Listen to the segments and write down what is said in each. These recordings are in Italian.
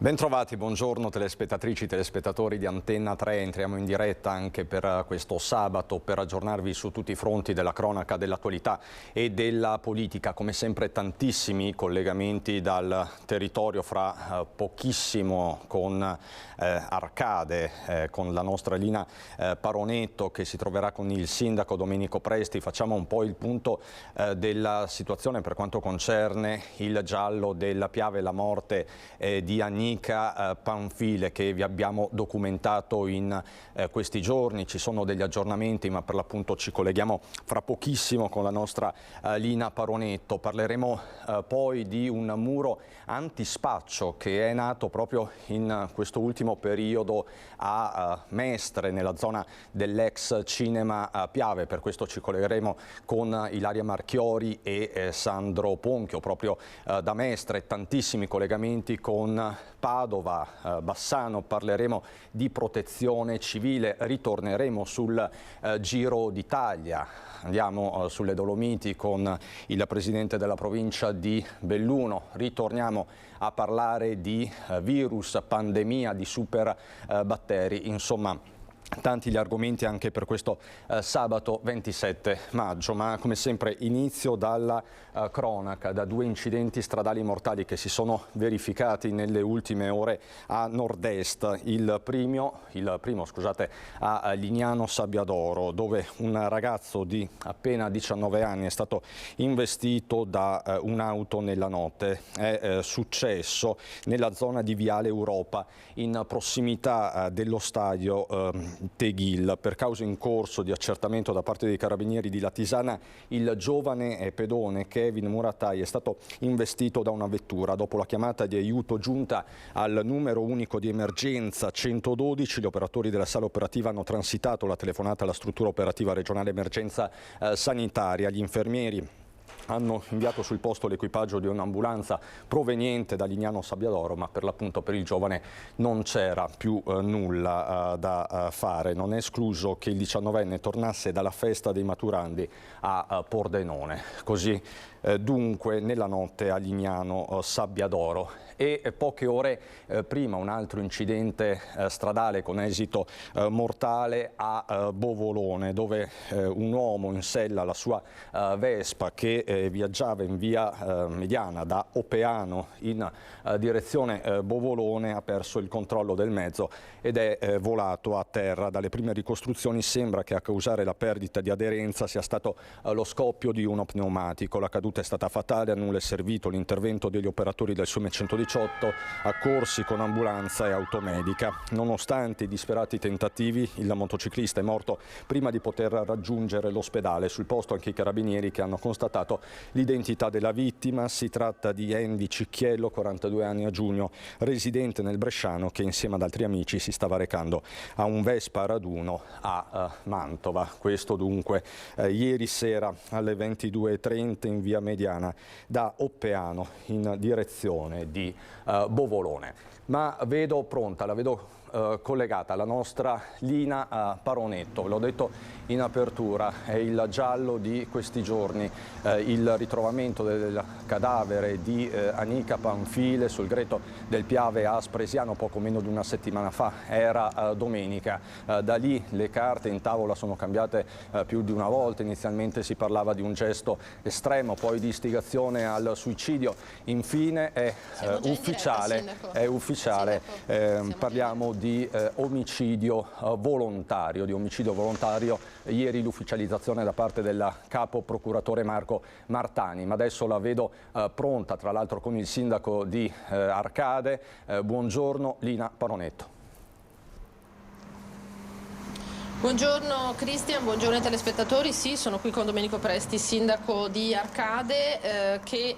Bentrovati, buongiorno telespettatrici, telespettatori di Antenna 3. Entriamo in diretta anche per questo sabato per aggiornarvi su tutti i fronti della cronaca, dell'attualità e della politica. Come sempre tantissimi collegamenti dal territorio, fra pochissimo con Arcade, con la nostra Lina Paronetto che si troverà con il sindaco Domenico Presti. Facciamo un po' il punto della situazione per quanto concerne il giallo della Piave, la morte di Anica Panfile, che vi abbiamo documentato in questi giorni. Ci sono degli aggiornamenti, ma per l'appunto ci colleghiamo fra pochissimo con la nostra Lina Paronetto. Parleremo poi di un muro antispaccio che è nato proprio in questo ultimo periodo a Mestre, nella zona dell'ex cinema Piave. Per questo ci collegheremo con Ilaria Marchiori e Sandro Ponchio proprio da Mestre. Tantissimi collegamenti con Padova, Bassano. Parleremo di protezione civile, ritorneremo sul Giro d'Italia, andiamo sulle Dolomiti con il presidente della provincia di Belluno, ritorniamo a parlare di virus, pandemia, di superbatteri, insomma tanti gli argomenti anche per questo sabato 27 maggio, ma come sempre inizio dalla cronaca, da due incidenti stradali mortali che si sono verificati nelle ultime ore a nord-est. Il primo a Lignano Sabbiadoro, dove un ragazzo di appena 19 anni è stato investito da un'auto nella notte. È successo nella zona di Viale Europa, in prossimità dello stadio Teghil. Per causa in corso di accertamento da parte dei carabinieri di Latisana, il giovane pedone Kevin Muratai è stato investito da una vettura. Dopo la chiamata di aiuto giunta al numero unico di emergenza 112, gli operatori della sala operativa hanno transitato la telefonata alla struttura operativa regionale emergenza sanitaria. Gli infermieri hanno inviato sul posto l'equipaggio di un'ambulanza proveniente da Lignano Sabbiadoro, ma per l'appunto per il giovane non c'era più nulla da fare. Non è escluso che il 19enne tornasse dalla festa dei maturandi a Pordenone. Così dunque nella notte a Lignano Sabbiadoro. E poche ore prima un altro incidente stradale con esito mortale a Bovolone, dove un uomo in sella alla sua Vespa che viaggiava in via Mediana da Opeano in direzione Bovolone ha perso il controllo del mezzo ed è volato a terra. Dalle prime ricostruzioni sembra che a causare la perdita di aderenza sia stato lo scoppio di uno pneumatico. La caduta è stata fatale, a nulla è servito l'intervento degli operatori del SUME 118 accorsi con ambulanza e automedica. Nonostante i disperati tentativi, il motociclista è morto prima di poter raggiungere l'ospedale. Sul posto anche i carabinieri che hanno constatato l'identità della vittima. Si tratta di Andy Cicchiello, 42 anni, a Giugno, residente nel Bresciano, che insieme ad altri amici si stava recando a un Vespa raduno a Mantova. Questo dunque ieri sera alle 22:30 in via Mediana da Oppeano in direzione di Bovolone. Ma vedo pronta, la vedo collegata la nostra Lina Paronetto. Ve l'ho detto in apertura, è il giallo di questi giorni, il ritrovamento del cadavere di Anica Panfile sul greto del Piave a Spresiano poco meno di una settimana fa. Era domenica. Da lì le carte in tavola sono cambiate più di una volta. Inizialmente si parlava di un gesto estremo, poi di istigazione al suicidio. Infine è ufficiale, parliamo di omicidio volontario. Ieri l'ufficializzazione da parte del capo procuratore Marco Martani, ma adesso la vedo pronta, tra l'altro con il sindaco di Arcade. Buongiorno Lina Paronetto. Buongiorno Cristian, buongiorno ai telespettatori. Sì, sono qui con Domenico Presti, sindaco di Arcade, che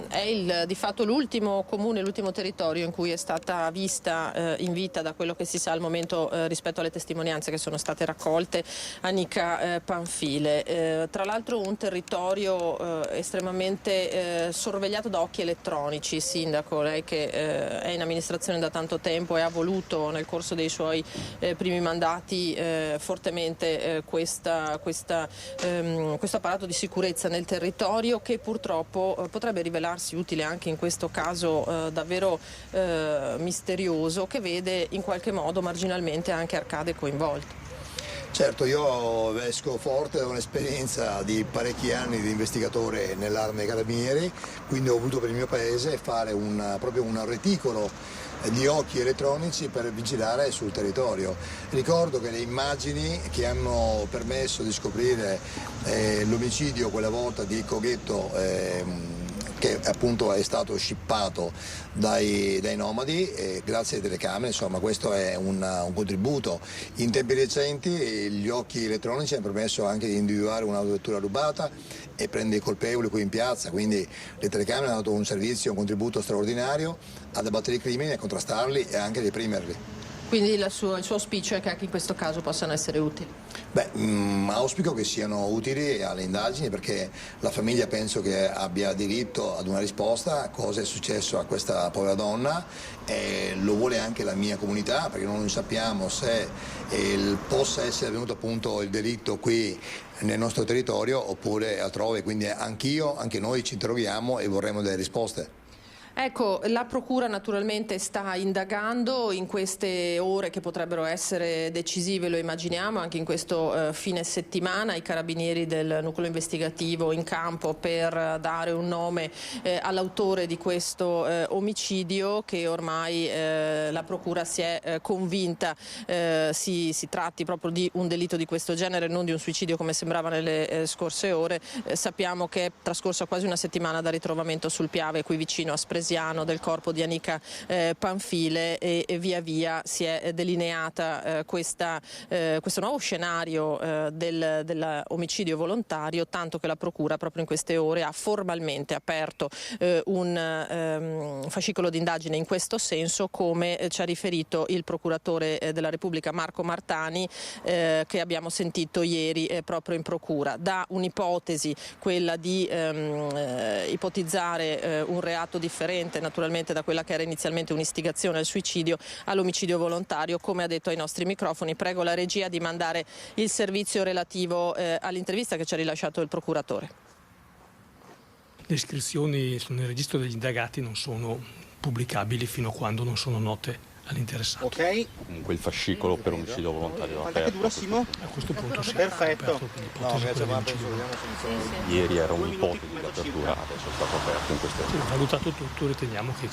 è di fatto l'ultimo comune, l'ultimo territorio in cui è stata vista in vita, da quello che si sa al momento rispetto alle testimonianze che sono state raccolte, Anica Panfile. Tra l'altro un territorio estremamente sorvegliato da occhi elettronici. Sindaco, lei che è in amministrazione da tanto tempo e ha voluto nel corso dei suoi primi mandati rafforzati fortemente questo apparato di sicurezza nel territorio, che purtroppo potrebbe rivelarsi utile anche in questo caso davvero misterioso, che vede in qualche modo marginalmente anche Arcade coinvolto. Certo, io esco forte da un'esperienza di parecchi anni di investigatore nell'Arma dei Carabinieri, quindi ho voluto per il mio paese fare proprio un reticolo di occhi elettronici per vigilare sul territorio. Ricordo che le immagini che hanno permesso di scoprire l'omicidio quella volta di Coghetto, che appunto è stato scippato dai nomadi, grazie alle telecamere, insomma questo è un contributo. In tempi recenti gli occhi elettronici hanno permesso anche di individuare un'autovettura rubata e prendere i colpevoli qui in piazza, quindi le telecamere hanno dato un servizio, un contributo straordinario ad abbattere i crimini, a contrastarli e anche a reprimerli. Quindi il suo auspicio è che anche in questo caso possano essere utili? Auspico che siano utili alle indagini, perché la famiglia penso che abbia diritto ad una risposta a cosa è successo a questa povera donna, e lo vuole anche la mia comunità, perché non sappiamo se possa essere avvenuto appunto il delitto qui nel nostro territorio oppure altrove, quindi anche noi ci interroghiamo e vorremmo delle risposte. Ecco, la Procura naturalmente sta indagando in queste ore che potrebbero essere decisive, lo immaginiamo, anche in questo fine settimana. I carabinieri del nucleo investigativo in campo per dare un nome all'autore di questo omicidio, che ormai la Procura si è convinta si tratti proprio di un delitto di questo genere, non di un suicidio come sembrava nelle scorse ore. Sappiamo che è trascorsa quasi una settimana dal ritrovamento sul Piave, qui vicino a Spresiano, del corpo di Anica Panfile, e via via si è delineata questo nuovo scenario dell'omicidio volontario, tanto che la Procura proprio in queste ore ha formalmente aperto un fascicolo di indagine in questo senso, come ci ha riferito il procuratore della Repubblica Marco Martani, che abbiamo sentito ieri proprio in Procura. Da un'ipotesi, quella di ipotizzare un reato differente naturalmente da quella che era inizialmente un'istigazione al suicidio, all'omicidio volontario, come ha detto ai nostri microfoni. Prego la regia di mandare il servizio relativo all'intervista che ci ha rilasciato il procuratore. Le iscrizioni nel registro degli indagati non sono pubblicabili fino a quando non sono note all'interessato. Ok. Comunque il fascicolo per omicidio volontario Quanto che dura, Simo? A questo punto sì. Perfetto. Ieri era un'ipotesi di apertura, adesso è stato aperto in queste ore. Valutato tutto, riteniamo che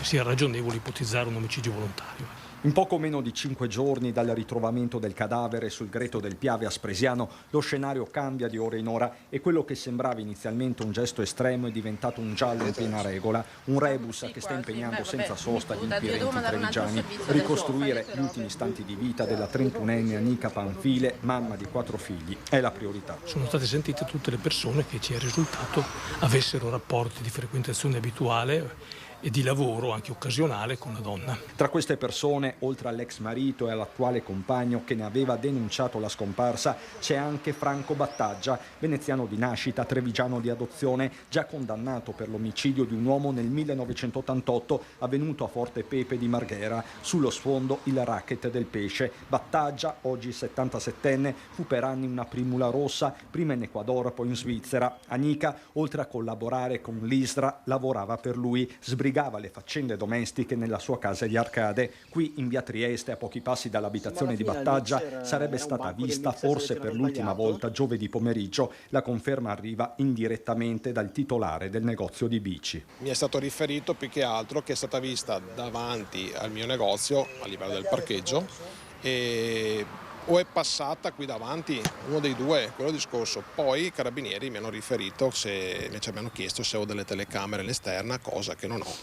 sia ragionevole ipotizzare un omicidio volontario. In poco meno di 5 giorni dal ritrovamento del cadavere sul greto del Piave a Spresiano, lo scenario cambia di ora in ora e quello che sembrava inizialmente un gesto estremo è diventato un giallo in piena regola, un rebus che sta impegnando senza sosta gli inquirenti trevigiani a ricostruire gli ultimi istanti di vita della 31enne Anica Panfile, mamma di 4 figli. È la priorità. Sono state sentite tutte le persone che ci è risultato avessero rapporti di frequentazione abituale e di lavoro anche occasionale con la donna. Tra queste persone, oltre all'ex marito e all'attuale compagno che ne aveva denunciato la scomparsa, c'è anche Franco Battaggia, veneziano di nascita, trevigiano di adozione, già condannato per l'omicidio di un uomo nel 1988 avvenuto a Forte Pepe di Marghera, sullo sfondo il racket del pesce. Battaggia, oggi 77enne, fu per anni una primula rossa, prima in Ecuador, poi in Svizzera. Anica, oltre a collaborare con l'ISRA, lavorava per lui, sbrigava le faccende domestiche nella sua casa di Arcade. Qui in via Trieste, a pochi passi dall'abitazione di Battaggia, sarebbe stata vista forse per l'ultima volta giovedì pomeriggio. La conferma arriva indirettamente dal titolare del negozio di bici. Mi è stato riferito più che altro che è stata vista davanti al mio negozio a livello del parcheggio e o è passata qui davanti, uno dei due, quello discorso. Poi i carabinieri mi hanno riferito, mi hanno chiesto se ho delle telecamere all'esterna, cosa che non ho,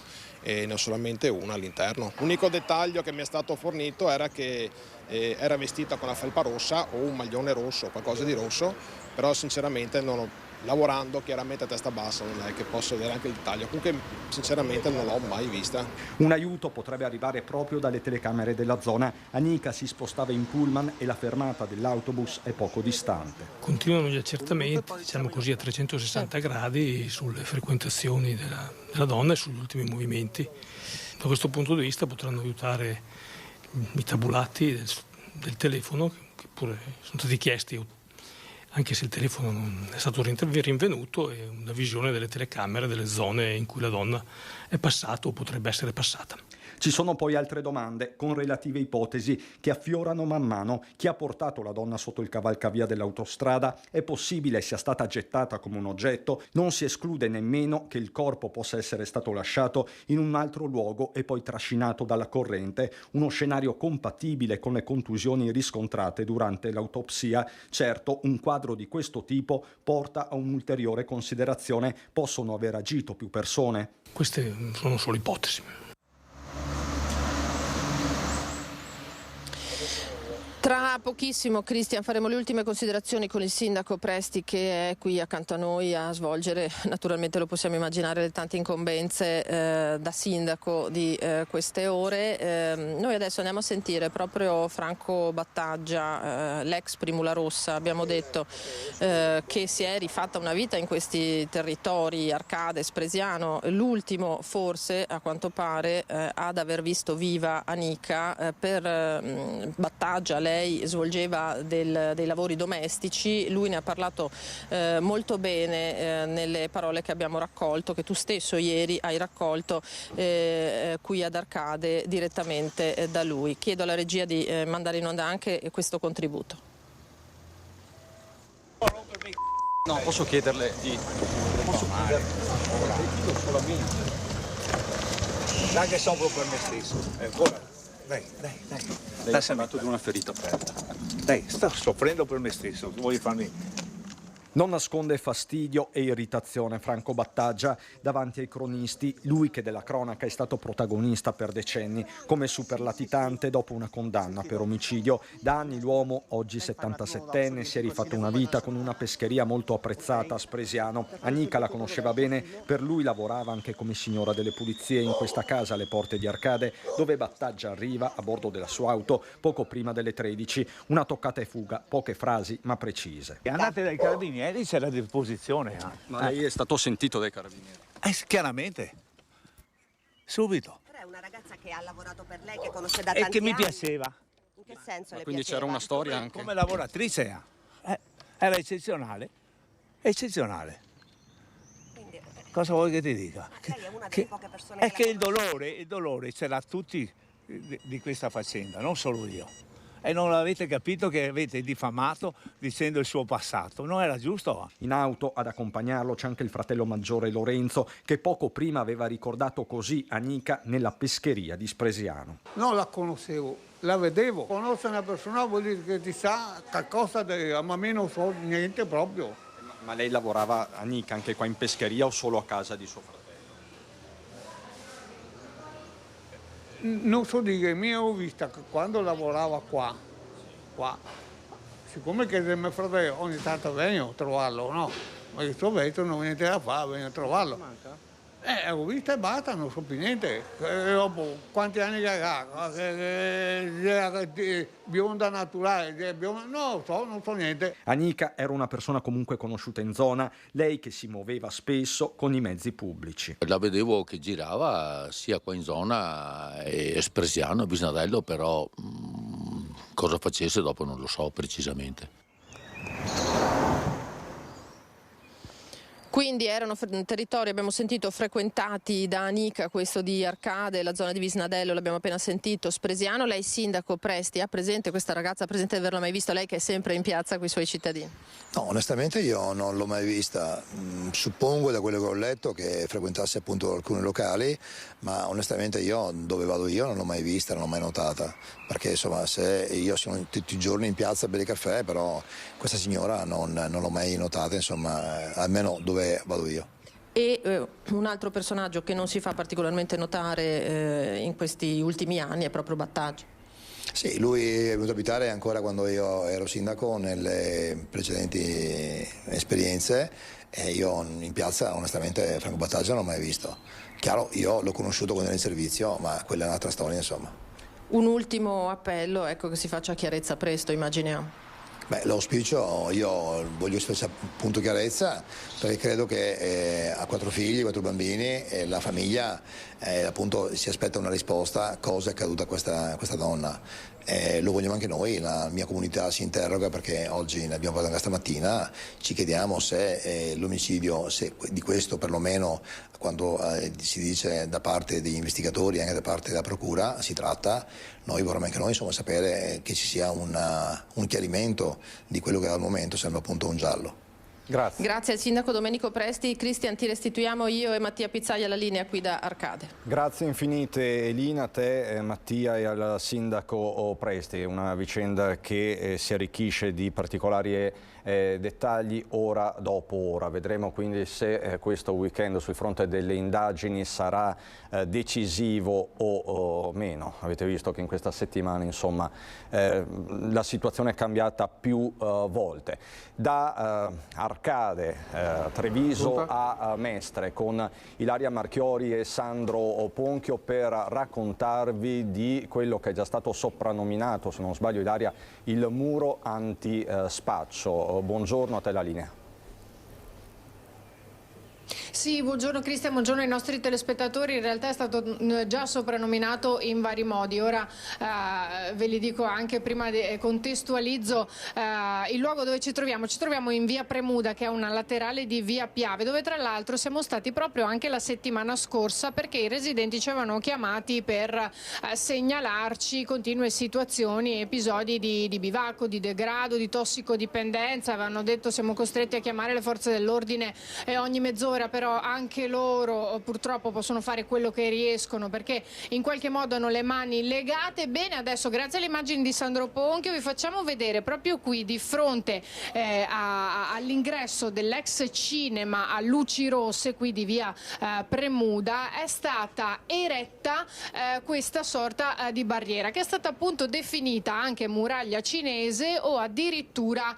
e ne ho solamente una all'interno. L'unico dettaglio che mi è stato fornito era che era vestita con la felpa rossa o un maglione rosso, qualcosa di rosso, però sinceramente non ho, lavorando chiaramente a testa bassa non è che posso vedere anche il dettaglio, comunque sinceramente non l'ho mai vista. Un aiuto potrebbe arrivare proprio dalle telecamere della zona. Anica si spostava in pullman e la fermata dell'autobus è poco distante. Continuano gli accertamenti, diciamo così, a 360 gradi sulle frequentazioni della donna e sugli ultimi movimenti. Da questo punto di vista potranno aiutare i tabulati del telefono, che pure sono stati chiesti, anche se il telefono non è stato rinvenuto, e una visione delle telecamere delle zone in cui la donna è passata o potrebbe essere passata. Ci sono poi altre domande con relative ipotesi che affiorano man mano. Chi ha portato la donna sotto il cavalcavia dell'autostrada? È possibile sia stata gettata come un oggetto? Non si esclude nemmeno che il corpo possa essere stato lasciato in un altro luogo e poi trascinato dalla corrente, uno scenario compatibile con le contusioni riscontrate durante l'autopsia. Certo, un quadro di questo tipo porta a un'ulteriore considerazione: possono aver agito più persone? Queste sono solo ipotesi. Tra pochissimo, Cristian, faremo le ultime considerazioni con il sindaco Presti, che è qui accanto a noi a svolgere, naturalmente lo possiamo immaginare, le tante incombenze da sindaco di queste ore. Noi adesso andiamo a sentire proprio Franco Battaggia, l'ex Primula Rossa. Abbiamo detto che si è rifatta una vita in questi territori, Arcade, Spresiano, l'ultimo forse a quanto pare ad aver visto viva Anica. Per Battaggia lei svolgeva dei lavori domestici, lui ne ha parlato molto bene nelle parole che abbiamo raccolto, che tu stesso ieri hai raccolto qui ad Arcade direttamente da lui. Chiedo alla regia di mandare in onda anche questo contributo. No, posso chiederle di... Posso chiederle solamente... Anche sopra per me stesso, ancora. Dai. Lei è sembrato di una ferita aperta. Dai, sto soffrendo per me stesso, vuoi farmi... Non nasconde fastidio e irritazione Franco Battaglia davanti ai cronisti, lui che della cronaca è stato protagonista per decenni, come superlatitante dopo una condanna per omicidio. Da anni l'uomo, oggi 77enne, si è rifatto una vita con una pescheria molto apprezzata a Spresiano. Anica la conosceva bene, per lui lavorava anche come signora delle pulizie in questa casa alle porte di Arcade, dove Battaglia arriva a bordo della sua auto poco prima delle 13. Una toccata e fuga, poche frasi ma precise. Andate dai carabinieri, c'è la deposizione. Ma lei è stato sentito dai carabinieri? Chiaramente, subito. Però è una ragazza che ha lavorato per lei, che conosce da tanti anni. E che mi piaceva. In che senso le Quindi piaceva? c'era una storia anche? Come lavoratrice era eccezionale. Eccezionale. Quindi, Cosa vuoi che ti dica? lei è una delle poche persone È che che il dolore ce l'ha tutti di questa faccenda, non solo io. E non avete capito che avete diffamato dicendo il suo passato. Non era giusto? In auto ad accompagnarlo c'è anche il fratello maggiore Lorenzo, che poco prima aveva ricordato così Anica nella pescheria di Spresiano. Non la conoscevo, la vedevo. Conoscere una persona vuol dire che ti sa qualcosa, ma a me non so niente proprio. Ma lei lavorava, Anica, anche qua in pescheria o solo a casa di suo fratello? Non so dire, mi ho vista che quando lavorava qua, siccome che mio fratello ogni tanto vengo a trovarlo, no? Ma il suo vetro non viene da fare, vengo a trovarlo. Ho vista e basta, non so più niente. Dopo quanti anni che ha? Bionda naturale, non so niente. Anica era una persona comunque conosciuta in zona, lei che si muoveva spesso con i mezzi pubblici. La vedevo che girava sia qua in zona e Spresiano, Bisnadello, però cosa facesse dopo non lo so precisamente. Quindi erano territori, abbiamo sentito, frequentati da Anica, questo di Arcade, la zona di Bisnadello, l'abbiamo appena sentito, Spresiano. Lei, sindaco Presti, ha presente questa ragazza, ha presente di averla mai vista, lei che è sempre in piazza con i suoi cittadini? No, onestamente io non l'ho mai vista. Suppongo da quello che ho letto che frequentasse appunto alcuni locali, ma onestamente io dove vado io non l'ho mai vista, non l'ho mai notata, perché insomma se io sono tutti i giorni in piazza a bere caffè, però questa signora non l'ho mai notata, insomma, almeno dove vado io. E un altro personaggio che non si fa particolarmente notare in questi ultimi anni è proprio Battaglia. Sì, lui è venuto a abitare ancora quando io ero sindaco, nelle precedenti esperienze, e io in piazza onestamente Franco Battaglia non l'ho mai visto. Chiaro, io l'ho conosciuto quando era in servizio, ma quella è un'altra storia, insomma. Un ultimo appello, ecco, che si faccia chiarezza presto, immaginiamo. L'auspicio, io voglio esprimere appunto chiarezza, perché credo che ha 4 figli, 4 bambini, e la famiglia appunto si aspetta una risposta: cosa è accaduta a questa donna. Lo vogliamo anche noi, la mia comunità si interroga, perché oggi ne abbiamo parlato anche stamattina, ci chiediamo se l'omicidio, se di questo perlomeno, quando si dice da parte degli investigatori e anche da parte della procura si tratta, noi vorremmo anche noi sapere che ci sia un chiarimento di quello che al momento sembra appunto un giallo. Grazie. Grazie al sindaco Domenico Presti. Cristian, ti restituiamo io e Mattia Pizzaglia la linea qui da Arcade. Grazie infinite Elina, a te Mattia e al sindaco Presti. Una vicenda che si arricchisce di particolari dettagli ora dopo ora. Vedremo quindi se questo weekend sul fronte delle indagini sarà decisivo o meno. Avete visto che in questa settimana insomma la situazione è cambiata più volte. Da Arcade, Treviso a Mestre, con Ilaria Marchiori e Sandro Ponchio per raccontarvi di quello che è già stato soprannominato, se non sbaglio Ilaria, il muro antispaccio. Buongiorno, a te la linea. Sì, buongiorno Cristian, buongiorno ai nostri telespettatori. In realtà è stato già soprannominato in vari modi. Ora ve li dico anche, prima contestualizzo il luogo dove ci troviamo. Ci troviamo in via Premuda, che è una laterale di via Piave, dove tra l'altro siamo stati proprio anche la settimana scorsa, perché i residenti ci avevano chiamati per segnalarci continue situazioni, episodi di bivacco, di degrado, di tossicodipendenza. Avevano detto: siamo costretti a chiamare le forze dell'ordine ogni mezz'ora, però anche loro purtroppo possono fare quello che riescono, perché in qualche modo hanno le mani legate. Bene, adesso grazie alle immagini di Sandro Ponchio vi facciamo vedere proprio qui di fronte all'ingresso dell'ex cinema a luci rosse qui di via Premuda è stata eretta questa sorta di barriera, che è stata appunto definita anche muraglia cinese o addirittura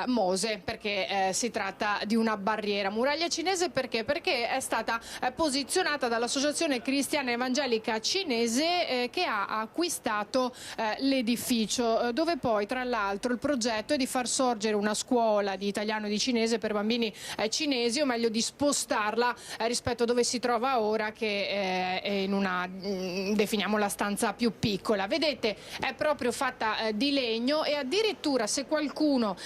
mose, perché si tratta di una barriera. Muraglia cinese perché? Perché è stata posizionata dall'Associazione Cristiana Evangelica Cinese che ha acquistato l'edificio, dove poi tra l'altro il progetto è di far sorgere una scuola di italiano e di cinese per bambini cinesi, o meglio di spostarla rispetto a dove si trova ora, che è in una, definiamo la stanza più piccola. Vedete, è proprio fatta di legno, e addirittura se qualcuno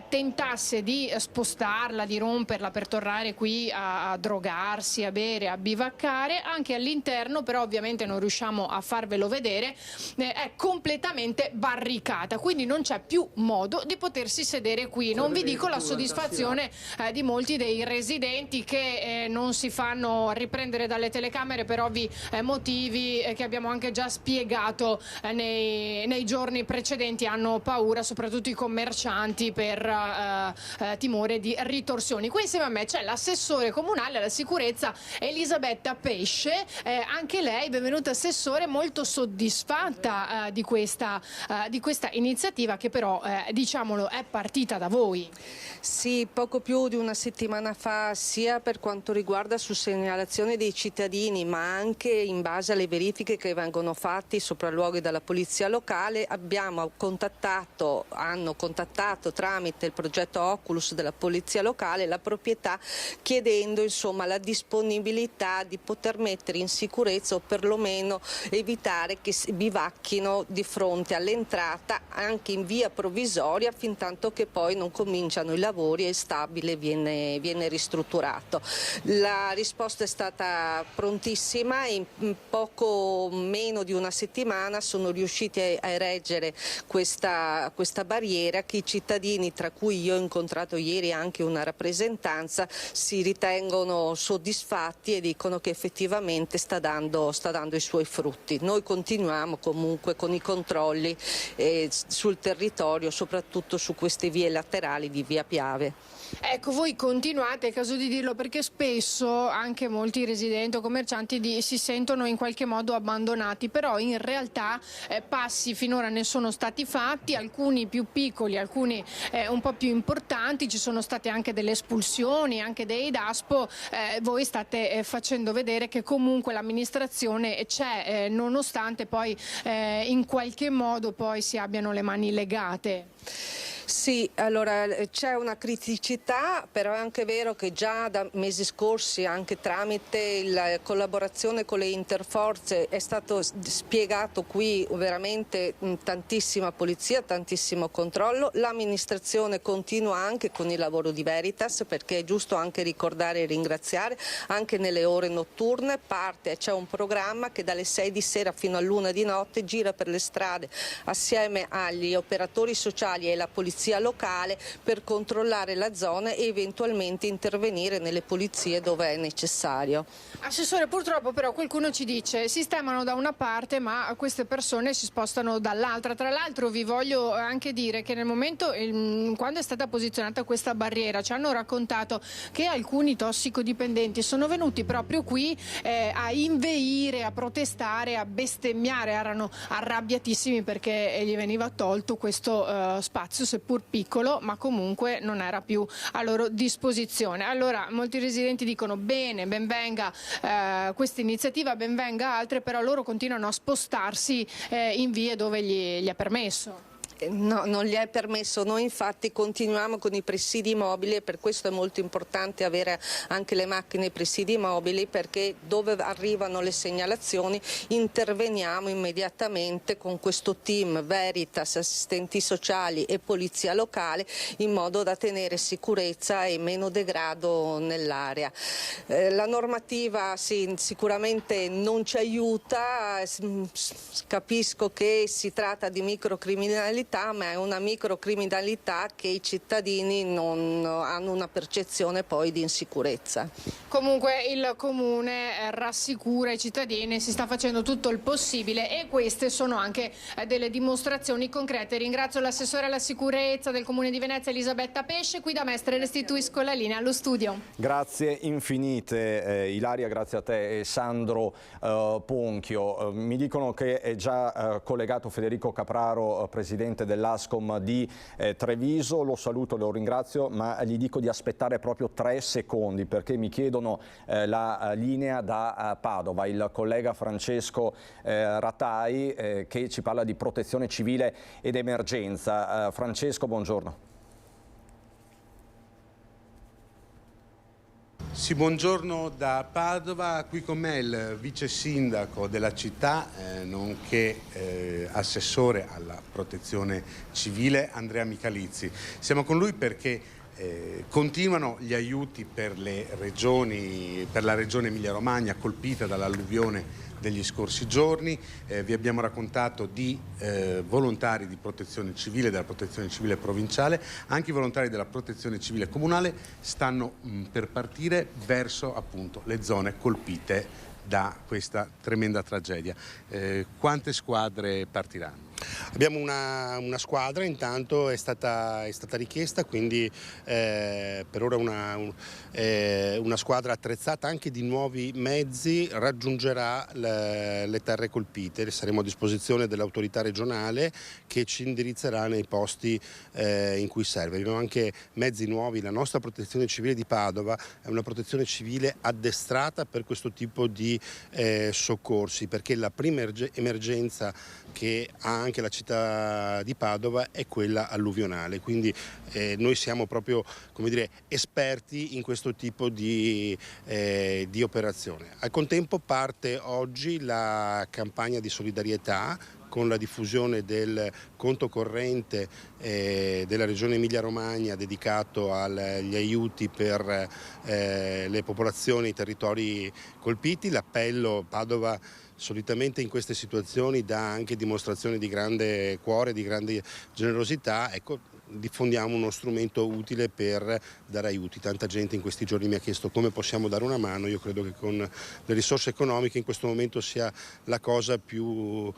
tentasse di spostarla, di romperla per tornare qui a drogarsi, a bere, a bivaccare, anche all'interno, però ovviamente non riusciamo a farvelo vedere, è completamente barricata, quindi non c'è più modo di potersi sedere qui. Non vi dico la soddisfazione di molti dei residenti che non si fanno riprendere dalle telecamere per ovvi motivi che abbiamo anche già spiegato nei giorni precedenti. Hanno paura, soprattutto i commercianti, per timore di ritorsioni. Qui insieme a me c'è l'assessore comunale alla sicurezza Elisabetta Pesce, anche lei, benvenuta assessore, molto soddisfatta di questa iniziativa, che però diciamolo è partita da voi. Sì, poco più di una settimana fa, sia per quanto riguarda su segnalazione dei cittadini, ma anche in base alle verifiche che vengono fatti sopralluoghi dalla polizia locale, hanno contattato tramite il progetto Oculus della polizia locale la proprietà, chiedendo insomma la disponibilità di poter mettere in sicurezza, o perlomeno evitare che bivacchino di fronte all'entrata, anche in via provvisoria, fin tanto che poi non cominciano i lavori e il stabile viene ristrutturato. La risposta è stata prontissima, e in poco meno di una settimana sono riusciti a ereggere questa barriera, che i cittadini, tra cui io ho incontrato ieri anche una rappresentanza, si ritengono soddisfatti e dicono che effettivamente sta dando i suoi frutti. Noi continuiamo comunque con i controlli sul territorio, soprattutto su queste vie laterali di via Piave. Ecco, voi continuate, è caso di dirlo, perché spesso anche molti residenti o commercianti si sentono in qualche modo abbandonati, però in realtà passi finora ne sono stati fatti, alcuni più piccoli, alcuni un po' più importanti, ci sono state anche delle espulsioni, anche dei DASPO. Voi state facendo vedere che comunque l'amministrazione c'è, nonostante poi in qualche modo poi si abbiano le mani legate. Sì, allora c'è una criticità, però è anche vero che già da mesi scorsi, anche tramite la collaborazione con le interforze, è stato spiegato qui veramente tantissima polizia, tantissimo controllo. L'amministrazione continua anche con il lavoro di Veritas, perché è giusto anche ricordare e ringraziare, anche nelle ore notturne c'è un programma che dalle 6 di sera fino all'1 di notte gira per le strade assieme agli operatori sociali e la polizia locale per controllare la zona e eventualmente intervenire nelle pulizie dove è necessario. Assessore, purtroppo però qualcuno ci dice sistemano da una parte ma queste persone si spostano dall'altra. Tra l'altro vi voglio anche dire che nel momento quando è stata posizionata questa barriera ci hanno raccontato che alcuni tossicodipendenti sono venuti proprio qui a inveire, a protestare, a bestemmiare, erano arrabbiatissimi perché gli veniva tolto questo spazio, seppur piccolo, ma comunque non era più a loro disposizione. Allora molti residenti dicono bene, ben venga questa iniziativa, ben venga altre, però loro continuano a spostarsi in vie dove gli è permesso. No, non gli è permesso. Noi infatti continuiamo con i presidi mobili e per questo è molto importante avere anche le macchine presidi mobili, perché dove arrivano le segnalazioni interveniamo immediatamente con questo team Veritas, assistenti sociali e polizia locale, in modo da tenere sicurezza e meno degrado nell'area. La normativa sicuramente non ci aiuta, capisco che si tratta di microcriminalità, ma è una microcriminalità che i cittadini non hanno una percezione poi di insicurezza. Comunque il Comune rassicura i cittadini, si sta facendo tutto il possibile e queste sono anche delle dimostrazioni concrete. Ringrazio l'assessore alla sicurezza del Comune di Venezia Elisabetta Pesce, qui da Mestre restituisco la linea allo studio. Grazie infinite Ilaria, grazie a te e Sandro Ponchio. Mi dicono che è già collegato Federico Capraro, presidente dell'Ascom di Treviso. Lo saluto, lo ringrazio, ma gli dico di aspettare proprio 3 secondi perché mi chiedono la linea da Padova, il collega Francesco Ratai che ci parla di protezione civile ed emergenza. Francesco, buongiorno. Sì, buongiorno da Padova, qui con me il vice sindaco della città, nonché assessore alla protezione civile, Andrea Michalizzi. Siamo con lui perché continuano gli aiuti per la regione Emilia-Romagna colpita dall'alluvione degli scorsi giorni. Vi abbiamo raccontato di volontari di protezione civile, della protezione civile provinciale, anche i volontari della protezione civile comunale stanno per partire verso appunto le zone colpite da questa tremenda tragedia. Quante squadre partiranno? Abbiamo una squadra, intanto è stata richiesta, quindi per ora una squadra attrezzata anche di nuovi mezzi raggiungerà le terre colpite. Saremo a disposizione dell'autorità regionale che ci indirizzerà nei posti in cui serve. Abbiamo anche mezzi nuovi, la nostra protezione civile di Padova è una protezione civile addestrata per questo tipo di soccorsi, perché la prima emergenza che ha anche la città di Padova è quella alluvionale, quindi noi siamo proprio, come dire, esperti in questo tipo di operazione. Al contempo parte oggi la campagna di solidarietà con la diffusione del conto corrente della Regione Emilia-Romagna dedicato agli aiuti per le popolazioni, i territori colpiti. L'appello Padova solitamente in queste situazioni dà anche dimostrazione di grande cuore, di grande generosità. Ecco, diffondiamo uno strumento utile per dare aiuti. Tanta gente in questi giorni mi ha chiesto come possiamo dare una mano. Io credo che con le risorse economiche in questo momento sia la cosa più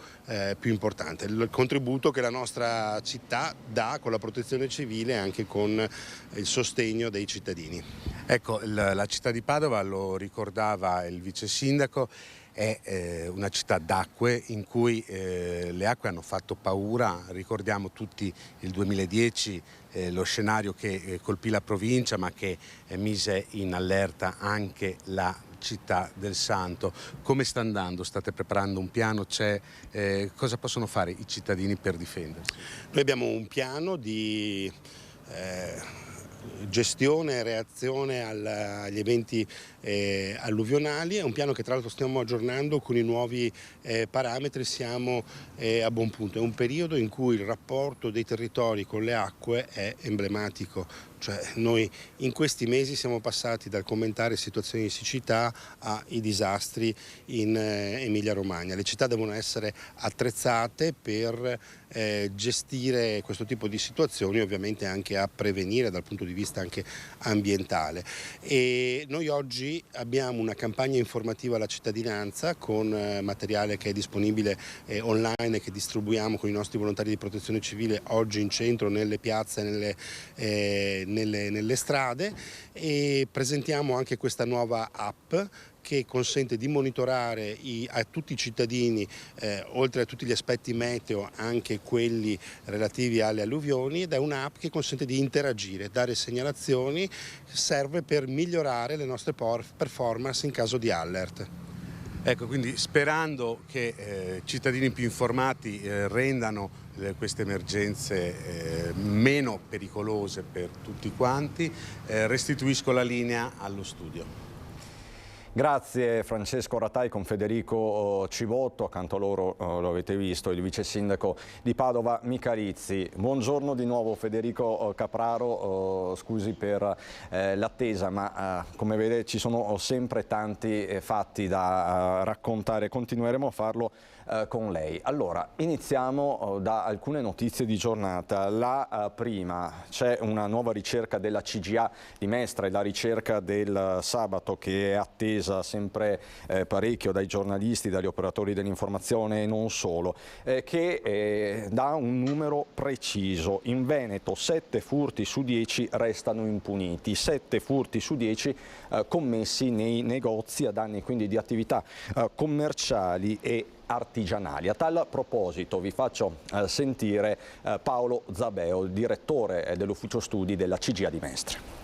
importante. Il contributo che la nostra città dà con la protezione civile e anche con il sostegno dei cittadini. Ecco, la città di Padova, lo ricordava il vice sindaco, è una città d'acque in cui le acque hanno fatto paura. Ricordiamo tutti il 2010, lo scenario che colpì la provincia ma che mise in allerta anche la città del Santo. Come sta andando? State preparando un piano? Cosa possono fare i cittadini per difendersi? Noi abbiamo un piano di gestione e reazione agli eventi alluvionali, è un piano che tra l'altro stiamo aggiornando con i nuovi parametri, siamo a buon punto. È un periodo in cui il rapporto dei territori con le acque è emblematico, cioè noi in questi mesi siamo passati dal commentare situazioni di siccità ai disastri in Emilia-Romagna. Le città devono essere attrezzate per gestire questo tipo di situazioni, ovviamente anche a prevenire dal punto di vista anche ambientale. E noi oggi abbiamo una campagna informativa alla cittadinanza con materiale che è disponibile online e che distribuiamo con i nostri volontari di protezione civile oggi in centro, nelle piazze, nelle strade, e presentiamo anche questa nuova app che consente di monitorare a tutti i cittadini, oltre a tutti gli aspetti meteo, anche quelli relativi alle alluvioni, ed è un'app che consente di interagire, dare segnalazioni, serve per migliorare le nostre performance in caso di alert. Ecco, quindi sperando che cittadini più informati rendano queste emergenze meno pericolose per tutti quanti, restituisco la linea allo studio. Grazie Francesco Ratai con Federico Civotto, accanto a loro lo avete visto il vice sindaco di Padova Michalizzi. Buongiorno di nuovo Federico Capraro, scusi per l'attesa, ma come vede ci sono sempre tanti fatti da raccontare, continueremo a farlo con lei. Allora, iniziamo da alcune notizie di giornata. La prima, c'è una nuova ricerca della CGA di Mestre, la ricerca del sabato che è attesa sempre parecchio dai giornalisti, dagli operatori dell'informazione e non solo, che dà un numero preciso. In Veneto 7 furti su 10 restano impuniti, 7 furti su 10 commessi nei negozi a danni quindi di attività commerciali e artigianali. A tal proposito vi faccio sentire Paolo Zabeo, il direttore dell'ufficio studi della CGA di Mestre.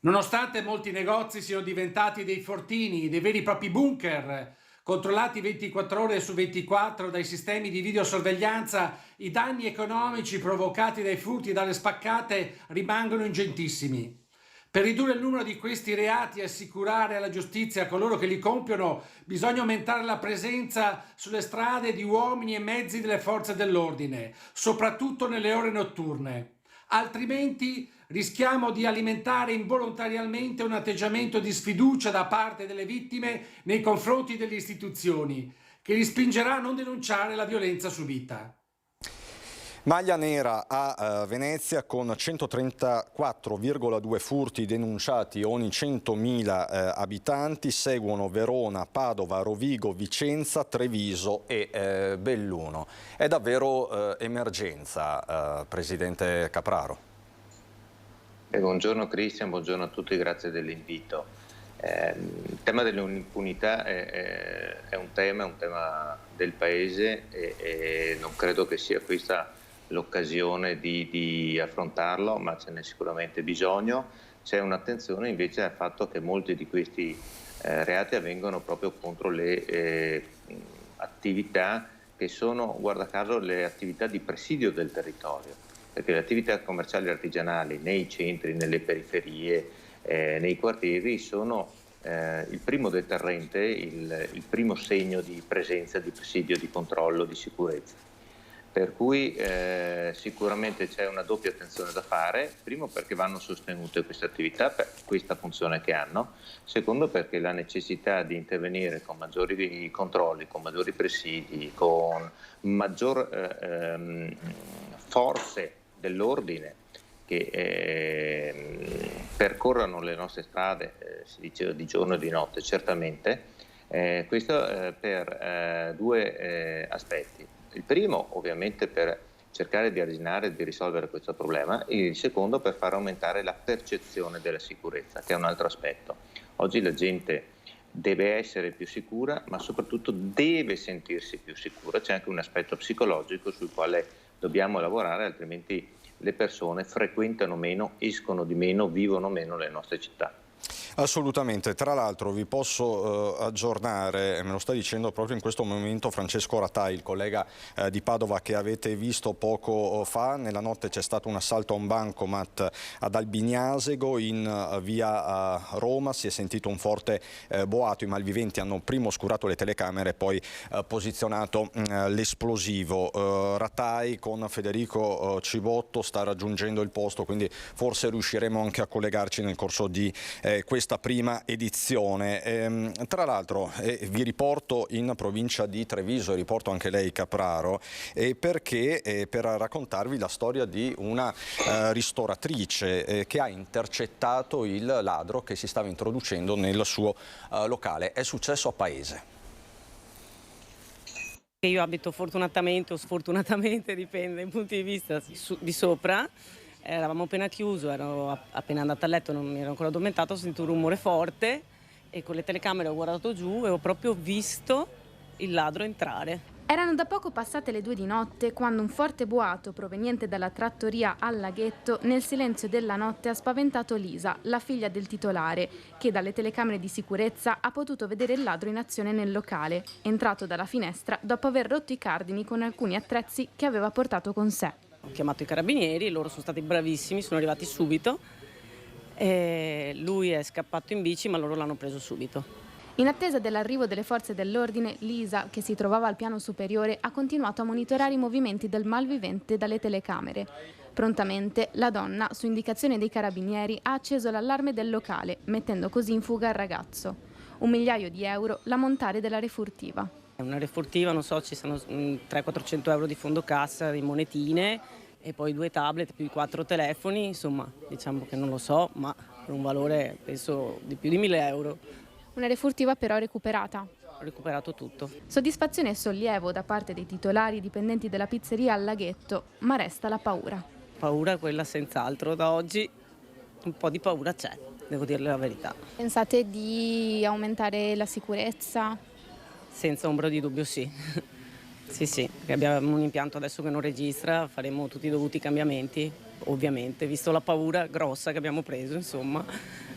Nonostante molti negozi siano diventati dei fortini, dei veri e propri bunker, controllati 24 ore su 24 dai sistemi di videosorveglianza, i danni economici provocati dai furti e dalle spaccate rimangono ingentissimi. Per ridurre il numero di questi reati e assicurare alla giustizia coloro che li compiono, bisogna aumentare la presenza sulle strade di uomini e mezzi delle forze dell'ordine, soprattutto nelle ore notturne. Altrimenti rischiamo di alimentare involontariamente un atteggiamento di sfiducia da parte delle vittime nei confronti delle istituzioni, che li spingerà a non denunciare la violenza subita. Maglia nera a Venezia con 134,2 furti denunciati ogni 100.000 abitanti, seguono Verona, Padova, Rovigo, Vicenza, Treviso e Belluno. È davvero emergenza, Presidente Capraro. Buongiorno Cristian, buongiorno a tutti, grazie dell'invito. Il tema dell'impunità è un tema del Paese e non credo che sia questa l'occasione di affrontarlo, ma ce n'è sicuramente bisogno. C'è un'attenzione invece al fatto che molti di questi reati avvengono proprio contro le attività che sono, guarda caso, le attività di presidio del territorio, perché le attività commerciali e artigianali nei centri, nelle periferie, nei quartieri sono il primo deterrente, il primo segno di presenza, di presidio, di controllo, di sicurezza. Per cui sicuramente c'è una doppia attenzione da fare, primo perché vanno sostenute queste attività per questa funzione che hanno, secondo perché la necessità di intervenire con maggiori controlli, con maggiori presidi, con maggior forze dell'ordine che percorrano le nostre strade, si diceva di giorno e di notte certamente, questo per due aspetti. Il primo ovviamente per cercare di arginare e di risolvere questo problema, il secondo per far aumentare la percezione della sicurezza, che è un altro aspetto. Oggi la gente deve essere più sicura, ma soprattutto deve sentirsi più sicura. C'è anche un aspetto psicologico sul quale dobbiamo lavorare, altrimenti le persone frequentano meno, escono di meno, vivono meno le nostre città. Assolutamente, tra l'altro vi posso aggiornare, me lo sta dicendo proprio in questo momento Francesco Ratai, il collega di Padova che avete visto poco fa. Nella notte c'è stato un assalto a un bancomat ad Albignasego in via Roma, si è sentito un forte boato, i malviventi hanno prima oscurato le telecamere e poi posizionato l'esplosivo. Ratai con Federico Cibotto sta raggiungendo il posto, quindi forse riusciremo anche a collegarci nel corso di questa prima edizione. Tra l'altro vi riporto in provincia di Treviso, riporto anche lei Capraro, perché per raccontarvi la storia di una ristoratrice che ha intercettato il ladro che si stava introducendo nel suo locale. È successo a Paese. Io abito fortunatamente o sfortunatamente, dipende dai punti di vista, di sopra. Eravamo appena chiuso, ero appena andata a letto, non mi ero ancora addormentato, ho sentito un rumore forte e con le telecamere ho guardato giù e ho proprio visto il ladro entrare. Erano da poco passate le 2 di notte quando un forte boato proveniente dalla trattoria al laghetto nel silenzio della notte ha spaventato Lisa, la figlia del titolare, che dalle telecamere di sicurezza ha potuto vedere il ladro in azione nel locale, entrato dalla finestra dopo aver rotto i cardini con alcuni attrezzi che aveva portato con sé. Ho chiamato i carabinieri, loro sono stati bravissimi, sono arrivati subito. Lui è scappato in bici, ma loro l'hanno preso subito. In attesa dell'arrivo delle forze dell'ordine, Lisa, che si trovava al piano superiore, ha continuato a monitorare i movimenti del malvivente dalle telecamere. Prontamente, la donna, su indicazione dei carabinieri, ha acceso l'allarme del locale, mettendo così in fuga il ragazzo. €1.000.000 l'ammontare della refurtiva. Una refurtiva, non so, ci sono 300-400 euro di fondo cassa, di monetine e poi 2 tablet più i 4 telefoni, insomma, diciamo che non lo so, ma per un valore penso di più di 1.000 euro. Una refurtiva però recuperata. Ho recuperato tutto. Soddisfazione e sollievo da parte dei titolari e dipendenti della pizzeria al laghetto, ma resta la paura. Paura quella senz'altro, da oggi un po' di paura c'è, devo dirle la verità. Pensate di aumentare la sicurezza? Senza ombra di dubbio sì. Sì, perché abbiamo un impianto adesso che non registra, faremo tutti i dovuti cambiamenti, ovviamente, visto la paura grossa che abbiamo preso, insomma,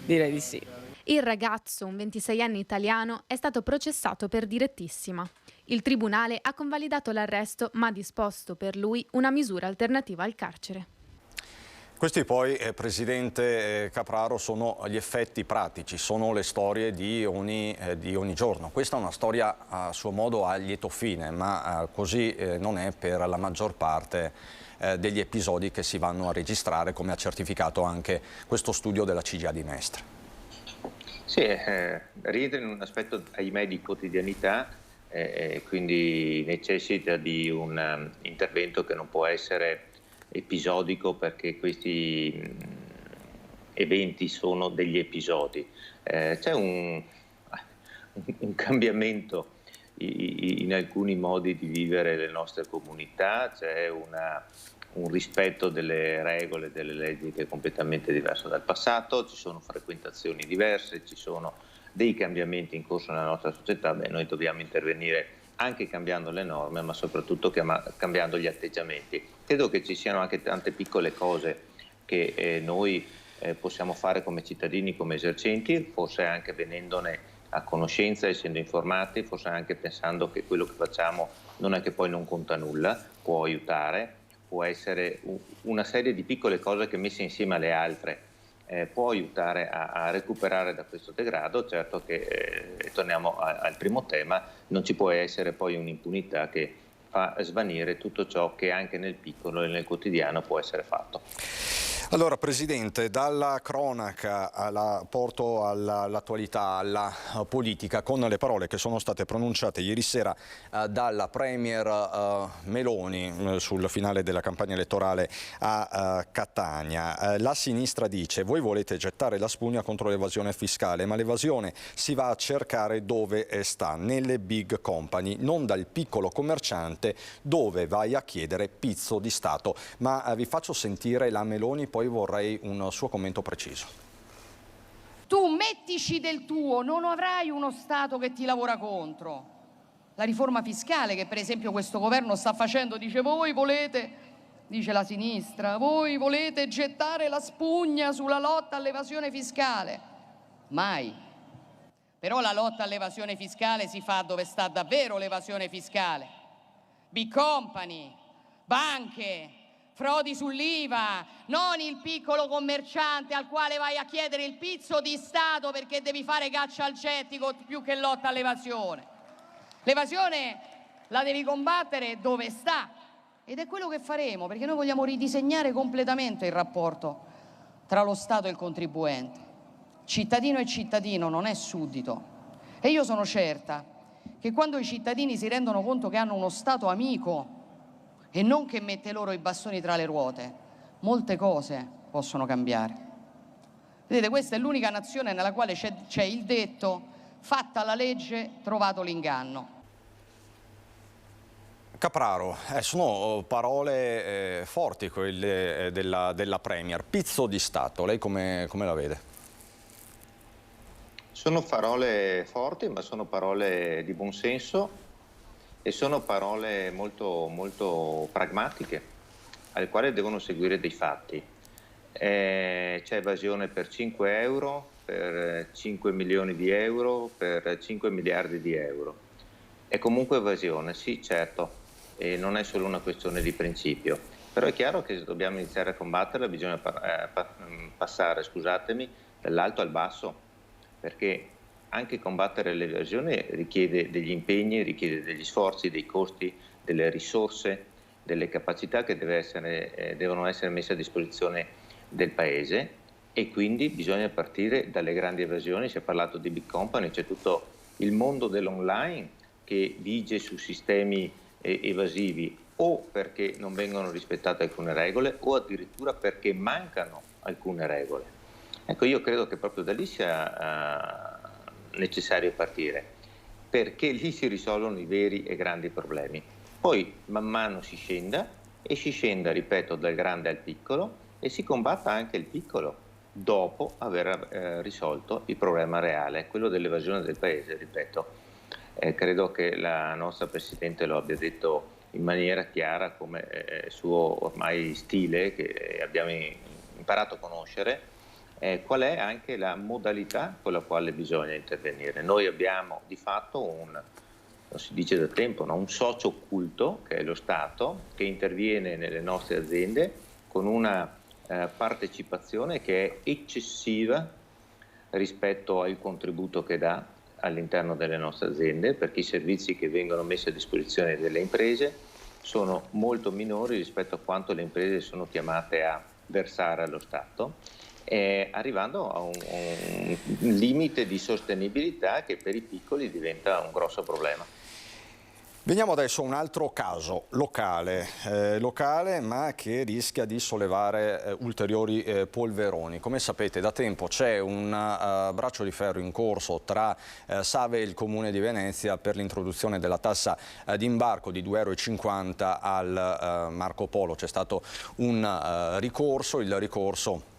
direi di sì. Il ragazzo, un 26enne italiano, è stato processato per direttissima. Il tribunale ha convalidato l'arresto, ma ha disposto per lui una misura alternativa al carcere. Questi poi, Presidente Capraro, sono gli effetti pratici, sono le storie di ogni giorno. Questa è una storia a suo modo a lieto fine, ma così non è per la maggior parte degli episodi che si vanno a registrare, come ha certificato anche questo studio della CGIA di Mestre. Sì, rientra in un aspetto, ahimè, di quotidianità, quindi necessita di un intervento che non può essere episodico, perché questi eventi sono degli episodi. C'è un cambiamento in alcuni modi di vivere le nostre comunità, c'è un rispetto delle regole, delle leggi che è completamente diverso dal passato, ci sono frequentazioni diverse, ci sono dei cambiamenti in corso nella nostra società. Noi dobbiamo intervenire anche cambiando le norme, ma soprattutto cambiando gli atteggiamenti. Credo che ci siano anche tante piccole cose che noi possiamo fare come cittadini, come esercenti, forse anche venendone a conoscenza, essendo informati, forse anche pensando che quello che facciamo non è che poi non conta nulla, può aiutare, può essere una serie di piccole cose che messe insieme alle altre può aiutare a recuperare da questo degrado. Certo che, torniamo al primo tema, non ci può essere poi un'impunità che fa svanire tutto ciò che anche nel piccolo e nel quotidiano può essere fatto. Allora, Presidente, dalla cronaca porto all'attualità, alla politica, con le parole che sono state pronunciate ieri sera dalla Premier Meloni sul finale della campagna elettorale a Catania. La sinistra dice: voi volete gettare la spugna contro l'evasione fiscale, ma l'evasione si va a cercare dove sta, nelle big company, non dal piccolo commerciante dove vai a chiedere pizzo di Stato. Ma vi faccio sentire la Meloni, poi vorrei un suo commento preciso. tu mettici del tuo, non avrai uno Stato che ti lavora contro. La riforma fiscale che per esempio questo governo sta facendo, dice la sinistra, voi volete gettare la spugna sulla lotta all'evasione fiscale. Mai. Però la lotta all'evasione fiscale si fa dove sta davvero l'evasione fiscale. Big company, banche, frodi sull'IVA, non il piccolo commerciante al quale vai a chiedere il pizzo di Stato perché devi fare caccia al gettito più che lotta all'evasione. L'evasione la devi combattere dove sta ed è quello che faremo, perché noi vogliamo ridisegnare completamente il rapporto tra lo Stato e il contribuente. Cittadino e cittadino non è suddito e io sono certa che quando i cittadini si rendono conto che hanno uno Stato amico e non che mette loro i bastoni tra le ruote, molte cose possono cambiare. Vedete, questa è l'unica nazione nella quale c'è il detto: fatta la legge, trovato l'inganno. Capraro, sono parole forti quelle della Premier. Pizzo di Stato, lei come la vede? Sono parole forti, ma sono parole di buon senso e sono parole molto, molto pragmatiche, alle quali devono seguire dei fatti. C'è evasione per 5 euro, per 5 milioni di euro, per 5 miliardi di euro. È comunque evasione, sì, certo, e non è solo una questione di principio. Però è chiaro che se dobbiamo iniziare a combatterla bisogna passare, dall'alto al basso, perché anche combattere l'evasione richiede degli impegni, richiede degli sforzi, dei costi, delle risorse, delle capacità che devono essere messe a disposizione del Paese, e quindi bisogna partire dalle grandi evasioni. Si è parlato di big company, c'è tutto il mondo dell'online che vige su sistemi evasivi o perché non vengono rispettate alcune regole o addirittura perché mancano alcune regole. Ecco, io credo che proprio da lì sia necessario partire, perché lì si risolvono i veri e grandi problemi. Poi man mano si scenda, ripeto, dal grande al piccolo, e si combatta anche il piccolo dopo aver risolto il problema reale, quello dell'evasione del Paese, ripeto. Credo che la nostra Presidente lo abbia detto in maniera chiara, come suo ormai stile che abbiamo imparato a conoscere, qual è anche la modalità con la quale bisogna intervenire. Noi abbiamo di fatto lo si dice da tempo, un socio occulto, che è lo Stato, che interviene nelle nostre aziende con una partecipazione che è eccessiva rispetto al contributo che dà all'interno delle nostre aziende, perché i servizi che vengono messi a disposizione delle imprese sono molto minori rispetto a quanto le imprese sono chiamate a versare allo Stato, arrivando a un limite di sostenibilità che per i piccoli diventa un grosso problema. Veniamo adesso a un altro caso locale, ma che rischia di sollevare ulteriori polveroni. Come sapete, da tempo c'è un braccio di ferro in corso tra Save e il Comune di Venezia per l'introduzione della tassa d'imbarco di 2,50 € al Marco Polo. C'è stato un ricorso, il ricorso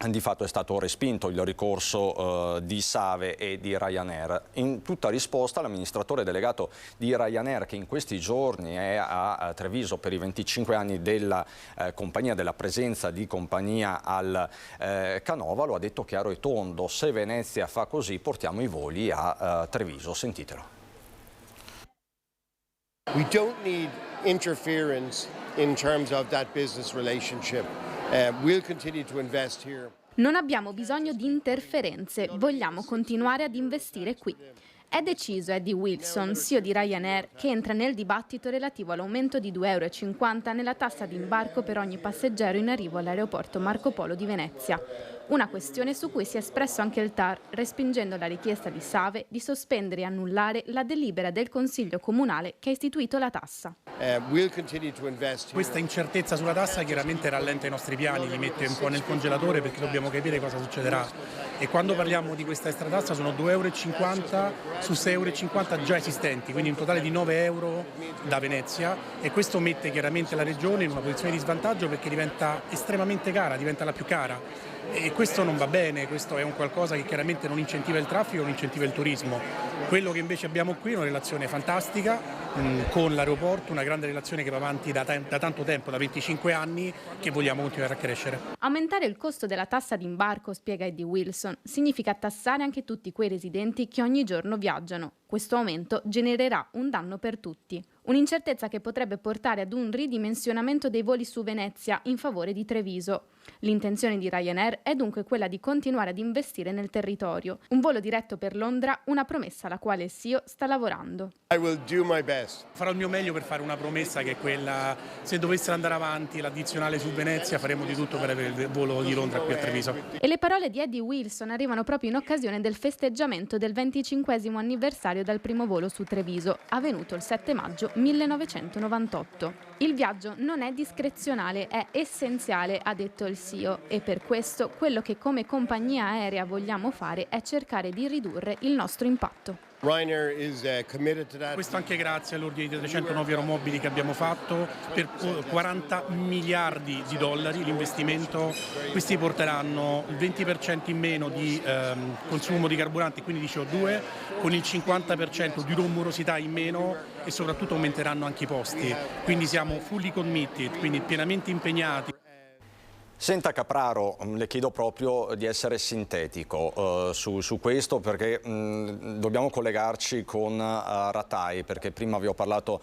di fatto è stato respinto, il ricorso di Save e di Ryanair. In tutta risposta l'amministratore delegato di Ryanair, che in questi giorni è a Treviso per i 25 anni della compagnia, della presenza di compagnia al Canovalo, ha detto chiaro e tondo: se Venezia fa così portiamo i voli a Treviso. Sentitelo. We don't need interference in terms of that business relationship. We'll continue to invest here. Non abbiamo bisogno di interferenze, vogliamo continuare ad investire qui. È deciso Eddie Wilson, CEO di Ryanair, che entra nel dibattito relativo all'aumento di 2,50 € nella tassa d'imbarco per ogni passeggero in arrivo all'aeroporto Marco Polo di Venezia. Una questione su cui si è espresso anche il TAR, respingendo la richiesta di Save di sospendere e annullare la delibera del Consiglio Comunale che ha istituito la tassa. Questa incertezza sulla tassa chiaramente rallenta i nostri piani, li mette un po' nel congelatore, perché dobbiamo capire cosa succederà. E quando parliamo di questa extratassa sono 2,50 € su 6,50 € già esistenti, quindi un totale di 9 € da Venezia, e questo mette chiaramente la Regione in una posizione di svantaggio perché diventa estremamente cara, diventa la più cara. E questo non va bene, questo è un qualcosa che chiaramente non incentiva il traffico, non incentiva il turismo. Quello che invece abbiamo qui è una relazione fantastica con l'aeroporto, una grande relazione che va avanti da tanto tempo, da 25 anni, che vogliamo continuare a crescere. Aumentare il costo della tassa d'imbarco, spiega Eddie Wilson, significa tassare anche tutti quei residenti che ogni giorno viaggiano. Questo aumento genererà un danno per tutti. Un'incertezza che potrebbe portare ad un ridimensionamento dei voli su Venezia in favore di Treviso. L'intenzione di Ryanair è dunque quella di continuare ad investire nel territorio. Un volo diretto per Londra, una promessa alla quale il CEO sta lavorando. I will do my best. Farò il mio meglio per fare una promessa che è quella, se dovesse andare avanti l'addizionale su Venezia, faremo di tutto per avere il volo di Londra qui a Treviso. E le parole di Eddie Wilson arrivano proprio in occasione del festeggiamento del 25° anniversario dal primo volo su Treviso, avvenuto il 7 maggio 1998. Il viaggio non è discrezionale, è essenziale, ha detto il CEO, e per questo quello che come compagnia aerea vogliamo fare è cercare di ridurre il nostro impatto. Ryanair is committed to that. Questo anche grazie all'ordine di 309 aeromobili che abbiamo fatto per 40 miliardi di dollari l'investimento. Questi porteranno il 20% in meno di consumo di carburanti, quindi di CO2, con il 50% di rumorosità in meno e soprattutto aumenteranno anche i posti. Quindi siamo fully committed, quindi pienamente impegnati. Senta Capraro, le chiedo proprio di essere sintetico su questo, perché dobbiamo collegarci con Ratai, perché prima vi ho parlato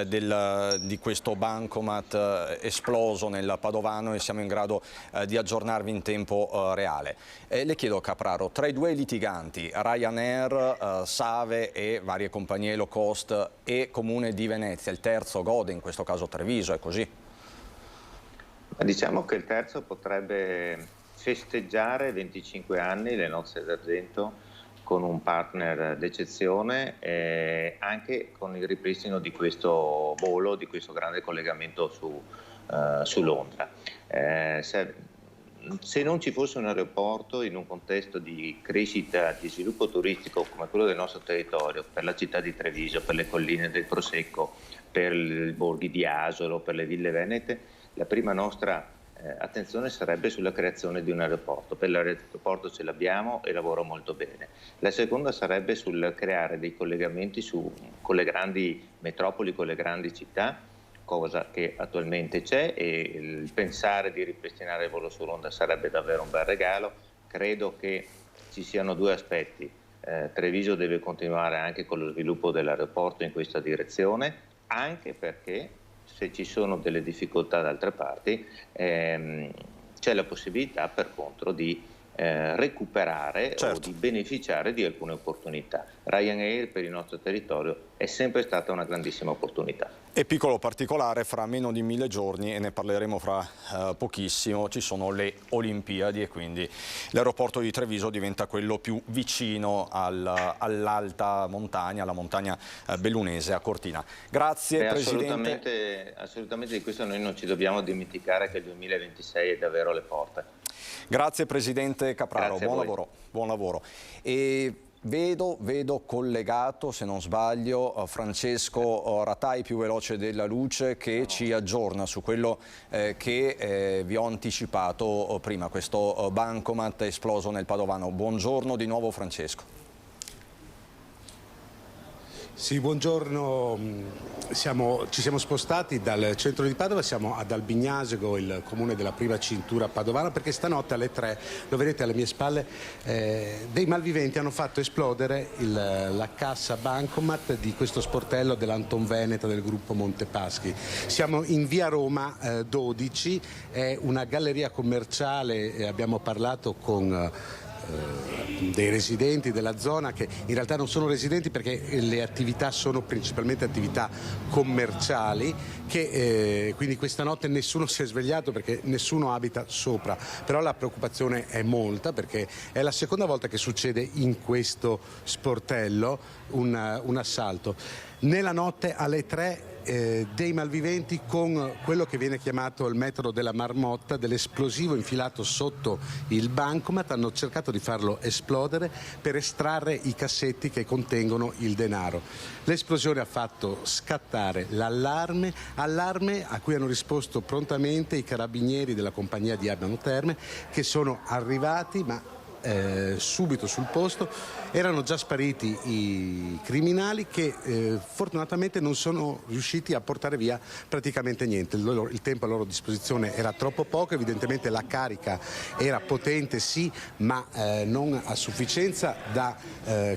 di questo bancomat esploso nel Padovano e siamo in grado di aggiornarvi in tempo reale. Le chiedo Capraro, tra i due litiganti, Ryanair, Save e varie compagnie low cost e Comune di Venezia, il terzo gode, in questo caso Treviso, è così? Diciamo che il terzo potrebbe festeggiare 25 anni le nozze d'argento con un partner d'eccezione e anche con il ripristino di questo volo, di questo grande collegamento su Londra. Se non ci fosse un aeroporto in un contesto di crescita, di sviluppo turistico come quello del nostro territorio, per la città di Treviso, per le colline del Prosecco, per i borghi di Asolo, per le ville venete, la prima nostra attenzione sarebbe sulla creazione di un aeroporto. Per l'aeroporto ce l'abbiamo e lavora molto bene. La seconda sarebbe sul creare dei collegamenti con le grandi metropoli, con le grandi città, cosa che attualmente c'è, e il pensare di ripristinare il volo su Londra sarebbe davvero un bel regalo. Credo che ci siano due aspetti. Treviso deve continuare anche con lo sviluppo dell'aeroporto in questa direzione, anche perché se ci sono delle difficoltà da altre parti c'è la possibilità per contro di recuperare o di beneficiare di alcune opportunità. Ryanair per il nostro territorio è sempre stata una grandissima opportunità. E piccolo particolare, fra meno di 1000 giorni, e ne parleremo fra pochissimo, ci sono le Olimpiadi e quindi l'aeroporto di Treviso diventa quello più vicino all'alta montagna, alla montagna bellunese, a Cortina. Grazie Presidente. Assolutamente di questo noi non ci dobbiamo dimenticare che il 2026 è davvero alle porte. Grazie Presidente Capraro, buon lavoro. E vedo collegato, se non sbaglio, Francesco Ratai, più veloce della luce, che ci aggiorna su quello che vi ho anticipato prima, questo bancomat esploso nel Padovano. Buongiorno di nuovo Francesco. Sì, buongiorno. Ci siamo spostati dal centro di Padova, siamo ad Albignasego, il comune della prima cintura padovana, perché stanotte alle 3, lo vedete alle mie spalle, dei malviventi hanno fatto esplodere la cassa bancomat di questo sportello dell'Anton Veneta del gruppo Montepaschi. Siamo in via Roma 12, è una galleria commerciale, abbiamo parlato con dei residenti della zona, che in realtà non sono residenti perché le attività sono principalmente attività commerciali, che quindi questa notte nessuno si è svegliato perché nessuno abita sopra, però la preoccupazione è molta perché è la seconda volta che succede in questo sportello un assalto. Nella notte alle 3 dei malviventi con quello che viene chiamato il metodo della marmotta, dell'esplosivo infilato sotto il bancomat. Hanno cercato di farlo esplodere per estrarre i cassetti che contengono il denaro. L'esplosione ha fatto scattare allarme a cui hanno risposto prontamente i carabinieri della compagnia di Abano Terme, che sono arrivati, ma subito sul posto. Erano già spariti i criminali che fortunatamente non sono riusciti a portare via praticamente niente. Il tempo a loro disposizione era troppo poco, evidentemente la carica era potente sì, ma non a sufficienza da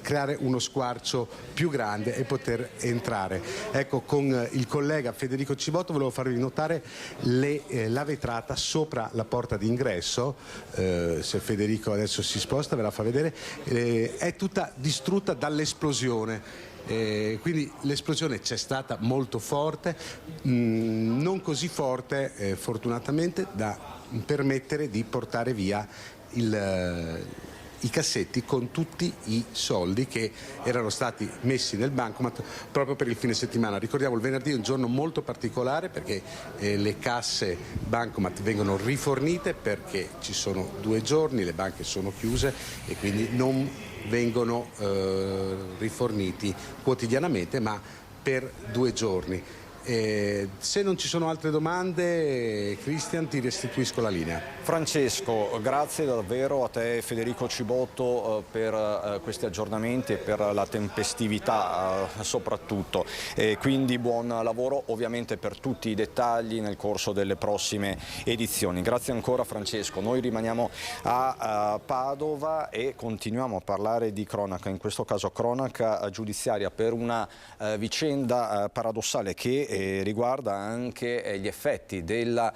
creare uno squarcio più grande e poter entrare. Ecco, con il collega Federico Cibotto volevo farvi notare la vetrata sopra la porta d'ingresso. Se Federico adesso si sposta ve la fa vedere, è tutta distrutta dall'esplosione. Quindi l'esplosione c'è stata molto forte, non così forte fortunatamente da permettere di portare via i cassetti con tutti i soldi che erano stati messi nel bancomat proprio per il fine settimana. Ricordiamo, il venerdì è un giorno molto particolare perché le casse bancomat vengono rifornite, perché ci sono 2 giorni, le banche sono chiuse e quindi non vengono riforniti quotidianamente, ma per 2 giorni. Se non ci sono altre domande, Cristian, ti restituisco la linea. Francesco, grazie davvero a te, Federico Cibotto, per questi aggiornamenti e per la tempestività soprattutto. Quindi buon lavoro ovviamente per tutti i dettagli nel corso delle prossime edizioni. Grazie ancora Francesco. Noi rimaniamo a Padova e continuiamo a parlare di cronaca, in questo caso cronaca giudiziaria, per una vicenda paradossale che riguarda anche gli effetti della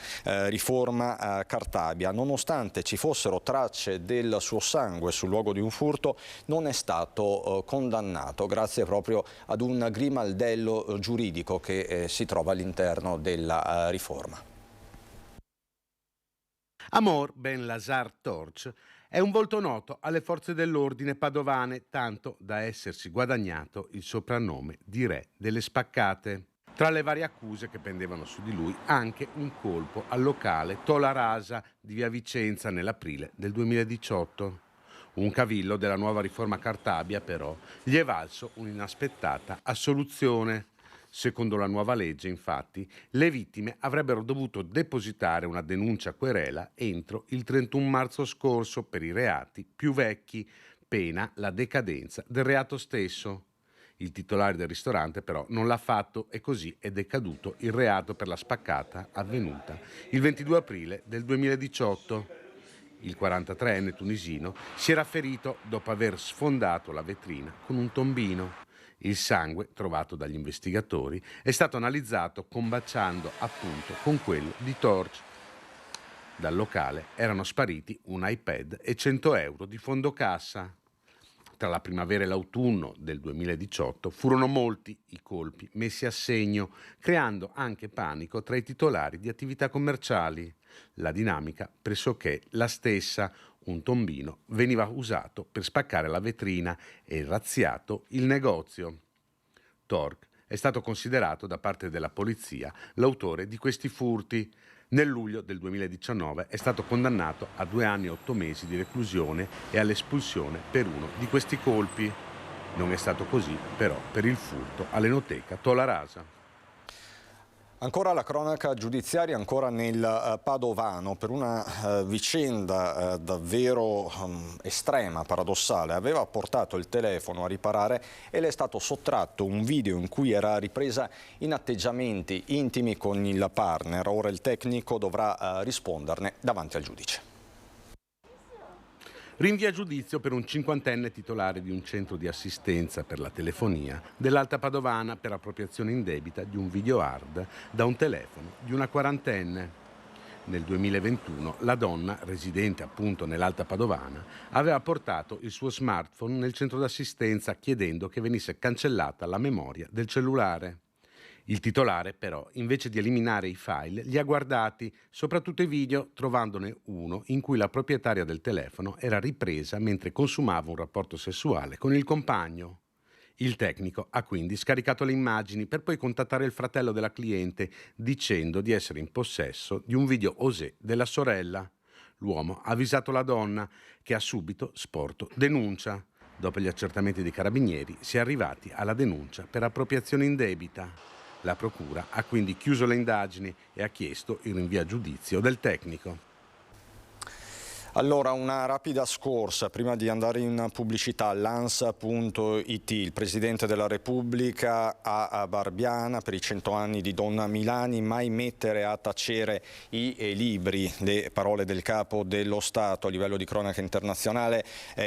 riforma Cartabia. Nonostante ci fossero tracce del suo sangue sul luogo di un furto, non è stato condannato grazie proprio ad un grimaldello giuridico che si trova all'interno della riforma. Amor Ben Lazar Torch è un volto noto alle forze dell'ordine padovane, tanto da essersi guadagnato il soprannome di Re delle Spaccate. Tra le varie accuse che pendevano su di lui, anche un colpo al locale Tola Rasa di via Vicenza nell'aprile del 2018. Un cavillo della nuova riforma Cartabia, però, gli è valso un'inaspettata assoluzione. Secondo la nuova legge, infatti, le vittime avrebbero dovuto depositare una denuncia querela entro il 31 marzo scorso per i reati più vecchi, pena la decadenza del reato stesso. Il titolare del ristorante però non l'ha fatto e così è decaduto il reato per la spaccata avvenuta il 22 aprile del 2018. Il 43enne tunisino si era ferito dopo aver sfondato la vetrina con un tombino. Il sangue trovato dagli investigatori è stato analizzato combaciando appunto con quello di Torch. Dal locale erano spariti un iPad e 100 euro di fondo cassa. Tra la primavera e l'autunno del 2018 furono molti i colpi messi a segno, creando anche panico tra i titolari di attività commerciali. La dinamica pressoché la stessa. Un tombino veniva usato per spaccare la vetrina e razziato il negozio. Torch è stato considerato da parte della polizia l'autore di questi furti. Nel luglio del 2019 è stato condannato a 2 anni e 8 mesi di reclusione e all'espulsione per uno di questi colpi. Non è stato così però per il furto all'enoteca Tola Rasa. Ancora la cronaca giudiziaria, ancora nel Padovano, per una vicenda davvero estrema, paradossale. Aveva portato il telefono a riparare e le è stato sottratto un video in cui era ripresa in atteggiamenti intimi con il partner. Ora il tecnico dovrà risponderne davanti al giudice. Rinvia a giudizio per un 50enne titolare di un centro di assistenza per la telefonia dell'Alta Padovana per appropriazione indebita di un video hard da un telefono di una 40enne. Nel 2021 la donna, residente appunto nell'Alta Padovana, aveva portato il suo smartphone nel centro d'assistenza chiedendo che venisse cancellata la memoria del cellulare. Il titolare, però, invece di eliminare i file, li ha guardati, soprattutto i video, trovandone uno in cui la proprietaria del telefono era ripresa mentre consumava un rapporto sessuale con il compagno. Il tecnico ha quindi scaricato le immagini per poi contattare il fratello della cliente dicendo di essere in possesso di un video osé della sorella. L'uomo ha avvisato la donna, che ha subito sporto denuncia. Dopo gli accertamenti dei carabinieri si è arrivati alla denuncia per appropriazione indebita. La procura ha quindi chiuso le indagini e ha chiesto il rinvio a giudizio del tecnico. Allora, una rapida scorsa, prima di andare in pubblicità, l'ANSA.it, il Presidente della Repubblica a Barbiana per i 100 anni di Donna Milani, mai mettere a tacere i libri, le parole del Capo dello Stato a livello di cronaca internazionale,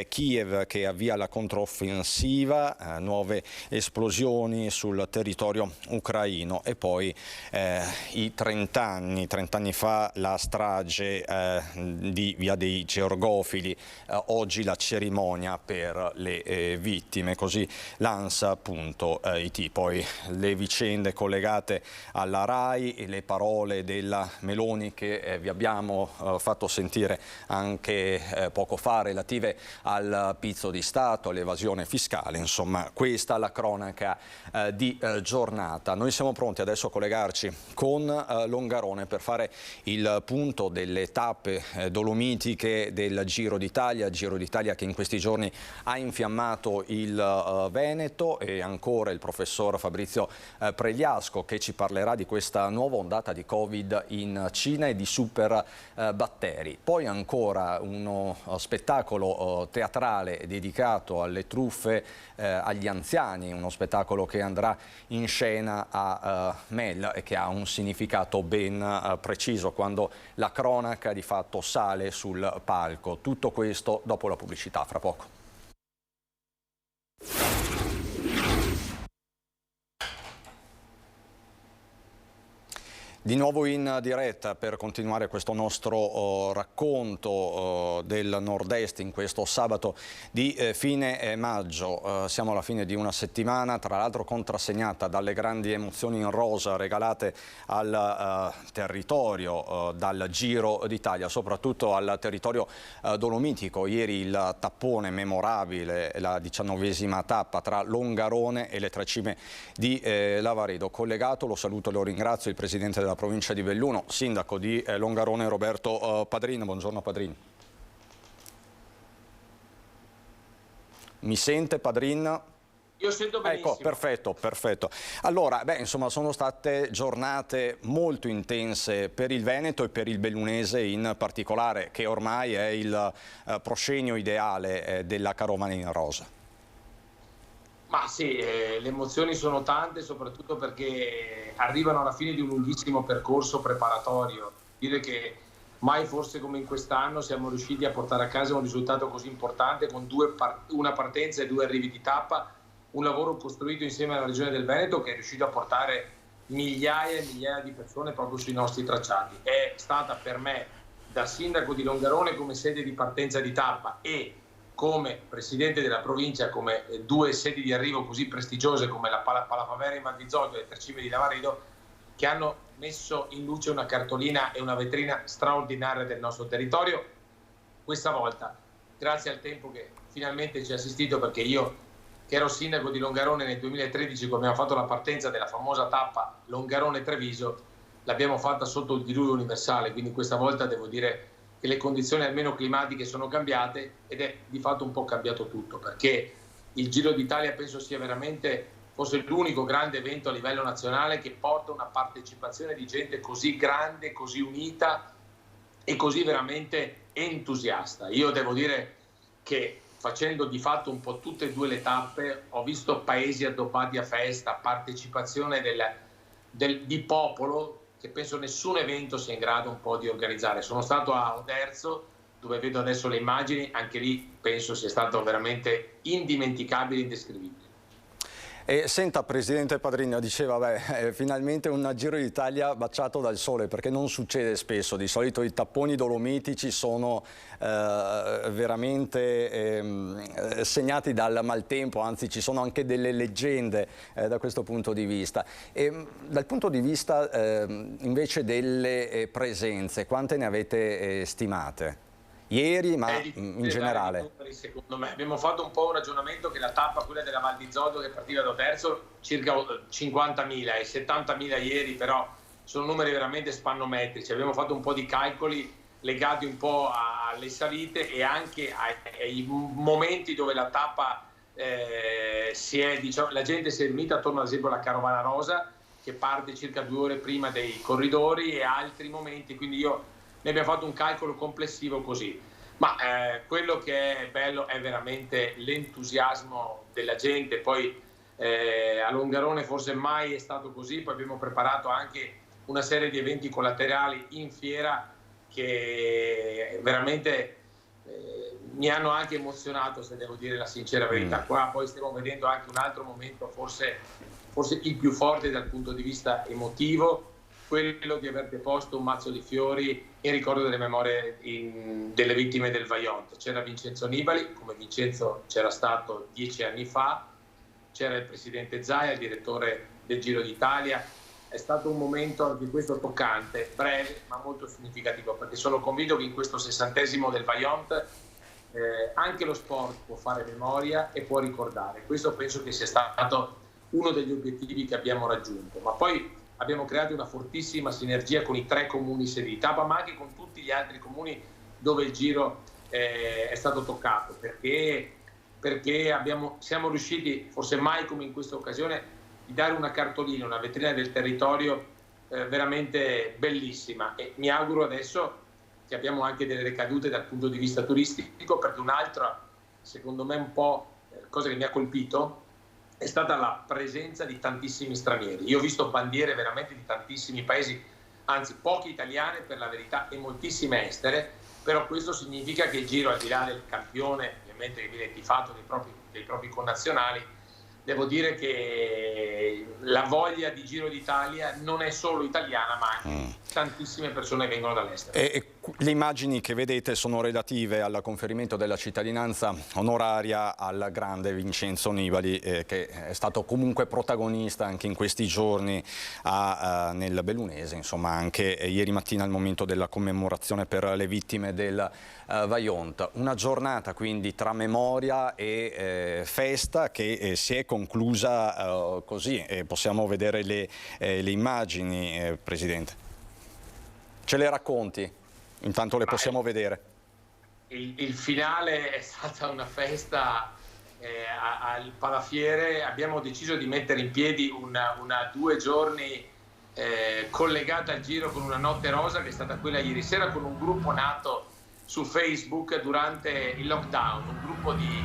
Kiev che avvia la controffensiva, nuove esplosioni sul territorio ucraino e poi i 30 anni fa la strage di Via dei Georgofili, oggi la cerimonia per le vittime, così l'ANSA.it. Poi le vicende collegate alla RAI e le parole della Meloni che vi abbiamo fatto sentire anche poco fa, relative al pizzo di Stato, all'evasione fiscale, insomma questa la cronaca di giornata. Noi siamo pronti adesso a collegarci con Longarone per fare il punto delle tappe dolomitiche del Giro d'Italia che in questi giorni ha infiammato il Veneto, e ancora il professor Fabrizio Pregliasco che ci parlerà di questa nuova ondata di Covid in Cina e di super batteri. Poi ancora uno spettacolo teatrale dedicato alle truffe agli anziani, uno spettacolo che andrà in scena a Mel e che ha un significato ben preciso quando la cronaca di fatto sale sul palco. Tutto questo dopo la pubblicità, fra poco. Di nuovo in diretta per continuare questo nostro racconto del Nord-Est in questo sabato di fine maggio. Siamo alla fine di una settimana, tra l'altro contrassegnata dalle grandi emozioni in rosa regalate al territorio dal Giro d'Italia, soprattutto al territorio dolomitico. Ieri il tappone memorabile, la 19ª tappa tra Longarone e le tre cime di Lavaredo. Collegato, lo saluto e lo ringrazio, il presidente della provincia di Belluno, sindaco di Longarone, Roberto Padrin. Buongiorno Padrin. Mi sente Padrin? Io sento benissimo. Ecco, perfetto. Allora, insomma, sono state giornate molto intense per il Veneto e per il bellunese in particolare, che ormai è il proscenio ideale della carovana in rosa. Ma sì, le emozioni sono tante, soprattutto perché arrivano alla fine di un lunghissimo percorso preparatorio. Dire che mai forse come in quest'anno siamo riusciti a portare a casa un risultato così importante con una partenza e 2 arrivi di tappa, un lavoro costruito insieme alla Regione del Veneto che è riuscito a portare migliaia e migliaia di persone proprio sui nostri tracciati. È stata per me, da sindaco di Longarone, come sede di partenza di tappa e come presidente della provincia, come 2 sedi di arrivo così prestigiose come la Palafavera in Val di Zoldo e le Tre Cime di Lavaredo, che hanno messo in luce una cartolina e una vetrina straordinaria del nostro territorio. Questa volta, grazie al tempo che finalmente ci ha assistito, perché io, che ero sindaco di Longarone nel 2013, quando abbiamo fatto la partenza della famosa tappa Longarone-Treviso, l'abbiamo fatta sotto il diluvio universale, quindi questa volta devo dire che le condizioni almeno climatiche sono cambiate ed è di fatto un po' cambiato tutto, perché il Giro d'Italia penso sia veramente forse l'unico grande evento a livello nazionale che porta una partecipazione di gente così grande, così unita e così veramente entusiasta. Io devo dire che facendo di fatto un po' tutte e 2 le tappe ho visto paesi addobbati a festa, partecipazione di popolo che penso nessun evento sia in grado un po' di organizzare. Sono stato a Oderzo, dove vedo adesso le immagini, anche lì penso sia stato veramente indimenticabile, indescrivibile. Senta, Presidente Padrin, diceva, finalmente un Giro d'Italia baciato dal sole, perché non succede spesso. Di solito i tapponi dolomitici sono veramente segnati dal maltempo, anzi ci sono anche delle leggende da questo punto di vista. Dal punto di vista invece delle presenze, quante ne avete stimate? ieri, ma in generale. Secondo me abbiamo fatto un po' un ragionamento che la tappa, quella della Val di Zoldo, che partiva da Oderzo, circa 50.000 e 70.000 ieri, però sono numeri veramente spannometrici. Abbiamo fatto un po' di calcoli legati un po' alle salite e anche ai momenti dove la tappa la gente si è riunita attorno ad esempio alla Carovana Rosa, che parte circa 2 ore prima dei corridori, e altri momenti, quindi ne abbiamo fatto un calcolo complessivo così. Ma quello che è bello è veramente l'entusiasmo della gente. Poi a Longarone forse mai è stato così. Poi abbiamo preparato anche una serie di eventi collaterali in fiera che veramente mi hanno anche emozionato, se devo dire la sincera verità. Qua poi stiamo vedendo anche un altro momento, forse il più forte dal punto di vista emotivo, quello di aver deposto un mazzo di fiori in ricordo delle memorie delle vittime del Vajont. C'era Vincenzo Nibali, come Vincenzo c'era stato 10 anni fa, c'era il presidente Zaia, il direttore del Giro d'Italia. È stato un momento anche questo toccante, breve ma molto significativo, perché sono convinto che in questo 60° del Vajont anche lo sport può fare memoria e può ricordare. Questo penso che sia stato uno degli obiettivi che abbiamo raggiunto. Ma poi abbiamo creato una fortissima sinergia con i 3 comuni sedi di tappa, ma anche con tutti gli altri comuni dove il Giro è stato toccato, perché siamo riusciti, forse mai come in questa occasione, di dare una cartolina, una vetrina del territorio veramente bellissima, e mi auguro adesso che abbiamo anche delle ricadute dal punto di vista turistico, perché un'altra, secondo me, un po' cosa che mi ha colpito è stata la presenza di tantissimi stranieri. Io ho visto bandiere veramente di tantissimi paesi, anzi poche italiane per la verità e moltissime estere, però questo significa che il Giro, al di là del campione ovviamente che viene tifato dei propri connazionali, devo dire che la voglia di Giro d'Italia non è solo italiana, ma anche tantissime persone vengono dall'estero. E le immagini che vedete sono relative al conferimento della cittadinanza onoraria al grande Vincenzo Nibali, che è stato comunque protagonista anche in questi giorni nel Bellunese, insomma anche ieri mattina al momento della commemorazione per le vittime del Vajont. Una giornata quindi tra memoria e festa che si è conclusa così. Possiamo vedere le immagini, Presidente. Ce le racconti? Intanto le possiamo vedere. Il finale è stata una festa al Palafiere. Abbiamo deciso di mettere in piedi una 2 giorni collegata al Giro con una notte rosa, che è stata quella ieri sera, con un gruppo nato su Facebook durante il lockdown, un gruppo di,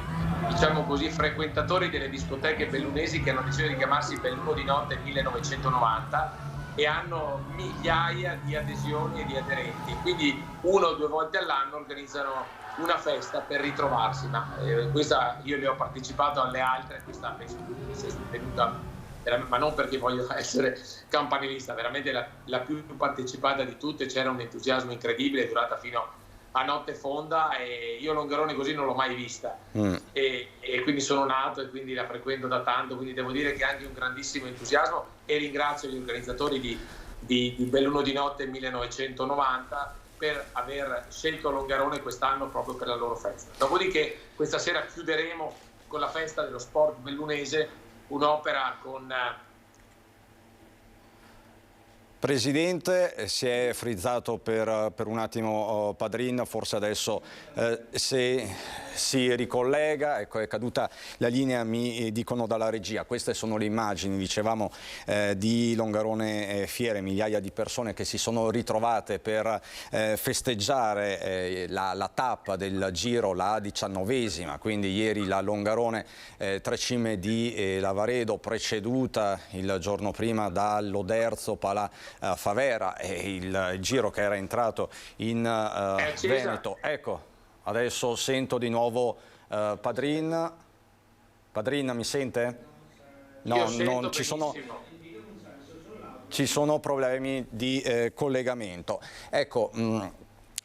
diciamo così, frequentatori delle discoteche bellunesi che hanno deciso di chiamarsi Belluno di Notte 1990 e hanno migliaia di adesioni e di aderenti. Quindi 1 o 2 volte all'anno organizzano una festa per ritrovarsi, ma questa io le ho partecipato alle altre, questa penso che sia tenuta, ma non perché voglio essere campanilista, veramente la più partecipata di tutte. C'era un entusiasmo incredibile, è durata fino a notte fonda, e io Longarone così non l'ho mai vista, e quindi sono nato e quindi la frequento da tanto, quindi devo dire che anche un grandissimo entusiasmo, e ringrazio gli organizzatori di Belluno di Notte 1990 per aver scelto Longarone quest'anno proprio per la loro festa. Dopodiché questa sera chiuderemo con la festa dello sport bellunese, un'opera con... Presidente, si è frizzato per un attimo Padrin, forse adesso se si ricollega, ecco, è caduta la linea, mi dicono dalla regia. Queste sono le immagini, dicevamo, di Longarone Fiere, migliaia di persone che si sono ritrovate per festeggiare la tappa del Giro, la 19ª, quindi ieri la Longarone Tre Cime di Lavaredo, preceduta il giorno prima dall'Oderzo Favera, e il Giro che era entrato in Veneto. Ecco, adesso sento di nuovo Padrin. Padrin, mi sente? No, non ci sono problemi di collegamento. Ecco,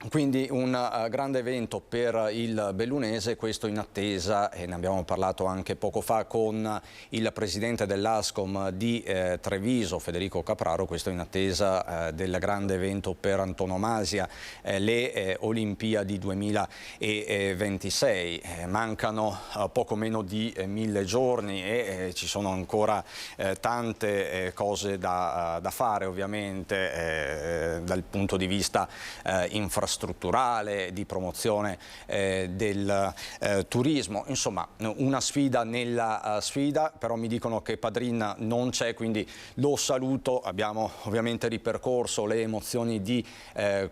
Quindi un grande evento per il bellunese, questo in attesa, e ne abbiamo parlato anche poco fa con il presidente dell'Ascom di Treviso, Federico Capraro, questo in attesa del grande evento per antonomasia, le Olimpiadi 2026. Mancano poco meno di 1000 giorni e ci sono ancora tante cose da fare, ovviamente, dal punto di vista infrastrutturale, di promozione del turismo, insomma una sfida nella sfida. Però mi dicono che Padrin non c'è, quindi lo saluto. Abbiamo ovviamente ripercorso le emozioni di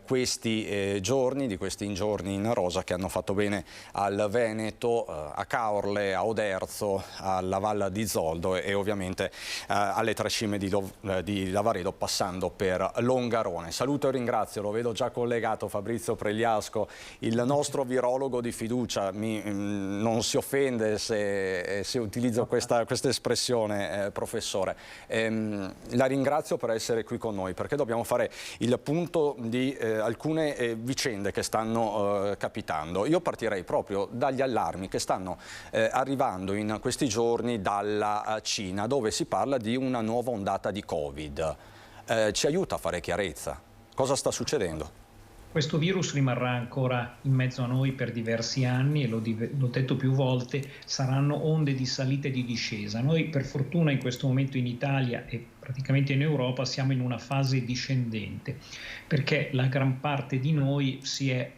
questi giorni in rosa, che hanno fatto bene al Veneto, a Caorle, a Oderzo, alla Valle di Zoldo e ovviamente alle tre cime di Lavaredo, passando per Longarone. Saluto e ringrazio, lo vedo già collegato, Fabrizio Pregliasco, il nostro virologo di fiducia. Non si offende se utilizzo questa espressione, professore. La ringrazio per essere qui con noi, perché dobbiamo fare il punto di alcune vicende che stanno capitando. Io partirei proprio dagli allarmi che stanno arrivando in questi giorni dalla Cina, dove si parla di una nuova ondata di Covid. Ci aiuta a fare chiarezza. Cosa sta succedendo? Questo virus rimarrà ancora in mezzo a noi per diversi anni e l'ho detto più volte, saranno onde di salita e di discesa. Noi per fortuna in questo momento in Italia e praticamente in Europa siamo in una fase discendente, perché la gran parte di noi si è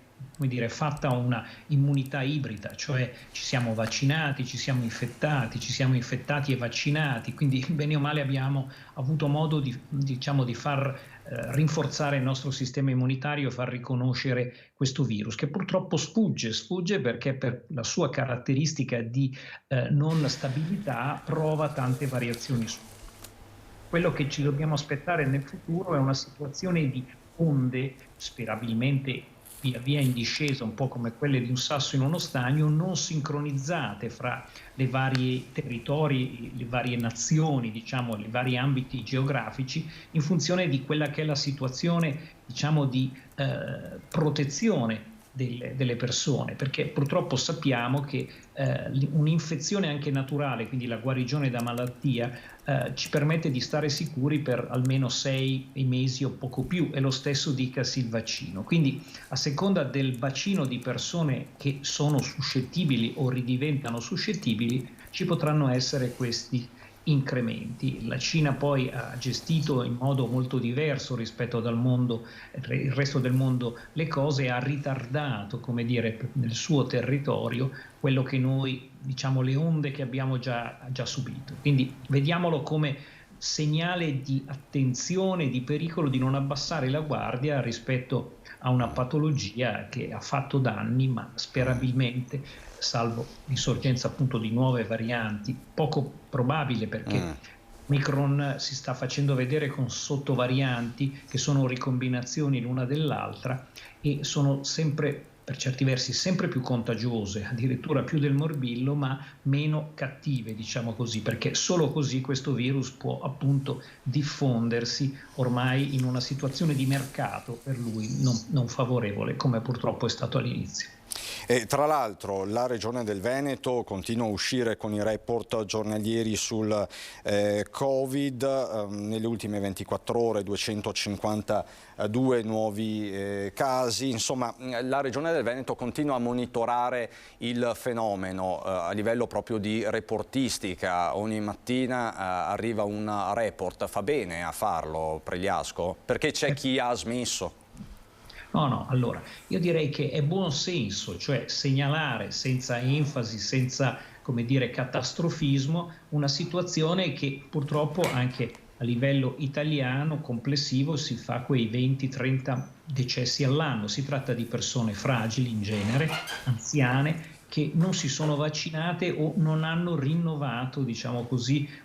fatta una immunità ibrida, cioè ci siamo vaccinati, ci siamo infettati e vaccinati, quindi bene o male abbiamo avuto modo di far rinforzare il nostro sistema immunitario e far riconoscere questo virus, che purtroppo sfugge perché per la sua caratteristica di non stabilità prova tante variazioni. Quello che ci dobbiamo aspettare nel futuro è una situazione di onde, sperabilmente via via in discesa, un po' come quelle di un sasso in uno stagno, non sincronizzate fra le varie territori, le varie nazioni, i vari ambiti geografici, in funzione di quella che è la situazione, di protezione delle persone, perché purtroppo sappiamo che un'infezione anche naturale, quindi la guarigione da malattia, ci permette di stare sicuri per almeno 6 mesi o poco più, e lo stesso dicasi il vaccino. Quindi a seconda del bacino di persone che sono suscettibili o ridiventano suscettibili, ci potranno essere questi incrementi. La Cina poi ha gestito in modo molto diverso rispetto al mondo, il resto del mondo, le cose, ha ritardato, nel suo territorio quello che noi, le onde che abbiamo già subito. Quindi vediamolo come segnale di attenzione, di pericolo, di non abbassare la guardia rispetto a una patologia che ha fatto danni, ma sperabilmente, salvo l'insorgenza appunto di nuove varianti, poco probabile perché Omicron si sta facendo vedere con sottovarianti che sono ricombinazioni l'una dell'altra e sono sempre, per certi versi, sempre più contagiose, addirittura più del morbillo, ma meno cattive, perché solo così questo virus può appunto diffondersi ormai in una situazione di mercato per lui non favorevole, come purtroppo è stato all'inizio. E tra l'altro la Regione del Veneto continua a uscire con i report giornalieri sul Covid. Nelle ultime 24 ore 252 nuovi casi. Insomma, la Regione del Veneto continua a monitorare il fenomeno a livello proprio di reportistica. Ogni mattina arriva un report. Fa bene a farlo, Pregliasco? Perché c'è chi ha smesso. No, allora, io direi che è buon senso, cioè segnalare senza enfasi, senza, catastrofismo, una situazione che purtroppo anche a livello italiano complessivo si fa quei 20-30 decessi all'anno. Si tratta di persone fragili in genere, anziane, che non si sono vaccinate o non hanno rinnovato,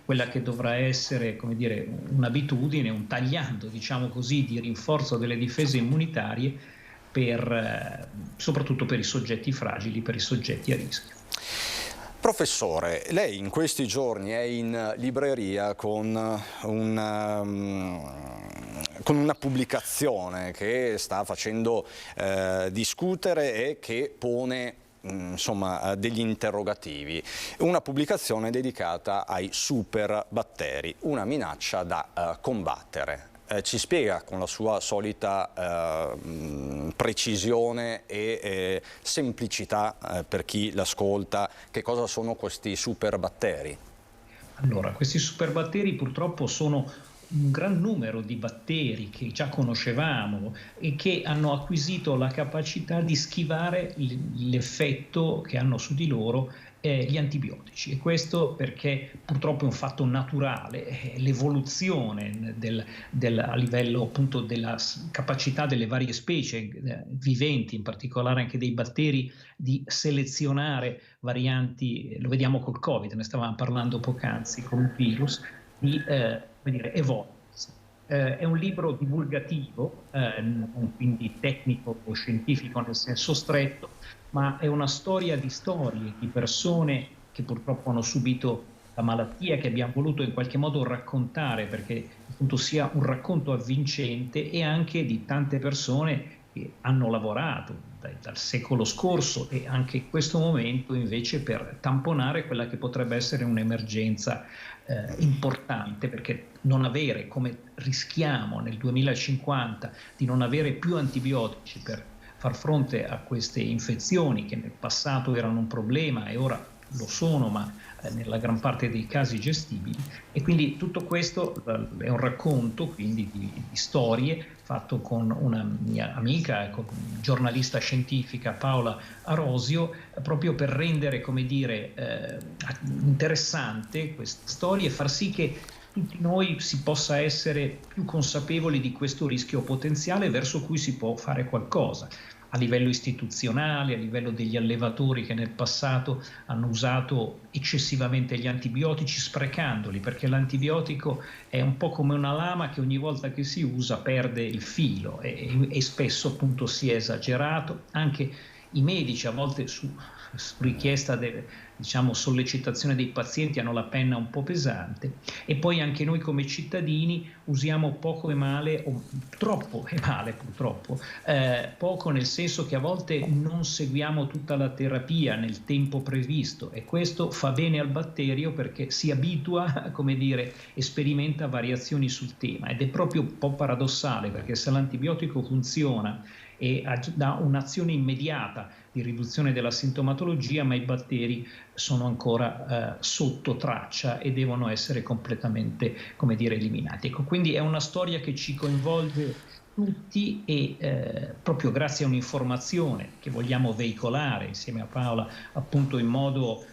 quella che dovrà essere, un'abitudine, un tagliando, di rinforzo delle difese immunitarie soprattutto per i soggetti fragili, per i soggetti a rischio. Professore, lei in questi giorni è in libreria con una pubblicazione che sta facendo discutere e che pone insomma degli interrogativi, una pubblicazione dedicata ai superbatteri, una minaccia da combattere. Ci spiega con la sua solita precisione e semplicità per chi l'ascolta che cosa sono questi superbatteri? Allora, questi superbatteri purtroppo sono un gran numero di batteri che già conoscevamo e che hanno acquisito la capacità di schivare l'effetto che hanno su di loro gli antibiotici, e questo perché purtroppo è un fatto naturale, l'evoluzione a livello appunto della capacità delle varie specie viventi, in particolare anche dei batteri, di selezionare varianti. Lo vediamo col Covid, ne stavamo parlando poc'anzi, con un virus, di evolversi. È un libro divulgativo, non quindi tecnico o scientifico nel senso stretto, ma è una storia di storie di persone che purtroppo hanno subito la malattia, che abbiamo voluto in qualche modo raccontare perché appunto sia un racconto avvincente, e anche di tante persone che hanno lavorato dal secolo scorso e anche in questo momento invece per tamponare quella che potrebbe essere un'emergenza importante, perché non avere, come rischiamo nel 2050, di non avere più antibiotici per far fronte a queste infezioni che nel passato erano un problema e ora lo sono, ma nella gran parte dei casi gestibili. E quindi tutto questo è un racconto quindi di storie fatto con una mia amica, giornalista scientifica, Paola Arosio, proprio per rendere, come dire, interessante questa storia e far sì che tutti noi si possa essere più consapevoli di questo rischio potenziale verso cui si può fare qualcosa a livello istituzionale, a livello degli allevatori che nel passato hanno usato eccessivamente gli antibiotici sprecandoli, perché l'antibiotico è un po' come una lama che ogni volta che si usa perde il filo e spesso appunto si è esagerato. Anche i medici a volte su richiesta sollecitazione dei pazienti hanno la penna un po' pesante, e poi anche noi come cittadini usiamo poco e male, o troppo e male purtroppo, poco nel senso che a volte non seguiamo tutta la terapia nel tempo previsto, e questo fa bene al batterio perché si abitua, come dire, e sperimenta variazioni sul tema, ed è proprio un po' paradossale perché se l'antibiotico funziona e dà un'azione immediata di riduzione della sintomatologia, ma i batteri sono ancora sotto traccia e devono essere completamente, come dire, eliminati. Ecco, quindi è una storia che ci coinvolge tutti e proprio grazie a un'informazione che vogliamo veicolare insieme a Paola appunto in modo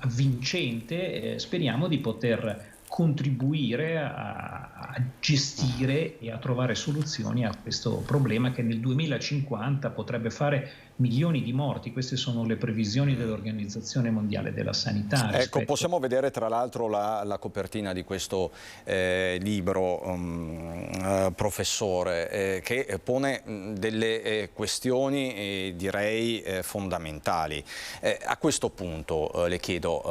avvincente, speriamo di poter contribuire a gestire e a trovare soluzioni a questo problema che nel 2050 potrebbe fare milioni di morti. Queste sono le previsioni dell'Organizzazione Mondiale della Sanità. Ecco, possiamo vedere tra l'altro la copertina di questo libro, professore, che pone delle questioni direi fondamentali. A questo punto le chiedo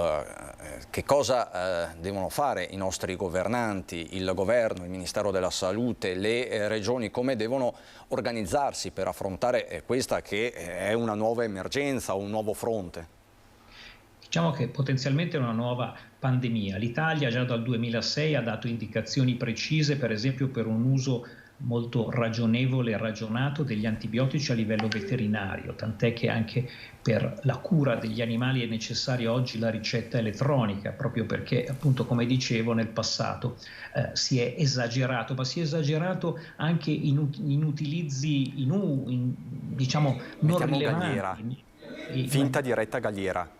che cosa devono fare i nostri governanti, il governo, il Ministero della Salute, le regioni, come devono organizzarsi per affrontare questa che è una nuova emergenza o un nuovo fronte? Diciamo che potenzialmente è una nuova pandemia. L'Italia già dal 2006 ha dato indicazioni precise, per esempio per un uso molto ragionevole e ragionato degli antibiotici a livello veterinario, tant'è che anche per la cura degli animali è necessaria oggi la ricetta elettronica, proprio perché appunto, come dicevo, nel passato si è esagerato, ma si è esagerato anche in utilizzi diciamo non rilevanti. Finta diretta galliera.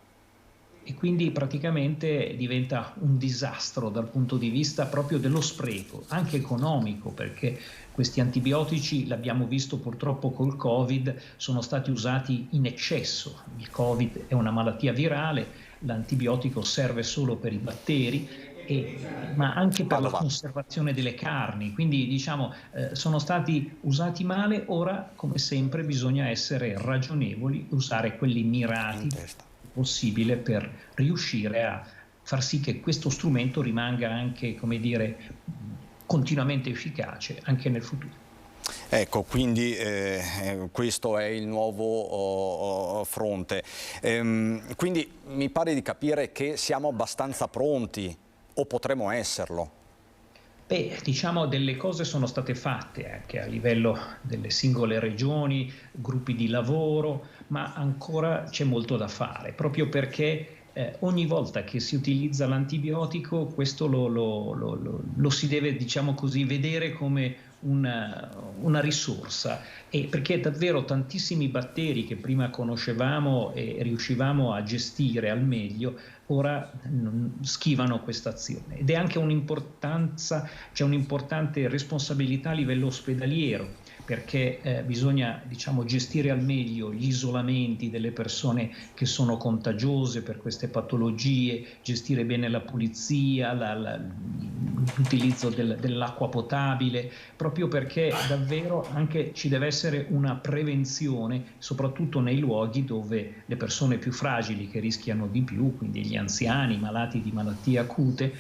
E quindi praticamente diventa un disastro dal punto di vista proprio dello spreco, anche economico, perché questi antibiotici, l'abbiamo visto purtroppo col Covid, sono stati usati in eccesso. Il Covid è una malattia virale, l'antibiotico serve solo per i batteri, ma anche per la conservazione delle carni, quindi diciamo sono stati usati male. Ora, come sempre, bisogna essere ragionevoli, usare quelli mirati possibile per riuscire a far sì che questo strumento rimanga anche, come dire, continuamente efficace anche nel futuro. Ecco, quindi questo è il nuovo fronte. Quindi mi pare di capire che siamo abbastanza pronti, o potremo esserlo. Beh, diciamo delle cose sono state fatte anche a livello delle singole regioni, gruppi di lavoro, ma ancora c'è molto da fare, proprio perché ogni volta che si utilizza l'antibiotico questo lo si deve, diciamo così, vedere come una risorsa, e perché davvero tantissimi batteri che prima conoscevamo e riuscivamo a gestire al meglio ora schivano questa azione, ed è anche un'importanza, c'è un'importante responsabilità a livello ospedaliero, perché bisogna, diciamo, gestire al meglio gli isolamenti delle persone che sono contagiose per queste patologie, gestire bene la pulizia, l'utilizzo dell'acqua potabile, proprio perché davvero anche ci deve essere una prevenzione, soprattutto nei luoghi dove le persone più fragili, che rischiano di più, quindi gli anziani, i malati di malattie acute,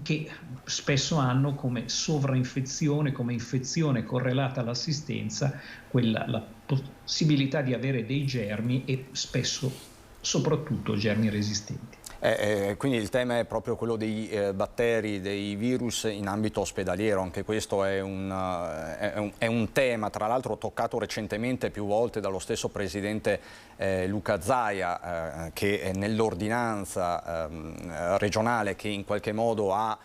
che spesso hanno come sovrainfezione, come infezione correlata all'assistenza, la possibilità di avere dei germi, e spesso soprattutto germi resistenti. Quindi il tema è proprio quello dei batteri, dei virus in ambito ospedaliero. Anche questo è un tema, tra l'altro toccato recentemente più volte dallo stesso presidente Luca Zaia, che nell'ordinanza regionale che in qualche modo ha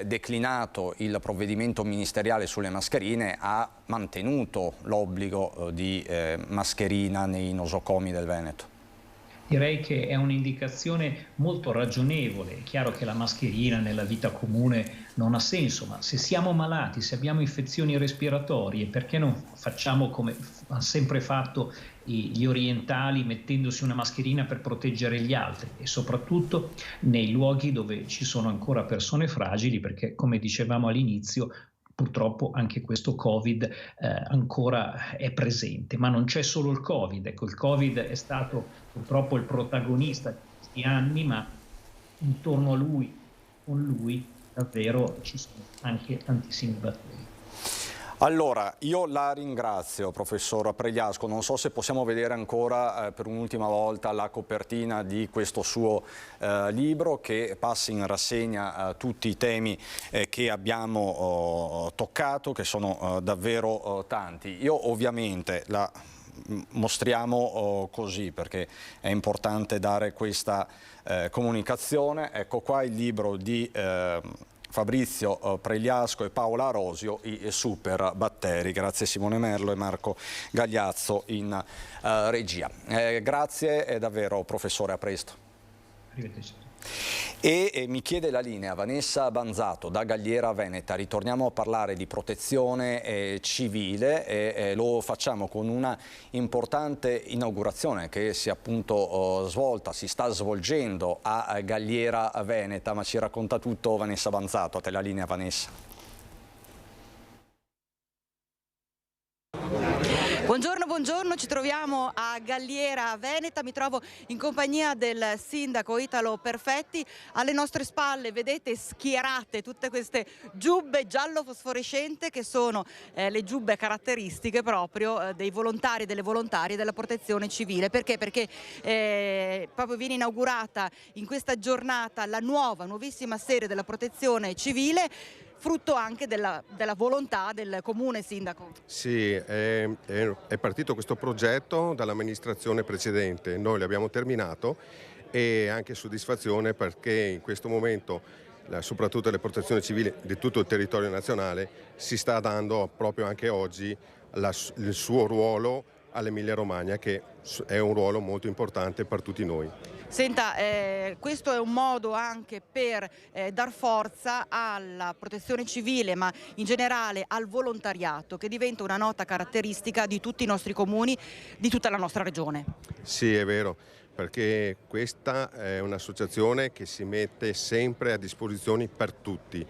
declinato il provvedimento ministeriale sulle mascherine, ha mantenuto l'obbligo di mascherina nei nosocomi del Veneto. Direi che è un'indicazione molto ragionevole. È chiaro che la mascherina nella vita comune non ha senso, ma se siamo malati, se abbiamo infezioni respiratorie, perché non facciamo come hanno sempre fatto gli orientali, mettendosi una mascherina per proteggere gli altri, e soprattutto nei luoghi dove ci sono ancora persone fragili, perché come dicevamo all'inizio, purtroppo anche questo Covid ancora è presente, ma non c'è solo il Covid. Ecco, il Covid è stato purtroppo il protagonista di questi anni, ma intorno a lui, con lui, davvero ci sono anche tantissimi batteri. Allora, io la ringrazio, professor Pregliasco. Non so se possiamo vedere ancora per un'ultima volta la copertina di questo suo libro, che passa in rassegna tutti i temi che abbiamo toccato, che sono davvero tanti. Io ovviamente la mostriamo così perché è importante dare questa comunicazione. Ecco qua il libro di Fabrizio Pregliasco e Paola Arosio, i super batteri. Grazie Simone Merlo e Marco Gagliazzo in regia. Grazie davvero professore, a presto. Arrivederci. E mi chiede la linea Vanessa Banzato da Galliera Veneta. Ritorniamo a parlare di protezione civile e lo facciamo con una importante inaugurazione che si è appunto si sta svolgendo a Galliera Veneta, ma ci racconta tutto Vanessa Banzato. A te la linea, Vanessa. Buongiorno, ci troviamo a Galliera Veneta, mi trovo in compagnia del sindaco Italo Perfetti. Alle nostre spalle vedete schierate tutte queste giubbe giallo fosforescente che sono le giubbe caratteristiche proprio dei volontari e delle volontarie della protezione civile. Perché? Perché proprio viene inaugurata in questa giornata la nuovissima sede della protezione civile, frutto anche della volontà del comune, sindaco. Sì, è partito questo progetto dall'amministrazione precedente, noi l'abbiamo terminato e anche soddisfazione perché in questo momento soprattutto le protezioni civili di tutto il territorio nazionale si sta dando proprio anche oggi il suo ruolo all'Emilia Romagna, che è un ruolo molto importante per tutti noi. Senta, questo è un modo anche per dar forza alla protezione civile, ma in generale al volontariato, che diventa una nota caratteristica di tutti i nostri comuni, di tutta la nostra regione. Sì, è vero, perché questa è un'associazione che si mette sempre a disposizione per tutti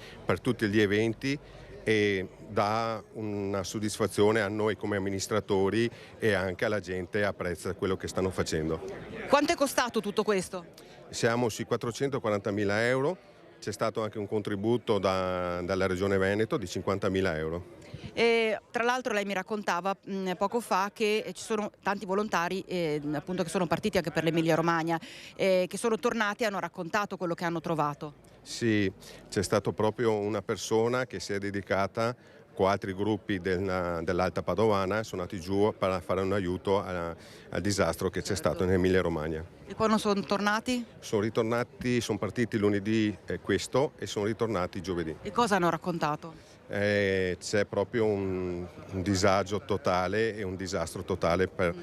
gli eventi e dà una soddisfazione a noi come amministratori e anche alla gente, apprezza quello che stanno facendo. Quanto è costato tutto questo? Siamo sui 440.000 euro, c'è stato anche un contributo dalla Regione Veneto di 50.000 euro. E, tra l'altro lei mi raccontava poco fa che ci sono tanti volontari appunto, che sono partiti anche per l'Emilia Romagna, che sono tornati e hanno raccontato quello che hanno trovato. Sì, c'è stato proprio una persona che si è dedicata con altri gruppi dell'Alta Padovana, sono andati giù per fare un aiuto al disastro che c'è stato in Emilia Romagna. E quando sono tornati? Sono ritornati, sono partiti lunedì questo e sono ritornati giovedì. E cosa hanno raccontato? C'è proprio un disagio totale e un disastro totale per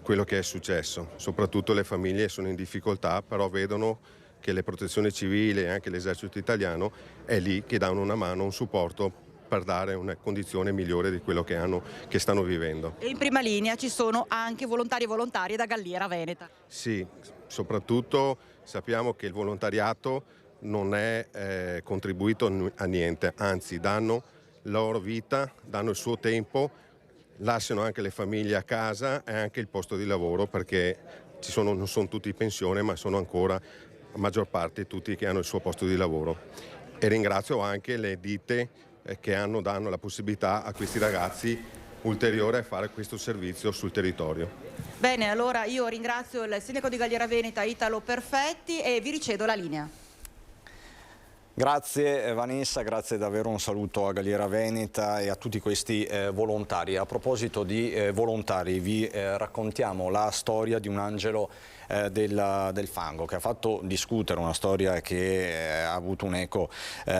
quello che è successo. Soprattutto le famiglie sono in difficoltà, però vedono che le protezioni civili e anche l'esercito italiano è lì che danno una mano, un supporto per dare una condizione migliore di quello che stanno vivendo. E in prima linea ci sono anche volontari e volontarie da Galliera Veneta. Sì, soprattutto sappiamo che il volontariato non è contribuito a niente, anzi danno la loro vita, danno il suo tempo, lasciano anche le famiglie a casa e anche il posto di lavoro, perché non sono tutti in pensione, ma sono ancora la maggior parte tutti che hanno il suo posto di lavoro. E ringrazio anche le ditte che danno la possibilità a questi ragazzi ulteriore a fare questo servizio sul territorio. Bene, allora io ringrazio il sindaco di Galliera Veneta Italo Perfetti e vi ricedo la linea. Grazie Vanessa, grazie davvero, un saluto a Galliera Veneta e a tutti questi volontari. A proposito di volontari, vi raccontiamo la storia di un angelo del fango che ha fatto discutere, una storia che ha avuto un'eco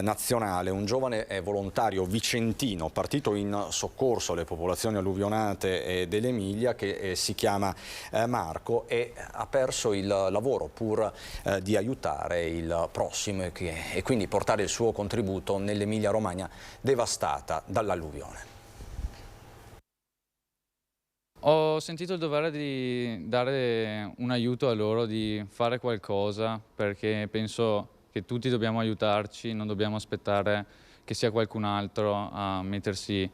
nazionale. Un giovane volontario vicentino partito in soccorso alle popolazioni alluvionate dell'Emilia, che si chiama Marco, e ha perso il lavoro pur di aiutare il prossimo e quindi portare il suo contributo nell'Emilia Romagna devastata dall'alluvione. Ho sentito il dovere di dare un aiuto a loro, di fare qualcosa, perché penso che tutti dobbiamo aiutarci, non dobbiamo aspettare che sia qualcun altro a mettersi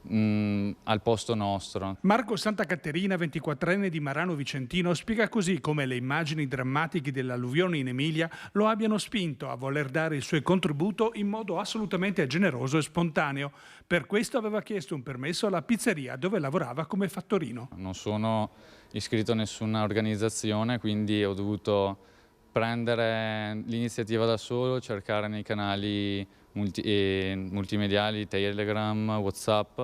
al posto nostro. Marco Santa Caterina, 24enne di Marano Vicentino, spiega così come le immagini drammatiche dell'alluvione in Emilia lo abbiano spinto a voler dare il suo contributo in modo assolutamente generoso e spontaneo. Per questo aveva chiesto un permesso alla pizzeria dove lavorava come fattorino. Non sono iscritto a nessuna organizzazione, quindi ho dovuto prendere l'iniziativa da solo, cercare nei canali multimediali, Telegram, WhatsApp,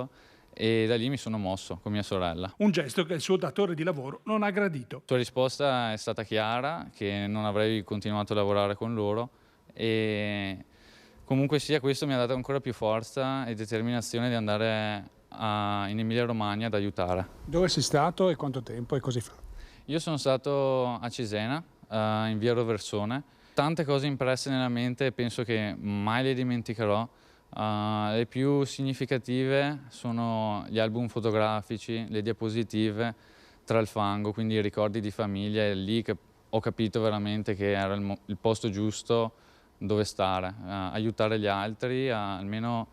e da lì mi sono mosso con mia sorella. Un gesto che il suo datore di lavoro non ha gradito. La sua risposta è stata chiara, che non avrei continuato a lavorare con loro, e comunque sia questo mi ha dato ancora più forza e determinazione di andare in Emilia Romagna ad aiutare. Dove sei stato e quanto tempo e cosa hai fatto? Io sono stato a Cesena, in via Roversone. Tante cose impresse nella mente e penso che mai le dimenticherò. Le più significative sono gli album fotografici, le diapositive tra il fango, quindi i ricordi di famiglia. È lì che ho capito veramente che era il posto giusto dove stare, aiutare gli altri a almeno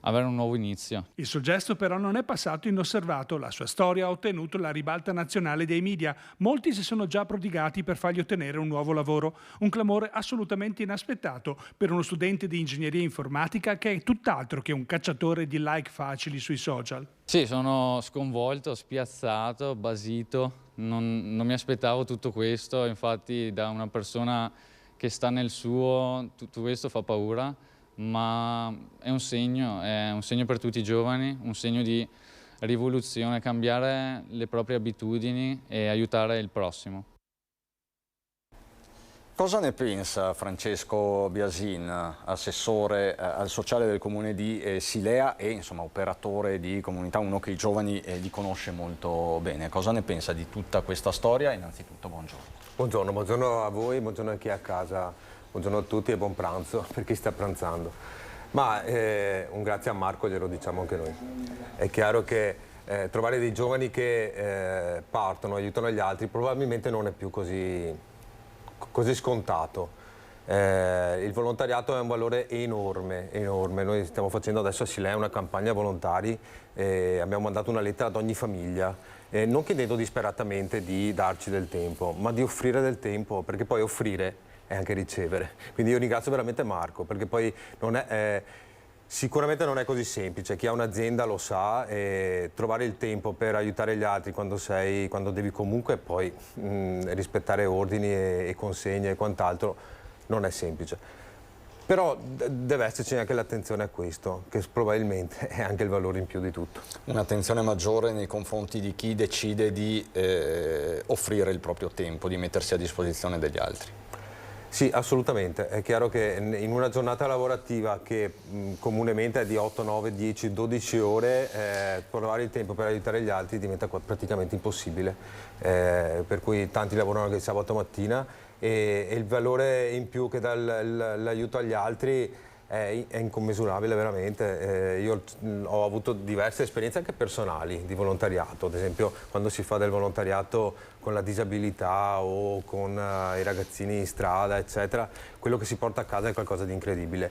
avere un nuovo inizio. Il suo gesto però non è passato inosservato. La sua storia ha ottenuto la ribalta nazionale dei media. Molti si sono già prodigati per fargli ottenere un nuovo lavoro. Un clamore assolutamente inaspettato per uno studente di ingegneria informatica che è tutt'altro che un cacciatore di like facili sui social. Sì, sono sconvolto, spiazzato, basito. Non mi aspettavo tutto questo. Infatti da una persona che sta nel suo, tutto questo fa paura. Ma è un segno per tutti i giovani, un segno di rivoluzione, cambiare le proprie abitudini e aiutare il prossimo. Cosa ne pensa Francesco Biasin, assessore al sociale del comune di Silea e insomma operatore di comunità, uno che i giovani li conosce molto bene? Cosa ne pensa di tutta questa storia? Innanzitutto buongiorno. Buongiorno a voi, buongiorno anche a casa. Buongiorno a tutti e buon pranzo per chi sta pranzando. Ma un grazie a Marco glielo diciamo anche noi. È chiaro che trovare dei giovani che partono, aiutano gli altri, probabilmente non è più così scontato. Il volontariato è un valore enorme, enorme. Noi stiamo facendo adesso a Silea una campagna volontari, abbiamo mandato una lettera ad ogni famiglia, non chiedendo disperatamente di darci del tempo, ma di offrire del tempo, perché poi offrire è anche ricevere. Quindi io ringrazio veramente Marco, perché poi non è... Sicuramente non è così semplice, chi ha un'azienda lo sa, trovare il tempo per aiutare gli altri quando devi comunque poi rispettare ordini e consegne e quant'altro non è semplice. Però deve esserci anche l'attenzione a questo, che probabilmente è anche il valore in più di tutto. Un'attenzione maggiore nei confronti di chi decide di offrire il proprio tempo, di mettersi a disposizione degli altri. Sì, assolutamente. È chiaro che in una giornata lavorativa che comunemente è di 8, 9, 10, 12 ore, trovare il tempo per aiutare gli altri diventa praticamente impossibile. Per cui tanti lavorano anche il sabato mattina e il valore in più che dà l'aiuto agli altri è incommisurabile veramente. Io ho avuto diverse esperienze anche personali di volontariato, ad esempio quando si fa del volontariato con la disabilità o con i ragazzini in strada, eccetera, quello che si porta a casa è qualcosa di incredibile.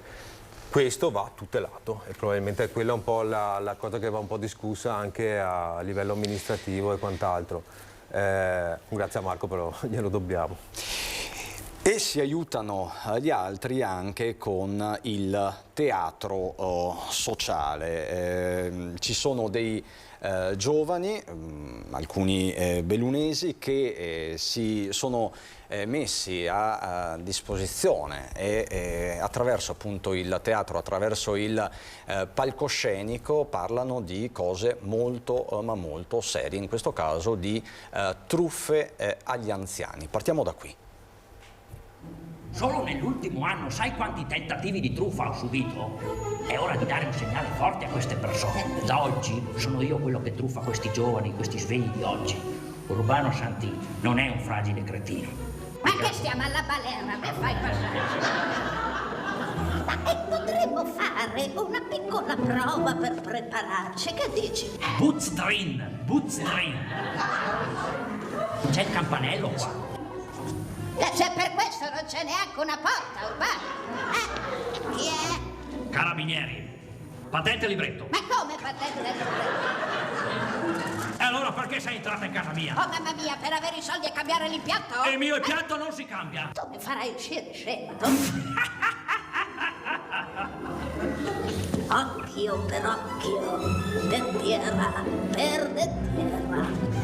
Questo va tutelato e probabilmente quella è un po' la cosa che va un po' discussa anche a livello amministrativo e quant'altro. Grazie a Marco, però glielo dobbiamo. E si aiutano gli altri anche con il teatro sociale. Ci sono dei giovani, alcuni bellunesi, che si sono messi a disposizione e attraverso appunto il teatro, attraverso il palcoscenico, parlano di cose molto ma molto serie, in questo caso di truffe agli anziani. Partiamo da qui. Solo nell'ultimo anno sai quanti tentativi di truffa ho subito? È ora di dare un segnale forte a queste persone. Da oggi sono io quello che truffa questi giovani, questi svegli di oggi. Urbano Santini non è un fragile cretino. Ma che stiamo alla balera, mi fai passare? E potremmo fare una piccola prova per prepararci, che dici? Buzdrin, Buzdrin. C'è il campanello qua. Cioè, per questo non c'è neanche una porta, Urbano. Chi è? Carabinieri. Patente libretto. Ma come patente libretto? E allora perché sei entrata in casa mia? Oh mamma mia, per avere i soldi e cambiare l'impianto? Il mio impianto non si cambia. Tu mi farai uscire scema, tu? Occhio per occhio, dentiera per dentiera.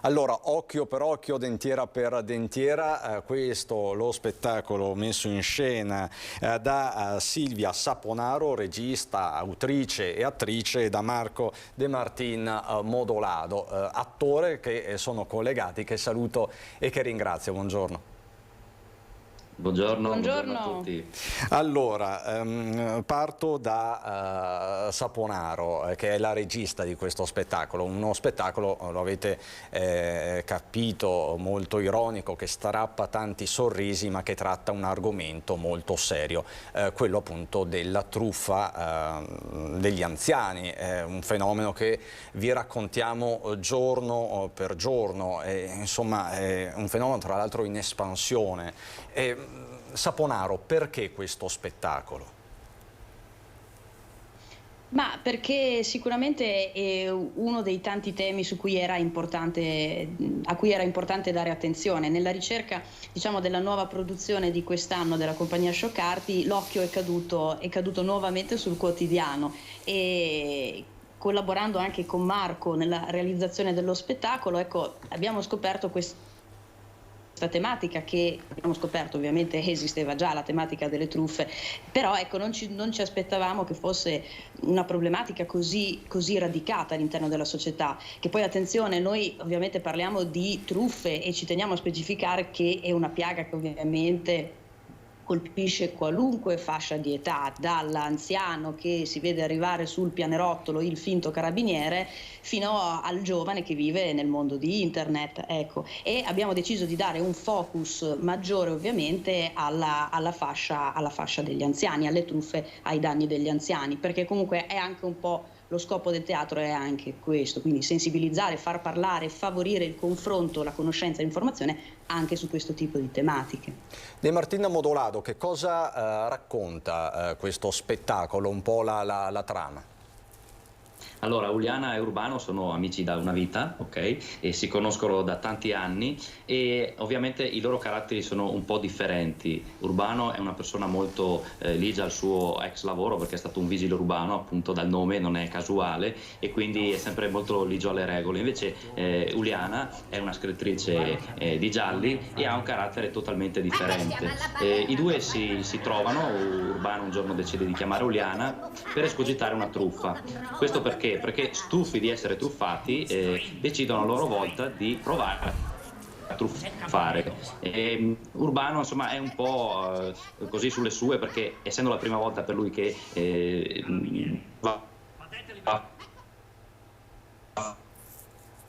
Allora, occhio per occhio, dentiera per dentiera, questo lo spettacolo messo in scena da Silvia Saponaro, regista, autrice e attrice, e da Marco De Martin Modolado, attore, che sono collegati, che saluto e che ringrazio. Buongiorno. Buongiorno a tutti. Allora, parto da Saponaro, che è la regista di questo spettacolo, uno spettacolo, lo avete capito, molto ironico, che strappa tanti sorrisi ma che tratta un argomento molto serio, quello appunto della truffa degli anziani, un fenomeno che vi raccontiamo giorno per giorno, insomma è un fenomeno tra l'altro in espansione. Saponaro, perché questo spettacolo? Ma perché sicuramente è uno dei tanti temi a cui era importante dare attenzione. Nella ricerca, diciamo, della nuova produzione di quest'anno della compagnia Scioccardi, l'occhio è caduto nuovamente sul quotidiano, e collaborando anche con Marco nella realizzazione dello spettacolo, ecco, abbiamo scoperto questa tematica, che abbiamo scoperto ovviamente esisteva già, la tematica delle truffe, però ecco non ci aspettavamo che fosse una problematica così radicata all'interno della società, che poi attenzione, noi ovviamente parliamo di truffe e ci teniamo a specificare che è una piaga che ovviamente colpisce qualunque fascia di età, dall'anziano che si vede arrivare sul pianerottolo il finto carabiniere fino al giovane che vive nel mondo di internet, ecco. E abbiamo deciso di dare un focus maggiore ovviamente alla fascia degli anziani, alle truffe ai danni degli anziani, perché comunque è anche un po' lo scopo del teatro è anche questo, quindi sensibilizzare, far parlare, favorire il confronto, la conoscenza e l'informazione anche su questo tipo di tematiche. De Martina Modolado, che cosa racconta questo spettacolo, un po' la trama? Allora, Uliana e Urbano sono amici da una vita, ok? E si conoscono da tanti anni e ovviamente i loro caratteri sono un po' differenti. Urbano è una persona molto ligia al suo ex lavoro perché è stato un vigile urbano, appunto dal nome non è casuale, e quindi è sempre molto ligio alle regole. Invece Uliana è una scrittrice di gialli e ha un carattere totalmente differente. I due si trovano, Urbano un giorno decide di chiamare Uliana per escogitare una truffa. Questo perché stufi di essere truffati decidono a loro volta di provare a truffare. Urbano insomma è un po' così sulle sue, perché essendo la prima volta per lui che va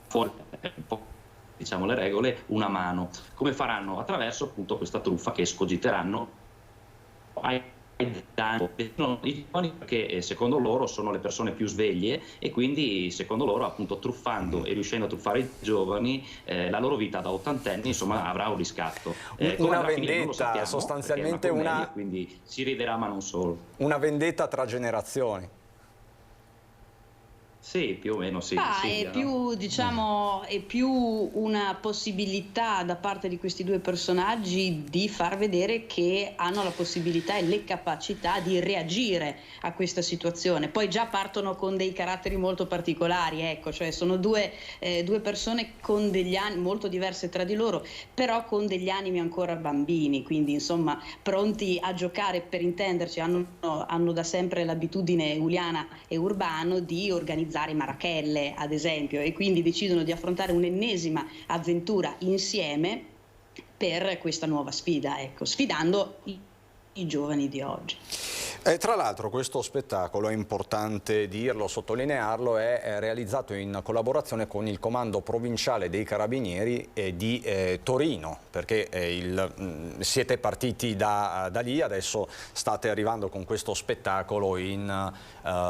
fuori diciamo le regole, una mano. Come faranno? Attraverso appunto questa truffa che escogiteranno ai i giovani, perché secondo loro sono le persone più sveglie e quindi secondo loro appunto truffando e riuscendo a truffare i giovani la loro vita da ottantenni insomma avrà un riscatto. Una vendetta, sappiamo, sostanzialmente una quindi si riderà ma non solo. Una vendetta tra generazioni. Sì, più o meno sì. È più, diciamo, è più una possibilità da parte di questi due personaggi di far vedere che hanno la possibilità e le capacità di reagire a questa situazione. Poi già partono con dei caratteri molto particolari, ecco, cioè sono due persone con degli anni molto diverse tra di loro, però con degli animi ancora bambini, quindi insomma pronti a giocare, per intenderci. Hanno da sempre l'abitudine, Uliana e Urbano, di organizzare marachelle ad esempio, e quindi decidono di affrontare un'ennesima avventura insieme per questa nuova sfida, ecco, sfidando i giovani di oggi. Tra l'altro questo spettacolo, è importante dirlo, sottolinearlo, è realizzato in collaborazione con il Comando Provinciale dei Carabinieri di Torino, perché siete partiti da lì, adesso state arrivando con questo spettacolo in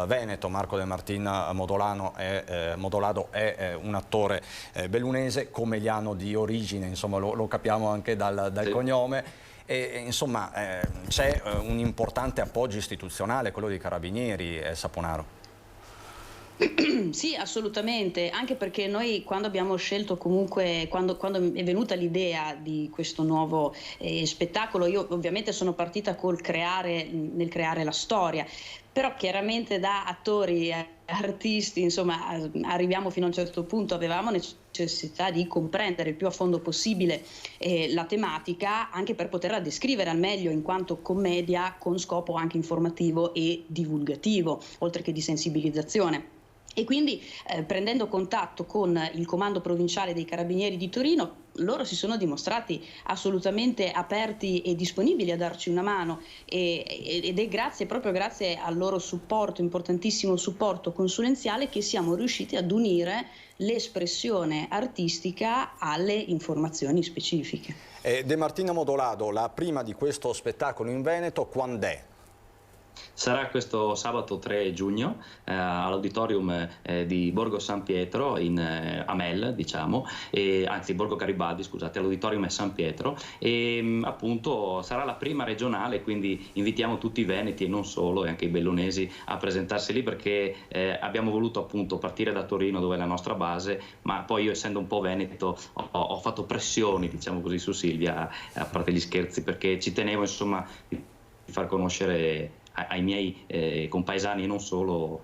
Veneto. Marco De Martina Modolado è un attore bellunese, commeliano di origine, insomma lo capiamo anche dal cognome. E, insomma c'è un importante appoggio istituzionale, quello dei Carabinieri, Saponaro. Sì, assolutamente, anche perché noi quando abbiamo scelto, comunque quando è venuta l'idea di questo nuovo spettacolo, io ovviamente sono partita nel creare la storia, però chiaramente da attori, artisti, insomma arriviamo fino a un certo punto, avevamo necessità di comprendere il più a fondo possibile la tematica, anche per poterla descrivere al meglio in quanto commedia con scopo anche informativo e divulgativo, oltre che di sensibilizzazione. E quindi prendendo contatto con il Comando Provinciale dei Carabinieri di Torino, loro si sono dimostrati assolutamente aperti e disponibili a darci una mano, ed è proprio grazie al loro supporto, importantissimo supporto consulenziale, che siamo riusciti ad unire l'espressione artistica alle informazioni specifiche. De Martina Modolado, la prima di questo spettacolo in Veneto quand'è? Sarà questo sabato 3 giugno all'auditorium di Borgo San Pietro, Amel, diciamo, anzi Borgo Garibaldi, scusate, all'auditorium è San Pietro, e appunto sarà la prima regionale, quindi invitiamo tutti i veneti e non solo, e anche i bellunesi, a presentarsi lì, perché abbiamo voluto appunto partire da Torino, dove è la nostra base, ma poi io, essendo un po' veneto, ho fatto pressioni, diciamo così, su Silvia, a parte gli scherzi, perché ci tenevo insomma di far conoscere ai miei compaesani e non solo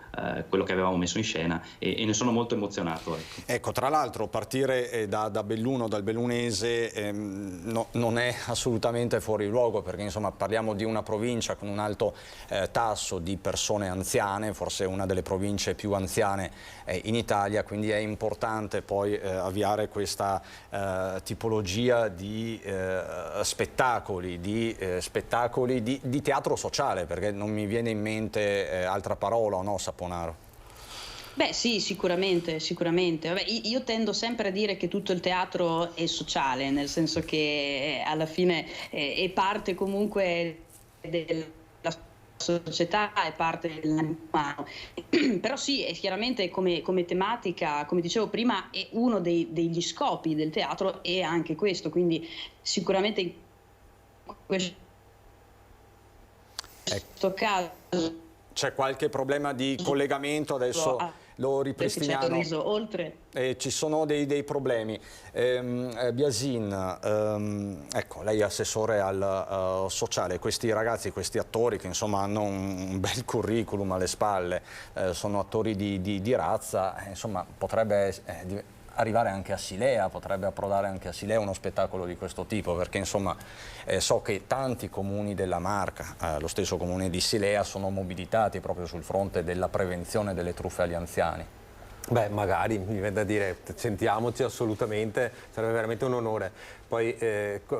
quello che avevamo messo in scena, e ne sono molto emozionato. Ecco, tra l'altro partire da Belluno, dal bellunese, non è assolutamente fuori luogo, perché insomma parliamo di una provincia con un alto tasso di persone anziane, forse una delle province più anziane in Italia, quindi è importante poi avviare questa tipologia di spettacoli di teatro sociale, perché non mi viene in mente altra parola, o no, Saponaro? Beh sì, sicuramente. Vabbè, io tendo sempre a dire che tutto il teatro è sociale, nel senso che alla fine è parte comunque della società, è parte dell'animo umano. Però sì, è chiaramente come tematica, come dicevo prima, è uno degli scopi del teatro, e anche questo, quindi sicuramente in questo caso c'è qualche problema di collegamento, adesso lo ripristiniamo. Oltre. Ci sono dei problemi. Biasin, ecco, lei è assessore al sociale, questi ragazzi, questi attori che insomma hanno un bel curriculum alle spalle, sono attori di razza, insomma potrebbe arrivare anche a Silea, potrebbe approdare anche a Silea uno spettacolo di questo tipo, perché insomma so che tanti comuni della Marca, lo stesso comune di Silea, sono mobilitati proprio sul fronte della prevenzione delle truffe agli anziani. Beh, magari, mi viene da dire, sentiamoci assolutamente, sarebbe veramente un onore. Poi,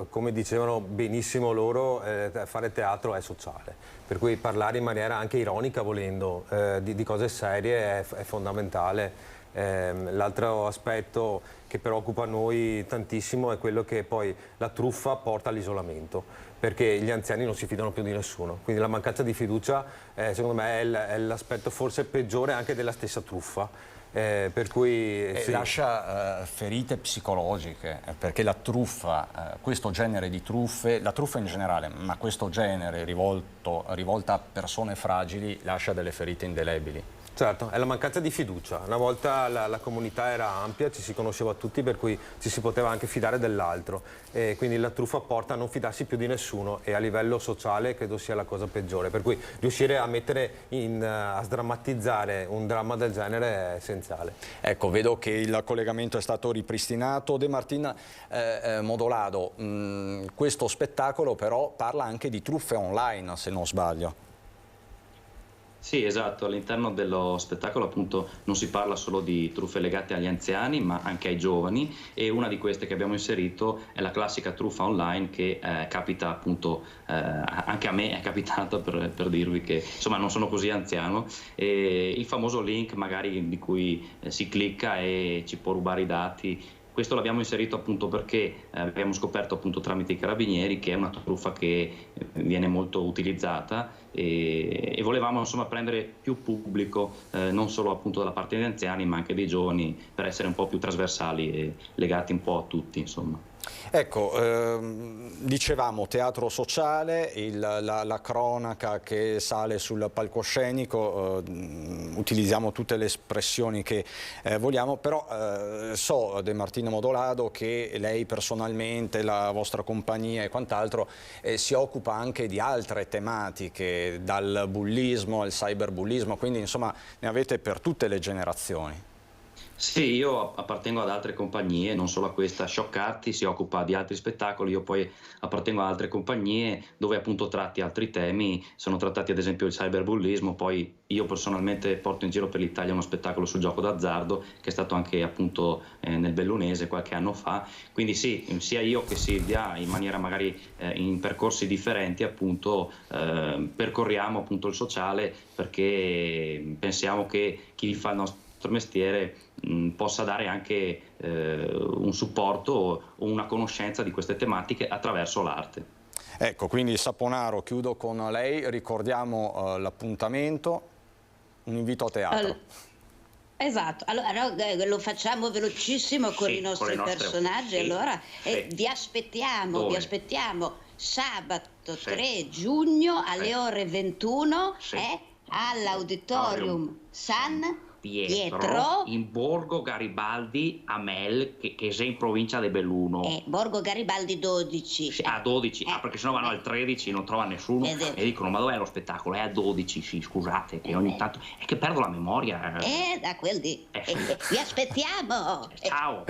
come dicevano benissimo loro, fare teatro è sociale, per cui parlare in maniera anche ironica, volendo, di cose serie è fondamentale. L'altro aspetto che preoccupa noi tantissimo è quello che poi la truffa porta all'isolamento, perché gli anziani non si fidano più di nessuno, quindi la mancanza di fiducia secondo me è l'aspetto forse peggiore anche della stessa truffa. Per cui sì. Lascia ferite psicologiche, perché la truffa, questo genere di truffe, la truffa in generale, ma questo genere rivolta a persone fragili, lascia delle ferite indelebili. Certo, è la mancanza di fiducia. Una volta la comunità era ampia, ci si conosceva tutti, per cui ci si poteva anche fidare dell'altro, e quindi la truffa porta a non fidarsi più di nessuno, e a livello sociale credo sia la cosa peggiore, per cui riuscire a a sdrammatizzare un dramma del genere è essenziale. Ecco, vedo che il collegamento è stato ripristinato. De Martin Modolado, questo spettacolo però parla anche di truffe online, se non sbaglio. Sì, esatto, all'interno dello spettacolo appunto non si parla solo di truffe legate agli anziani, ma anche ai giovani, e una di queste che abbiamo inserito è la classica truffa online che capita appunto, anche a me è capitata, per dirvi che insomma non sono così anziano, e il famoso link magari di cui si clicca e ci può rubare i dati. Questo l'abbiamo inserito appunto perché abbiamo scoperto appunto tramite i carabinieri che è una truffa che viene molto utilizzata, e volevamo insomma prendere più pubblico, non solo appunto dalla parte degli anziani ma anche dei giovani, per essere un po' più trasversali e legati un po' a tutti, insomma. Ecco, dicevamo teatro sociale, la cronaca che sale sul palcoscenico, utilizziamo tutte le espressioni che vogliamo, però so, De Martin Modolado, che lei personalmente, la vostra compagnia e quant'altro si occupa anche di altre tematiche, dal bullismo al cyberbullismo, quindi insomma ne avete per tutte le generazioni. Sì, io appartengo ad altre compagnie, non solo a questa. Scioccarti si occupa di altri spettacoli, io poi appartengo ad altre compagnie dove appunto tratti altri temi, sono trattati ad esempio il cyberbullismo, poi io personalmente porto in giro per l'Italia uno spettacolo sul gioco d'azzardo che è stato anche appunto nel Bellunese qualche anno fa, quindi sì, sia io che Silvia in maniera magari in percorsi differenti appunto percorriamo appunto il sociale, perché pensiamo che chi fa il nostro mestiere possa dare anche un supporto o una conoscenza di queste tematiche attraverso l'arte. Ecco, quindi Saponaro, chiudo con lei, ricordiamo l'appuntamento, un invito a teatro. Esatto, allora lo facciamo velocissimo con i nostri personaggi, allora vi aspettiamo sabato 3 giugno alle ore 21 all'Auditorium San Pietro in Borgo Garibaldi a Mel, che è in provincia di Belluno. Borgo Garibaldi 12. Sì, a 12, perché sennò vanno al 13, non trova nessuno e dicono ma dov'è lo spettacolo? È a 12, sì, scusate, che ogni tanto è che perdo la memoria. Da quel di. Vi aspettiamo. Ciao.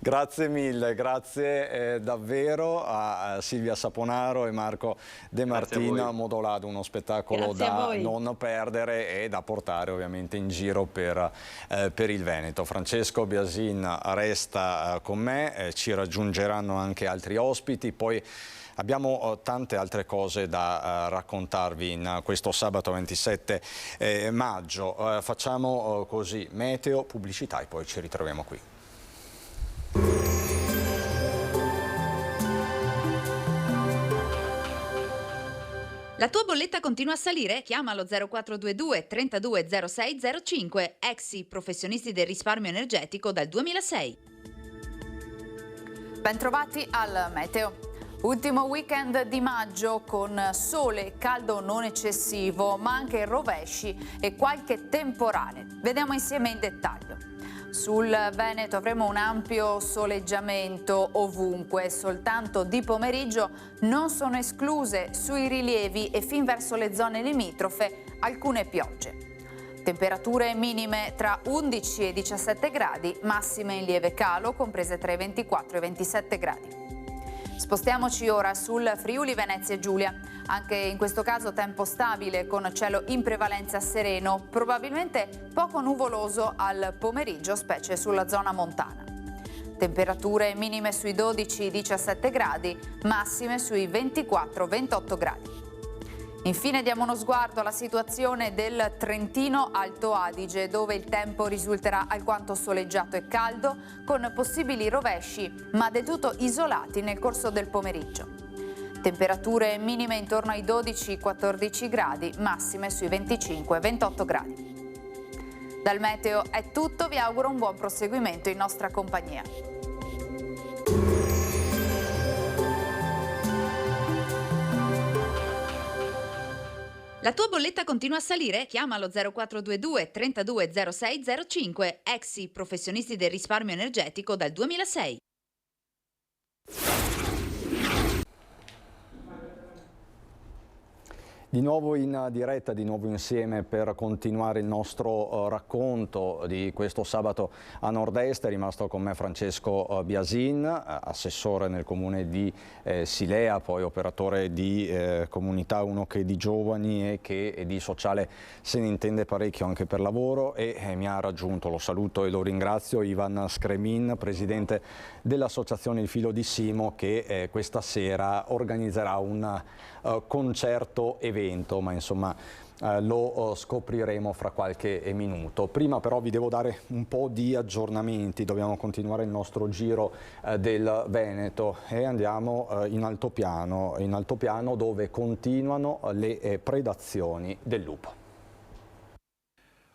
Grazie mille, grazie davvero a Silvia Saponaro e Marco De Martin Modolado, uno spettacolo da non perdere e da portare ovviamente in giro per il Veneto. Francesco Biasin resta con me, ci raggiungeranno anche altri ospiti, poi abbiamo tante altre cose da raccontarvi in questo sabato 27 maggio. Facciamo così, meteo, pubblicità e poi ci ritroviamo qui. La tua bolletta continua a salire? Chiama lo 0422 32 06 05, Exi, professionisti del risparmio energetico dal 2006. Bentrovati al Meteo. Ultimo weekend di maggio con sole e caldo non eccessivo, ma anche rovesci e qualche temporale. Vediamo insieme in dettaglio. Sul Veneto avremo un ampio soleggiamento ovunque, soltanto di pomeriggio non sono escluse sui rilievi e fin verso le zone limitrofe alcune piogge. Temperature minime tra 11 e 17 gradi, massime in lieve calo, comprese tra i 24 e i 27 gradi. Spostiamoci ora sul Friuli Venezia Giulia. Anche in questo caso tempo stabile con cielo in prevalenza sereno, probabilmente poco nuvoloso al pomeriggio, specie sulla zona montana. Temperature minime sui 12-17 gradi, massime sui 24-28 gradi. Infine diamo uno sguardo alla situazione del Trentino Alto Adige, dove il tempo risulterà alquanto soleggiato e caldo, con possibili rovesci, ma del tutto isolati nel corso del pomeriggio. Temperature minime intorno ai 12-14 gradi, massime sui 25-28 gradi. Dal meteo è tutto, vi auguro un buon proseguimento in nostra compagnia. La tua bolletta continua a salire? Chiama lo 0422 32 06 05, Exi, professionisti del risparmio energetico dal 2006. Di nuovo in diretta, di nuovo insieme per continuare il nostro racconto di questo sabato a Nord-Est. È rimasto con me Francesco Biasin, assessore nel comune di Silea, poi operatore di comunità, uno che di giovani e che di sociale se ne intende parecchio anche per lavoro, e mi ha raggiunto, lo saluto e lo ringrazio, Ivan Scremin, presidente dell'associazione Il Filo di Simo, che questa sera organizzerà un concerto evento, ma insomma lo scopriremo fra qualche minuto. Prima però vi devo dare un po' di aggiornamenti, dobbiamo continuare il nostro giro del Veneto e andiamo in altopiano dove continuano le predazioni del lupo.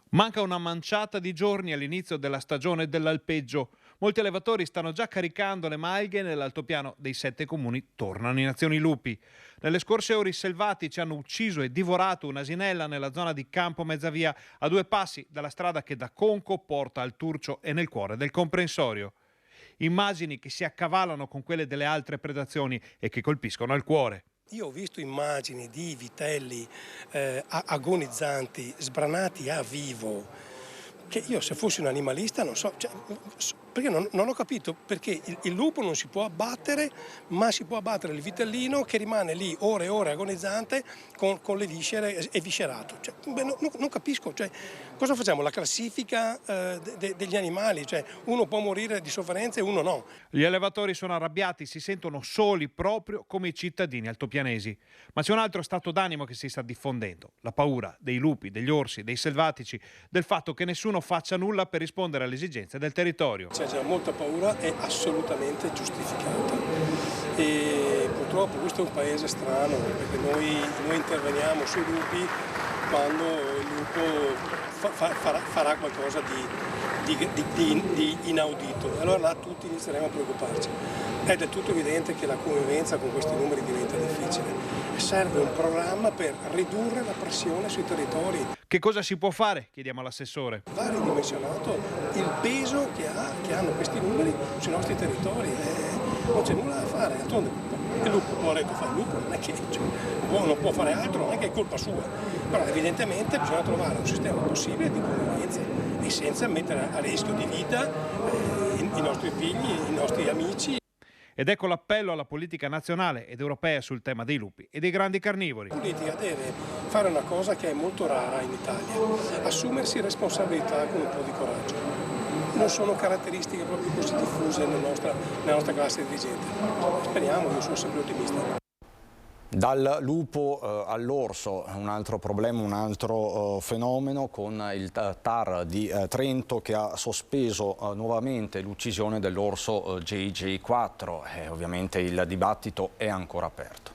Manca una manciata di giorni all'inizio della stagione dell'alpeggio. Molti allevatori stanno già caricando le malghe nell'altopiano dei 7 comuni. Tornano in azione i lupi. Nelle scorse ore i selvatici hanno ucciso e divorato un'asinella nella zona di Campo Mezzavia, a 2 passi dalla strada che da Conco porta al Turcio e nel cuore del comprensorio. Immagini che si accavallano con quelle delle altre predazioni e che colpiscono al cuore. Io ho visto immagini di vitelli agonizzanti, sbranati a vivo, che io se fossi un animalista non so, perché non ho capito perché il lupo non si può abbattere, ma si può abbattere il vitellino che rimane lì ore e ore agonizzante con le viscere eviscerato. Non capisco, cosa facciamo? La classifica degli animali, uno può morire di sofferenza e uno no. Gli allevatori sono arrabbiati, si sentono soli proprio come i cittadini altopianesi. Ma c'è un altro stato d'animo che si sta diffondendo, la paura dei lupi, degli orsi, dei selvatici, del fatto che nessuno faccia nulla per rispondere alle esigenze del territorio. C'è già molta paura, è assolutamente giustificata e purtroppo questo è un paese strano perché noi interveniamo sui lupi quando il lupo farà qualcosa di inaudito, allora là tutti inizieremo a preoccuparci. È del tutto evidente che la convivenza con questi numeri diventa difficile. Serve un programma per ridurre la pressione sui territori. Che cosa si può fare? Chiediamo all'assessore. Va ridimensionato il peso che hanno questi numeri sui nostri territori. Non c'è nulla da fare. Il lupo può fare il lupo, non è che non può fare altro, non è che è colpa sua. Però evidentemente bisogna trovare un sistema possibile di convivenza e senza mettere a rischio di vita i nostri figli, i nostri amici. Ed ecco l'appello alla politica nazionale ed europea sul tema dei lupi e dei grandi carnivori. La politica deve fare una cosa che è molto rara in Italia, assumersi responsabilità con un po' di coraggio. Non sono caratteristiche proprio così diffuse nella nostra classe dirigente. Speriamo, io sono sempre ottimista. Dal lupo all'orso, un altro problema, un altro fenomeno con il TAR di Trento che ha sospeso nuovamente l'uccisione dell'orso JJ4 e ovviamente il dibattito è ancora aperto.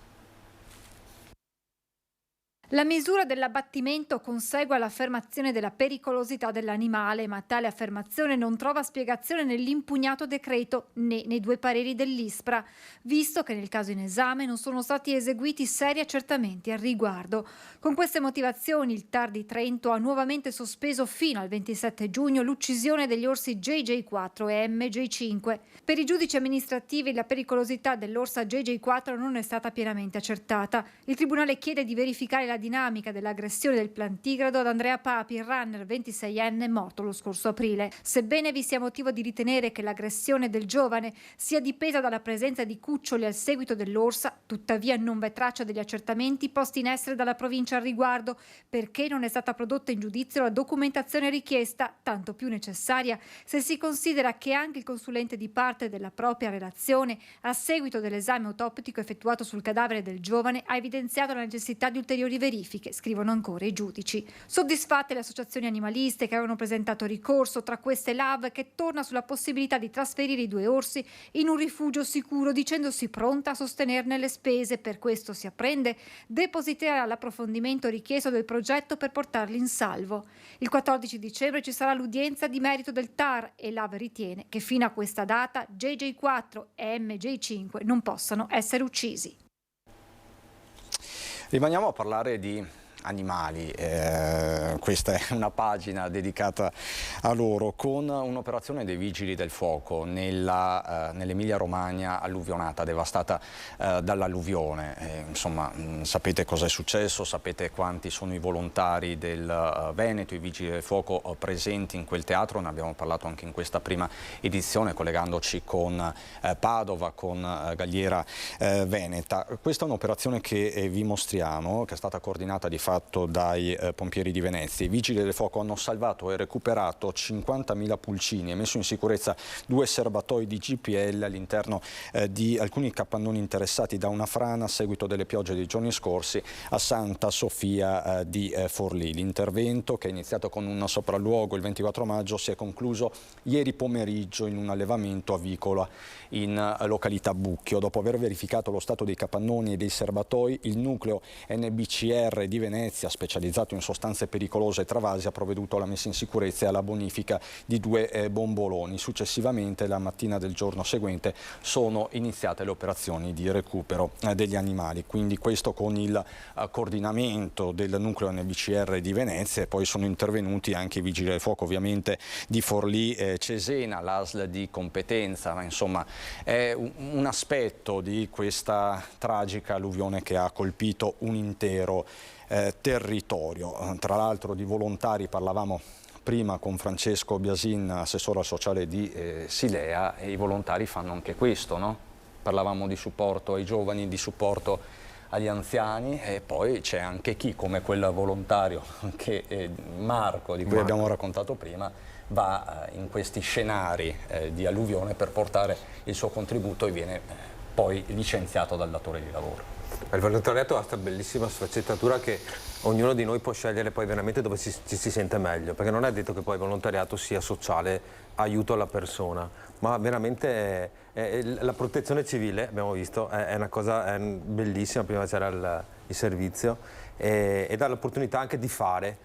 La misura dell'abbattimento consegue all'affermazione della pericolosità dell'animale, ma tale affermazione non trova spiegazione nell'impugnato decreto né nei 2 pareri dell'ISPRA, visto che nel caso in esame non sono stati eseguiti seri accertamenti al riguardo. Con queste motivazioni il TAR di Trento ha nuovamente sospeso fino al 27 giugno l'uccisione degli orsi JJ4 e MJ5. Per i giudici amministrativi la pericolosità dell'orsa JJ4 non è stata pienamente accertata. Il Tribunale chiede di verificare la dinamica dell'aggressione del plantigrado ad Andrea Papi, il runner 26enne morto lo scorso aprile. Sebbene vi sia motivo di ritenere che l'aggressione del giovane sia dipesa dalla presenza di cuccioli al seguito dell'orsa, tuttavia non v'è traccia degli accertamenti posti in essere dalla provincia al riguardo, perché non è stata prodotta in giudizio la documentazione richiesta, tanto più necessaria se si considera che anche il consulente di parte della propria relazione, a seguito dell'esame autoptico effettuato sul cadavere del giovane, ha evidenziato la necessità di ulteriori verifiche, scrivono ancora i giudici. Soddisfatte le associazioni animaliste che avevano presentato ricorso, tra queste l'AV che torna sulla possibilità di trasferire i 2 orsi in un rifugio sicuro, dicendosi pronta a sostenerne le spese. Per questo si apprende depositerà l'approfondimento richiesto del progetto per portarli in salvo. Il 14 dicembre ci sarà l'udienza di merito del TAR e l'AV ritiene che fino a questa data JJ4 e MJ5 non possano essere uccisi. Rimaniamo a parlare di animali, questa è una pagina dedicata a loro, con un'operazione dei Vigili del Fuoco nell'Emilia Romagna alluvionata, devastata dall'alluvione. Insomma, sapete cosa è successo, sapete quanti sono i volontari del Veneto, i Vigili del Fuoco presenti in quel teatro, ne abbiamo parlato anche in questa prima edizione collegandoci con Padova, con Galliera Veneta. Questa è un'operazione che vi mostriamo, che è stata coordinata di fatto dai pompieri di Venezia. I Vigili del Fuoco hanno salvato e recuperato 50.000 pulcini e messo in sicurezza 2 serbatoi di GPL all'interno di alcuni capannoni interessati da una frana a seguito delle piogge dei giorni scorsi a Santa Sofia di Forlì. L'intervento, che è iniziato con un sopralluogo il 24 maggio, si è concluso ieri pomeriggio in un allevamento avicolo in località Bucchio. Dopo aver verificato lo stato dei capannoni e dei serbatoi, il nucleo NBCR di Venezia, specializzato in sostanze pericolose e travasi, ha provveduto alla messa in sicurezza e alla bonifica di 2 bomboloni. Successivamente, la mattina del giorno seguente, sono iniziate le operazioni di recupero degli animali. Quindi questo con il coordinamento del nucleo NBCR di Venezia, e poi sono intervenuti anche i Vigili del Fuoco ovviamente di Forlì Cesena, l'ASL di competenza, ma insomma è un aspetto di questa tragica alluvione che ha colpito un intero territorio. Tra l'altro di volontari parlavamo prima con Francesco Biasin, assessore sociale di Silea, e i volontari fanno anche questo, no? Parlavamo di supporto ai giovani, di supporto agli anziani, e poi c'è anche chi, come quel volontario che Marco, di cui abbiamo raccontato prima, va in questi scenari di alluvione per portare il suo contributo e viene poi licenziato dal datore di lavoro. Il volontariato ha questa bellissima sfaccettatura che ognuno di noi può scegliere poi veramente dove ci si sente meglio, perché non è detto che poi il volontariato sia sociale, aiuto alla persona, ma veramente la protezione civile, abbiamo visto, è una cosa bellissima. Prima c'era il servizio e dà l'opportunità anche di fare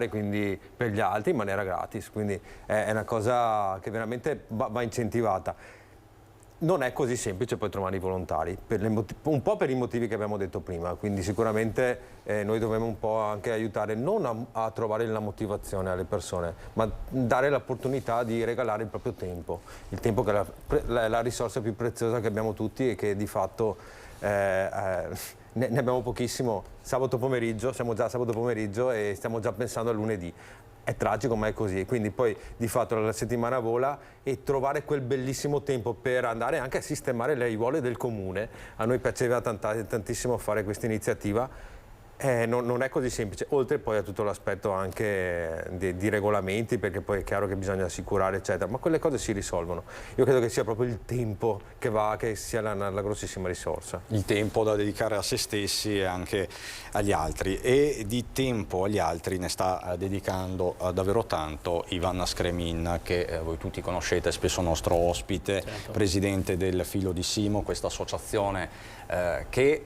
quindi per gli altri in maniera gratis, quindi è una cosa che veramente va incentivata. Non è così semplice poi trovare i volontari, un po' per i motivi che abbiamo detto prima, quindi sicuramente noi dovremmo un po' anche aiutare non a trovare la motivazione alle persone, ma dare l'opportunità di regalare il proprio tempo, il tempo che è la risorsa più preziosa che abbiamo tutti e che di fatto ne abbiamo pochissimo. Sabato pomeriggio, siamo già sabato pomeriggio e stiamo già pensando a lunedì. È tragico, ma è così, quindi poi di fatto la settimana vola e trovare quel bellissimo tempo per andare anche a sistemare le aiuole del comune. A noi piaceva tantissimo fare questa iniziativa. Non è così semplice, oltre poi a tutto l'aspetto anche di regolamenti, perché poi è chiaro che bisogna assicurare eccetera, ma quelle cose si risolvono. Io credo che sia proprio il tempo che sia la grossissima risorsa. Il tempo da dedicare a se stessi e anche agli altri, e di tempo agli altri ne sta dedicando davvero tanto Ivan Scremin, che voi tutti conoscete, spesso nostro ospite, certo. Presidente del Filo di Simo, questa associazione che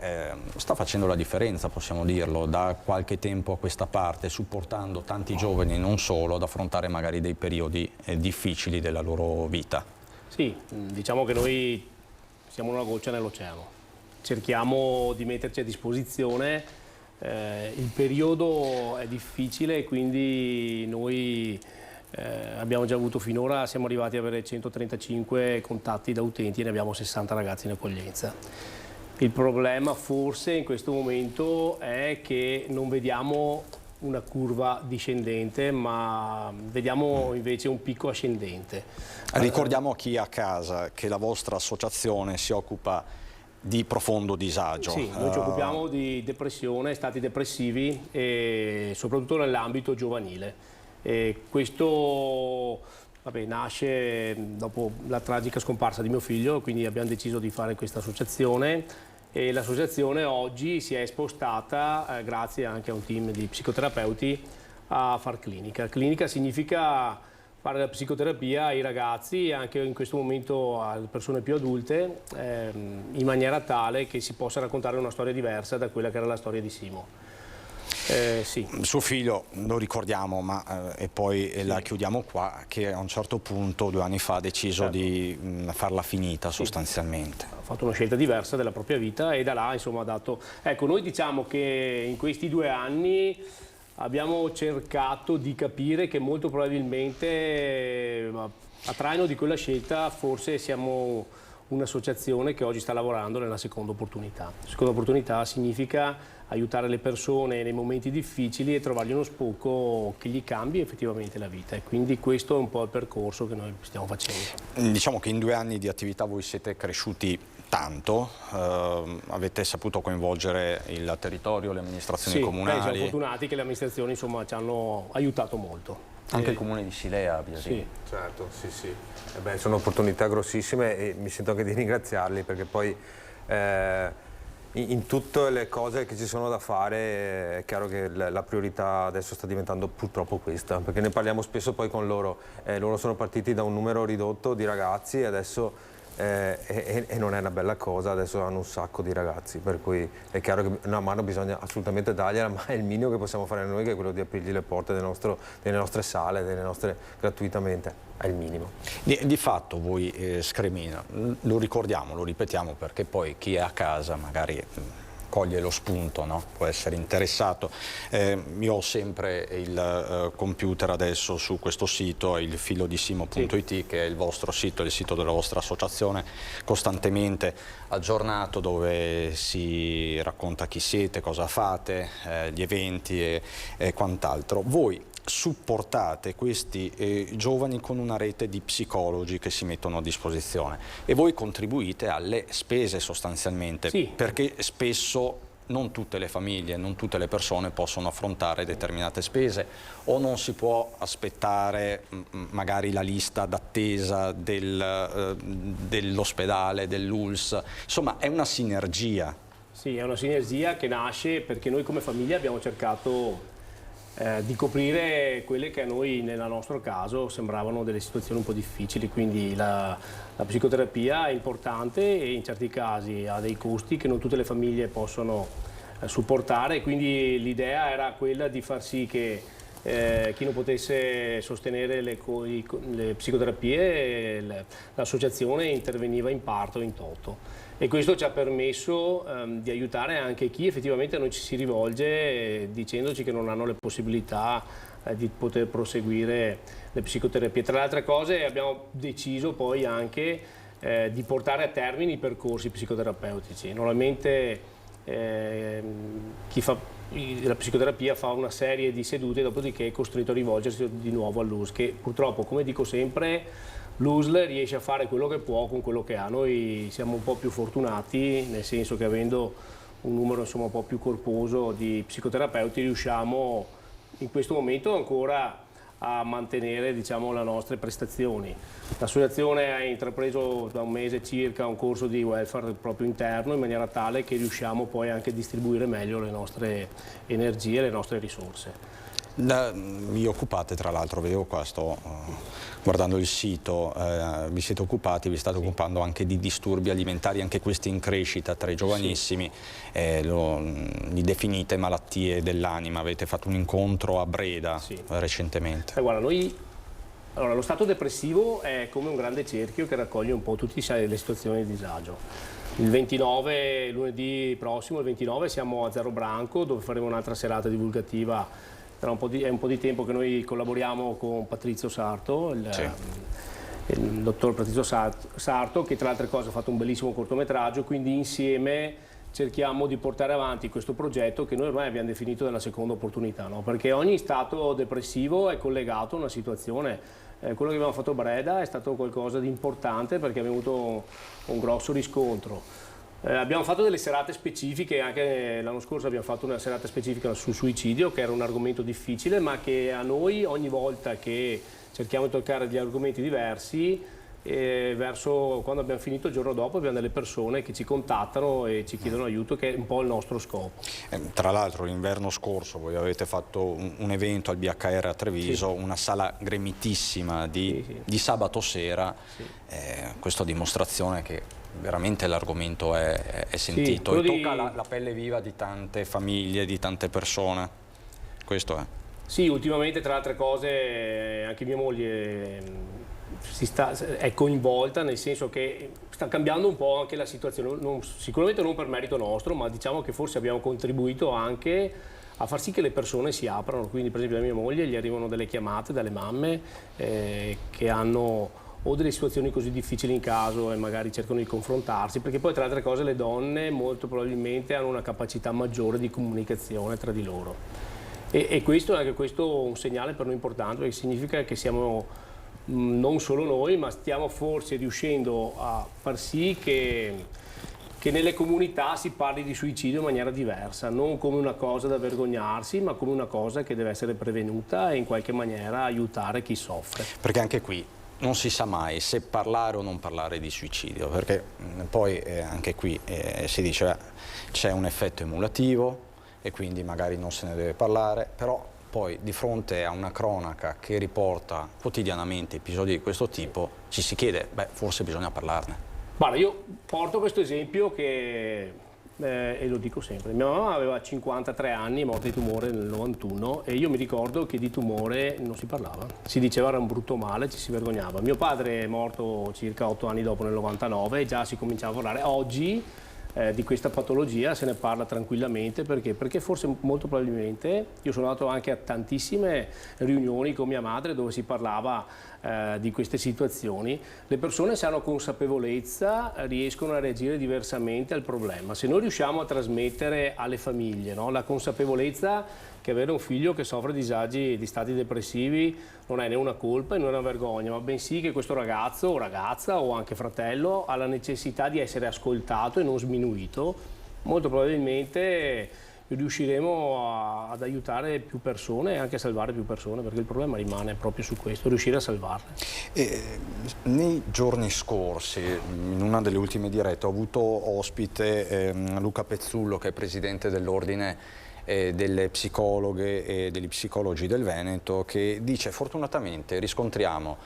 sta facendo la differenza, possiamo dire, dirlo, da qualche tempo a questa parte, supportando tanti giovani, non solo, ad affrontare magari dei periodi difficili della loro vita. Sì, diciamo che noi siamo una goccia nell'oceano, cerchiamo di metterci a disposizione, il periodo è difficile e quindi noi abbiamo già avuto finora, siamo arrivati ad avere 135 contatti da utenti e ne abbiamo 60 ragazzi in accoglienza. Il problema forse in questo momento è che non vediamo una curva discendente, ma vediamo invece un picco ascendente. Ricordiamo a chi è a casa che la vostra associazione si occupa di profondo disagio. Sì, noi ci occupiamo di depressione, stati depressivi e soprattutto nell'ambito giovanile. E questo nasce dopo la tragica scomparsa di mio figlio, quindi abbiamo deciso di fare questa associazione. E l'associazione oggi si è spostata, grazie anche a un team di psicoterapeuti, a far clinica. Clinica significa fare la psicoterapia ai ragazzi, anche in questo momento alle persone più adulte, in maniera tale che si possa raccontare una storia diversa da quella che era la storia di Simo. Sì. Suo figlio, lo ricordiamo, ma e poi la chiudiamo qua, che a un certo punto 2 anni fa ha deciso di farla finita sostanzialmente. Ha fatto una scelta diversa della propria vita e da là insomma ha dato... Ecco, noi diciamo che in questi 2 anni abbiamo cercato di capire che molto probabilmente a traino di quella scelta forse siamo un'associazione che oggi sta lavorando nella seconda opportunità. La seconda opportunità significa aiutare le persone nei momenti difficili e trovargli uno sbocco che gli cambi effettivamente la vita, e quindi questo è un po' il percorso che noi stiamo facendo. Diciamo che in 2 anni di attività voi siete cresciuti tanto, avete saputo coinvolgere il territorio, le amministrazioni comunali. Siamo fortunati che le amministrazioni insomma ci hanno aiutato molto. Anche il comune di Silea, sì. Certo, sì. Sono opportunità grossissime e mi sento anche di ringraziarli, perché poi in tutte le cose che ci sono da fare è chiaro che la priorità adesso sta diventando purtroppo questa, perché ne parliamo spesso poi con loro. Loro sono partiti da un numero ridotto di ragazzi e adesso e non è una bella cosa, adesso hanno un sacco di ragazzi, per cui è chiaro che una mano bisogna assolutamente dargliela, ma è il minimo che possiamo fare noi, che è quello di aprirgli le porte delle nostre sale, gratuitamente, è il minimo. Di fatto voi Scremina, lo ricordiamo, lo ripetiamo, perché poi chi è a casa magari coglie lo spunto, no? Può essere interessato. Io ho sempre il computer adesso su questo sito, il filodisimo.it, che è il vostro sito, il sito della vostra associazione, costantemente aggiornato, dove si racconta chi siete, cosa fate, gli eventi e quant'altro. Voi supportate questi giovani con una rete di psicologi che si mettono a disposizione e voi contribuite alle spese sostanzialmente, perché spesso non tutte le famiglie, non tutte le persone possono affrontare determinate spese, o non si può aspettare magari la lista d'attesa dell'ospedale, dell'ULSS, insomma è una sinergia. Sì, è una sinergia che nasce perché noi come famiglia abbiamo cercato di coprire quelle che a noi, nel nostro caso, sembravano delle situazioni un po' difficili, quindi la psicoterapia è importante e in certi casi ha dei costi che non tutte le famiglie possono supportare, e quindi l'idea era quella di far sì che chi non potesse sostenere le psicoterapie, l'associazione interveniva in parte o in toto. E questo ci ha permesso di aiutare anche chi effettivamente a noi ci si rivolge dicendoci che non hanno le possibilità di poter proseguire le psicoterapie. Tra le altre cose abbiamo deciso poi anche di portare a termine i percorsi psicoterapeutici. Normalmente chi fa la psicoterapia fa una serie di sedute, dopodiché è costretto a rivolgersi di nuovo all'USL, che purtroppo, come dico sempre, l'USL riesce a fare quello che può con quello che ha. Noi siamo un po' più fortunati, nel senso che avendo un numero insomma un po' più corposo di psicoterapeuti riusciamo in questo momento ancora a mantenere, diciamo, le nostre prestazioni. L'associazione ha intrapreso da un mese circa un corso di welfare proprio interno, in maniera tale che riusciamo poi anche a distribuire meglio le nostre energie e le nostre risorse. Vi occupate, tra l'altro, vedevo qua, sto guardando il sito, vi siete occupati, vi state occupando anche di disturbi alimentari, anche questi in crescita tra i giovanissimi, li definite malattie dell'anima, avete fatto un incontro a Breda recentemente. Guarda, allora, lo stato depressivo è come un grande cerchio che raccoglie un po' tutte le situazioni di disagio. Il 29, lunedì prossimo, il 29, siamo a Zero Branco, dove faremo un'altra serata divulgativa. È un po' di tempo che noi collaboriamo con Patrizio Sarto, il dottor Patrizio Sarto, che tra le altre cose ha fatto un bellissimo cortometraggio, quindi insieme cerchiamo di portare avanti questo progetto che noi ormai abbiamo definito della seconda opportunità, no? Perché ogni stato depressivo è collegato a una situazione. Quello che abbiamo fatto a Breda è stato qualcosa di importante perché abbiamo avuto un grosso riscontro. Abbiamo fatto delle serate specifiche, anche l'anno scorso abbiamo fatto una serata specifica sul suicidio, che era un argomento difficile, ma che a noi ogni volta che cerchiamo di toccare degli argomenti diversi, verso quando abbiamo finito il giorno dopo abbiamo delle persone che ci contattano e ci chiedono aiuto, che è un po' il nostro scopo. Tra l'altro l'inverno scorso voi avete fatto un evento al BHR a Treviso, una sala gremitissima di sabato sera, questa dimostrazione che veramente l'argomento è sentito e tocca la pelle viva di tante famiglie, di tante persone, questo è. Sì, ultimamente tra altre cose anche mia moglie è coinvolta, nel senso che sta cambiando un po' anche la situazione, sicuramente non per merito nostro, ma diciamo che forse abbiamo contribuito anche a far sì che le persone si aprano. Quindi per esempio a mia moglie gli arrivano delle chiamate dalle mamme che hanno o delle situazioni così difficili in caso e magari cercano di confrontarsi, perché poi tra altre cose le donne molto probabilmente hanno una capacità maggiore di comunicazione tra di loro e questo è anche un segnale per noi importante, perché significa che siamo non solo noi, ma stiamo forse riuscendo a far sì che nelle comunità si parli di suicidio in maniera diversa, non come una cosa da vergognarsi, ma come una cosa che deve essere prevenuta e in qualche maniera aiutare chi soffre. Perché anche qui non si sa mai se parlare o non parlare di suicidio, perché poi anche qui si dice c'è un effetto emulativo e quindi magari non se ne deve parlare, però poi di fronte a una cronaca che riporta quotidianamente episodi di questo tipo ci si chiede, forse bisogna parlarne. Guarda, io porto questo esempio che, e lo dico sempre, mia mamma aveva 53 anni, è morta di tumore nel 91 e io mi ricordo che di tumore non si parlava, si diceva era un brutto male, ci si vergognava. Mio padre è morto circa 8 anni dopo nel 99 e già si cominciava a parlare. Oggi di questa patologia se ne parla tranquillamente, perché forse molto probabilmente io sono andato anche a tantissime riunioni con mia madre dove si parlava di queste situazioni. Le persone, se hanno consapevolezza, riescono a reagire diversamente al problema. Se noi riusciamo a trasmettere alle famiglie, no, la consapevolezza che avere un figlio che soffre disagi di stati depressivi non è né una colpa e non è una vergogna, ma bensì che questo ragazzo o ragazza o anche fratello ha la necessità di essere ascoltato e non sminuito, molto probabilmente riusciremo ad aiutare più persone e anche a salvare più persone, perché il problema rimane proprio su questo, riuscire a salvarle. Nei giorni scorsi, in una delle ultime dirette, ho avuto ospite Luca Pezzullo, che è presidente dell'Ordine delle psicologhe e degli psicologi del Veneto, che dice: fortunatamente riscontriamo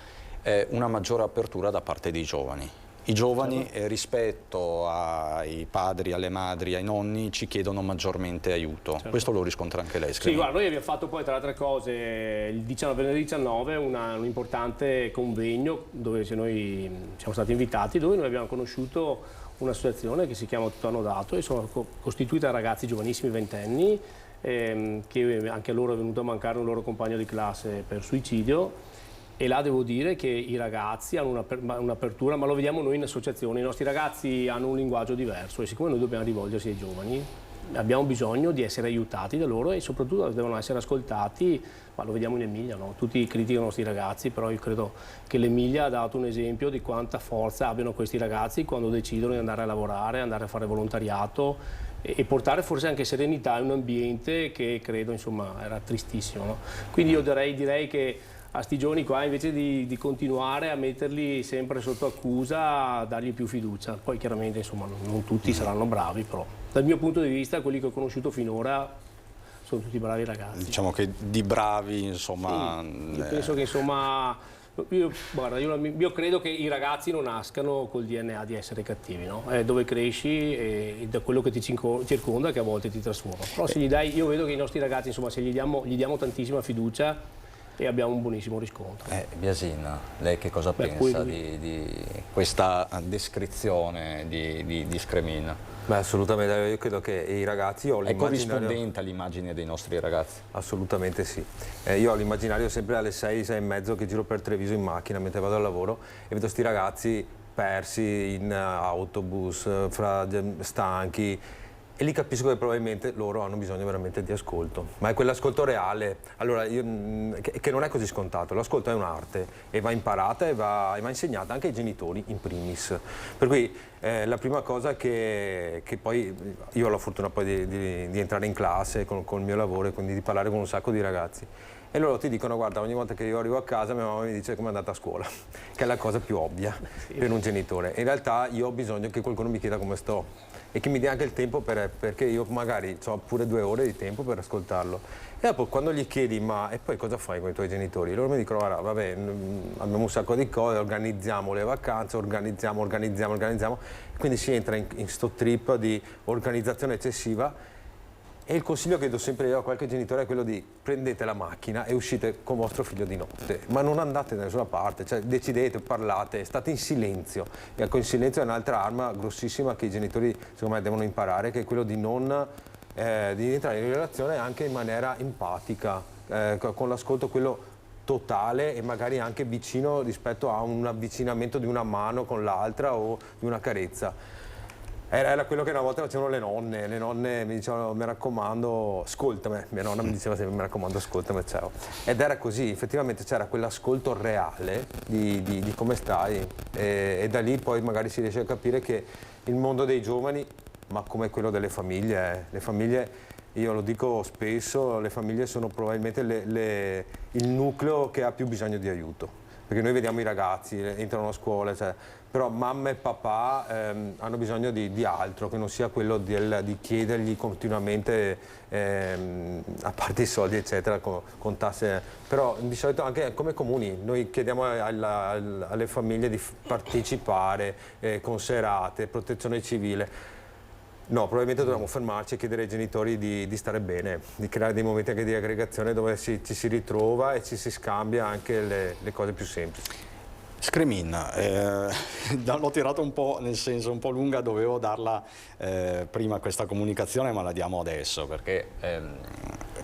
una maggiore apertura da parte dei giovani. I giovani rispetto ai padri, alle madri, ai nonni ci chiedono maggiormente aiuto. Questo lo riscontra anche lei? Sì, guarda, noi abbiamo fatto poi tra le altre cose il venerdì 19 un importante convegno dove noi siamo stati invitati, dove noi abbiamo conosciuto un'associazione che si chiama Tutto Hanno Dato e sono costituita da ragazzi giovanissimi, ventenni, che anche a loro è venuto a mancare un loro compagno di classe per suicidio. E là devo dire che i ragazzi hanno un'apertura, ma lo vediamo noi in associazione, i nostri ragazzi hanno un linguaggio diverso e siccome noi dobbiamo rivolgersi ai giovani, abbiamo bisogno di essere aiutati da loro e soprattutto devono essere ascoltati, ma lo vediamo in Emilia, no? Tutti criticano i nostri ragazzi, però io credo che l'Emilia ha dato un esempio di quanta forza abbiano questi ragazzi quando decidono di andare a lavorare, andare a fare volontariato e portare forse anche serenità in un ambiente che credo insomma era tristissimo, no? Quindi io direi che a sti giovani qua, invece di continuare a metterli sempre sotto accusa, dargli più fiducia. Poi chiaramente insomma non tutti saranno bravi, però dal mio punto di vista quelli che ho conosciuto finora sono tutti bravi ragazzi. Diciamo che di bravi, insomma... Sì, io penso che, insomma, io credo che i ragazzi non nascano col DNA di essere cattivi, no? È dove cresci e da quello che ti circonda che a volte ti trasforma. Però se gli dai, io vedo che i nostri ragazzi, insomma, se gli diamo tantissima fiducia, e abbiamo un buonissimo riscontro. Biasin, lei che cosa pensa di questa descrizione di Scremin? Beh, assolutamente, io credo che i ragazzi... È corrispondente all'immagine dei nostri ragazzi? Assolutamente sì. Io ho l'immaginario sempre alle 6, 6 e mezzo che giro per Treviso in macchina mentre vado al lavoro e vedo sti ragazzi persi in autobus, stanchi, e lì capisco che probabilmente loro hanno bisogno veramente di ascolto, ma è quell'ascolto reale, allora che non è così scontato. L'ascolto è un'arte e va imparata e va insegnata anche ai genitori in primis, per cui la prima cosa che poi io ho la fortuna poi di entrare in classe con il mio lavoro e quindi di parlare con un sacco di ragazzi. E loro ti dicono, guarda, ogni volta che io arrivo a casa mia mamma mi dice come è andata a scuola, che è la cosa più ovvia per un genitore. In realtà io ho bisogno che qualcuno mi chieda come sto e che mi dia anche il tempo perché io magari ho pure 2 ore di tempo per ascoltarlo. E dopo quando gli chiedi, ma e poi cosa fai con i tuoi genitori? Loro mi dicono, guarda, vabbè, abbiamo un sacco di cose, organizziamo le vacanze, organizziamo. Quindi si entra in sto trip di organizzazione eccessiva. E il consiglio che do sempre io a qualche genitore è quello di prendete la macchina e uscite con vostro figlio di notte, ma non andate da nessuna parte, cioè decidete, parlate, state in silenzio. E ecco, il silenzio è un'altra arma grossissima che i genitori secondo me devono imparare, che è quello di non di entrare in relazione anche in maniera empatica, con l'ascolto quello totale e magari anche vicino rispetto a un avvicinamento di una mano con l'altra o di una carezza. Era quello che una volta facevano le nonne mi dicevano mi raccomando ascoltami, mia nonna mi diceva sempre mi raccomando ascoltami, ciao. Ed era così, effettivamente c'era quell'ascolto reale di come stai e da lì poi magari si riesce a capire che il mondo dei giovani, ma come quello delle famiglie, le famiglie, io lo dico spesso, le famiglie sono probabilmente il nucleo che ha più bisogno di aiuto, perché noi vediamo i ragazzi, entrano a scuola, cioè, però mamma e papà hanno bisogno di altro, che non sia quello di chiedergli continuamente, a parte i soldi eccetera, con tasse, però di solito anche come comuni, noi chiediamo alle famiglie di partecipare con serate, protezione civile. No, probabilmente dobbiamo fermarci e chiedere ai genitori di stare bene, di creare dei momenti anche di aggregazione dove ci si ritrova e ci si scambia anche le cose più semplici. Scremin, l'ho tirato un po', nel senso un po' lunga, dovevo darla prima questa comunicazione, ma la diamo adesso perché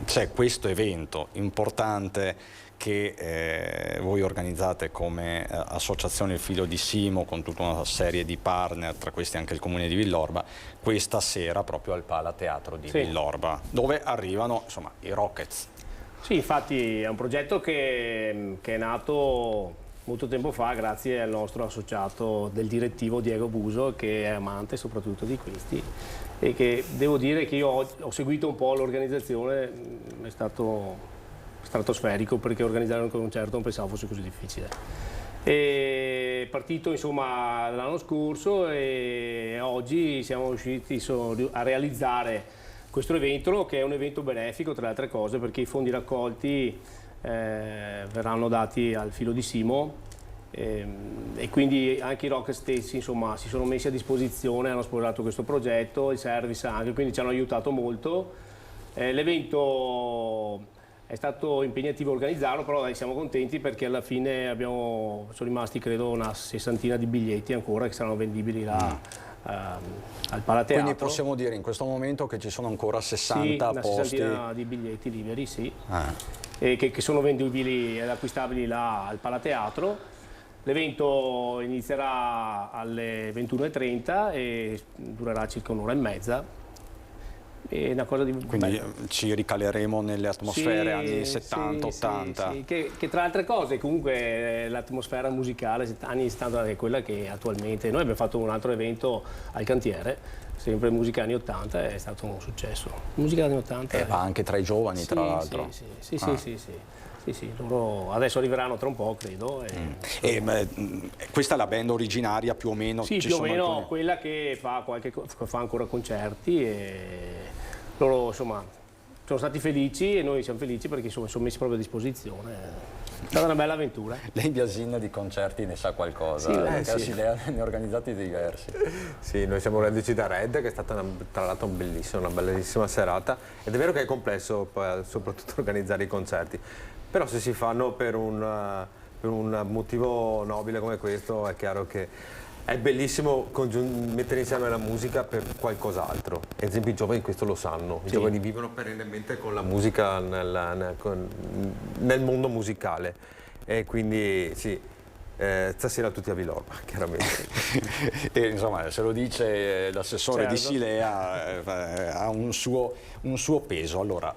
c'è questo evento importante che voi organizzate come Associazione Il Filo di Simo con tutta una serie di partner, tra questi anche il Comune di Villorba, questa sera proprio al Palateatro di Villorba, dove arrivano insomma i Rockets. Sì, infatti è un progetto che è nato molto tempo fa grazie al nostro associato del direttivo Diego Buso, che è amante soprattutto di questi e che devo dire che io ho seguito un po' l'organizzazione, è stato stratosferico perché organizzare un concerto non pensavo fosse così difficile. È partito insomma l'anno scorso e oggi siamo riusciti a realizzare questo evento, che è un evento benefico tra le altre cose perché i fondi raccolti verranno dati al Filo di Simo e quindi anche i Rock stessi insomma si sono messi a disposizione, hanno sposato questo progetto, il service anche, quindi ci hanno aiutato molto. L'evento è stato impegnativo organizzarlo, però dai, siamo contenti perché alla fine sono rimasti credo una 60ina di biglietti ancora che saranno vendibili là al Palateatro. Quindi possiamo dire in questo momento che ci sono ancora 60 una posti? 60ina di biglietti liberi, sì. E che sono vendibili ed acquistabili là al Palateatro. L'evento inizierà alle 21:30 e durerà circa un'ora e mezza. È una cosa Quindi ci ricaleremo nelle atmosfere anni 70-80. Sì, che tra altre cose comunque l'atmosfera musicale anni 70 è quella che attualmente. Noi abbiamo fatto un altro evento al Cantiere, sempre musica anni 80, è stato un successo. Musica anni 80. Va anche tra i giovani, tra l'altro. Sì, loro adesso arriveranno tra un po', credo. Questa è la band originaria più o meno? Sì, più o meno quella che fa ancora concerti e loro insomma sono stati felici e noi siamo felici perché insomma sono messi proprio a disposizione. È stata una bella avventura. Lei Biasin di concerti ne sa qualcosa, Sì, ne ha organizzati diversi. Sì, noi siamo reduci da Red, che è stata tra l'altro una bellissima serata, ed è vero che è complesso poi, soprattutto organizzare i concerti, però se si fanno per un motivo nobile come questo è chiaro che è bellissimo mettere insieme la musica per qualcos'altro. Ad esempio i giovani questo lo sanno, i giovani vivono perennemente con la musica nel mondo musicale e quindi sì, stasera tutti a Villorba, chiaramente. E, insomma, se lo dice l'assessore di Silea, ha un suo peso. Allora,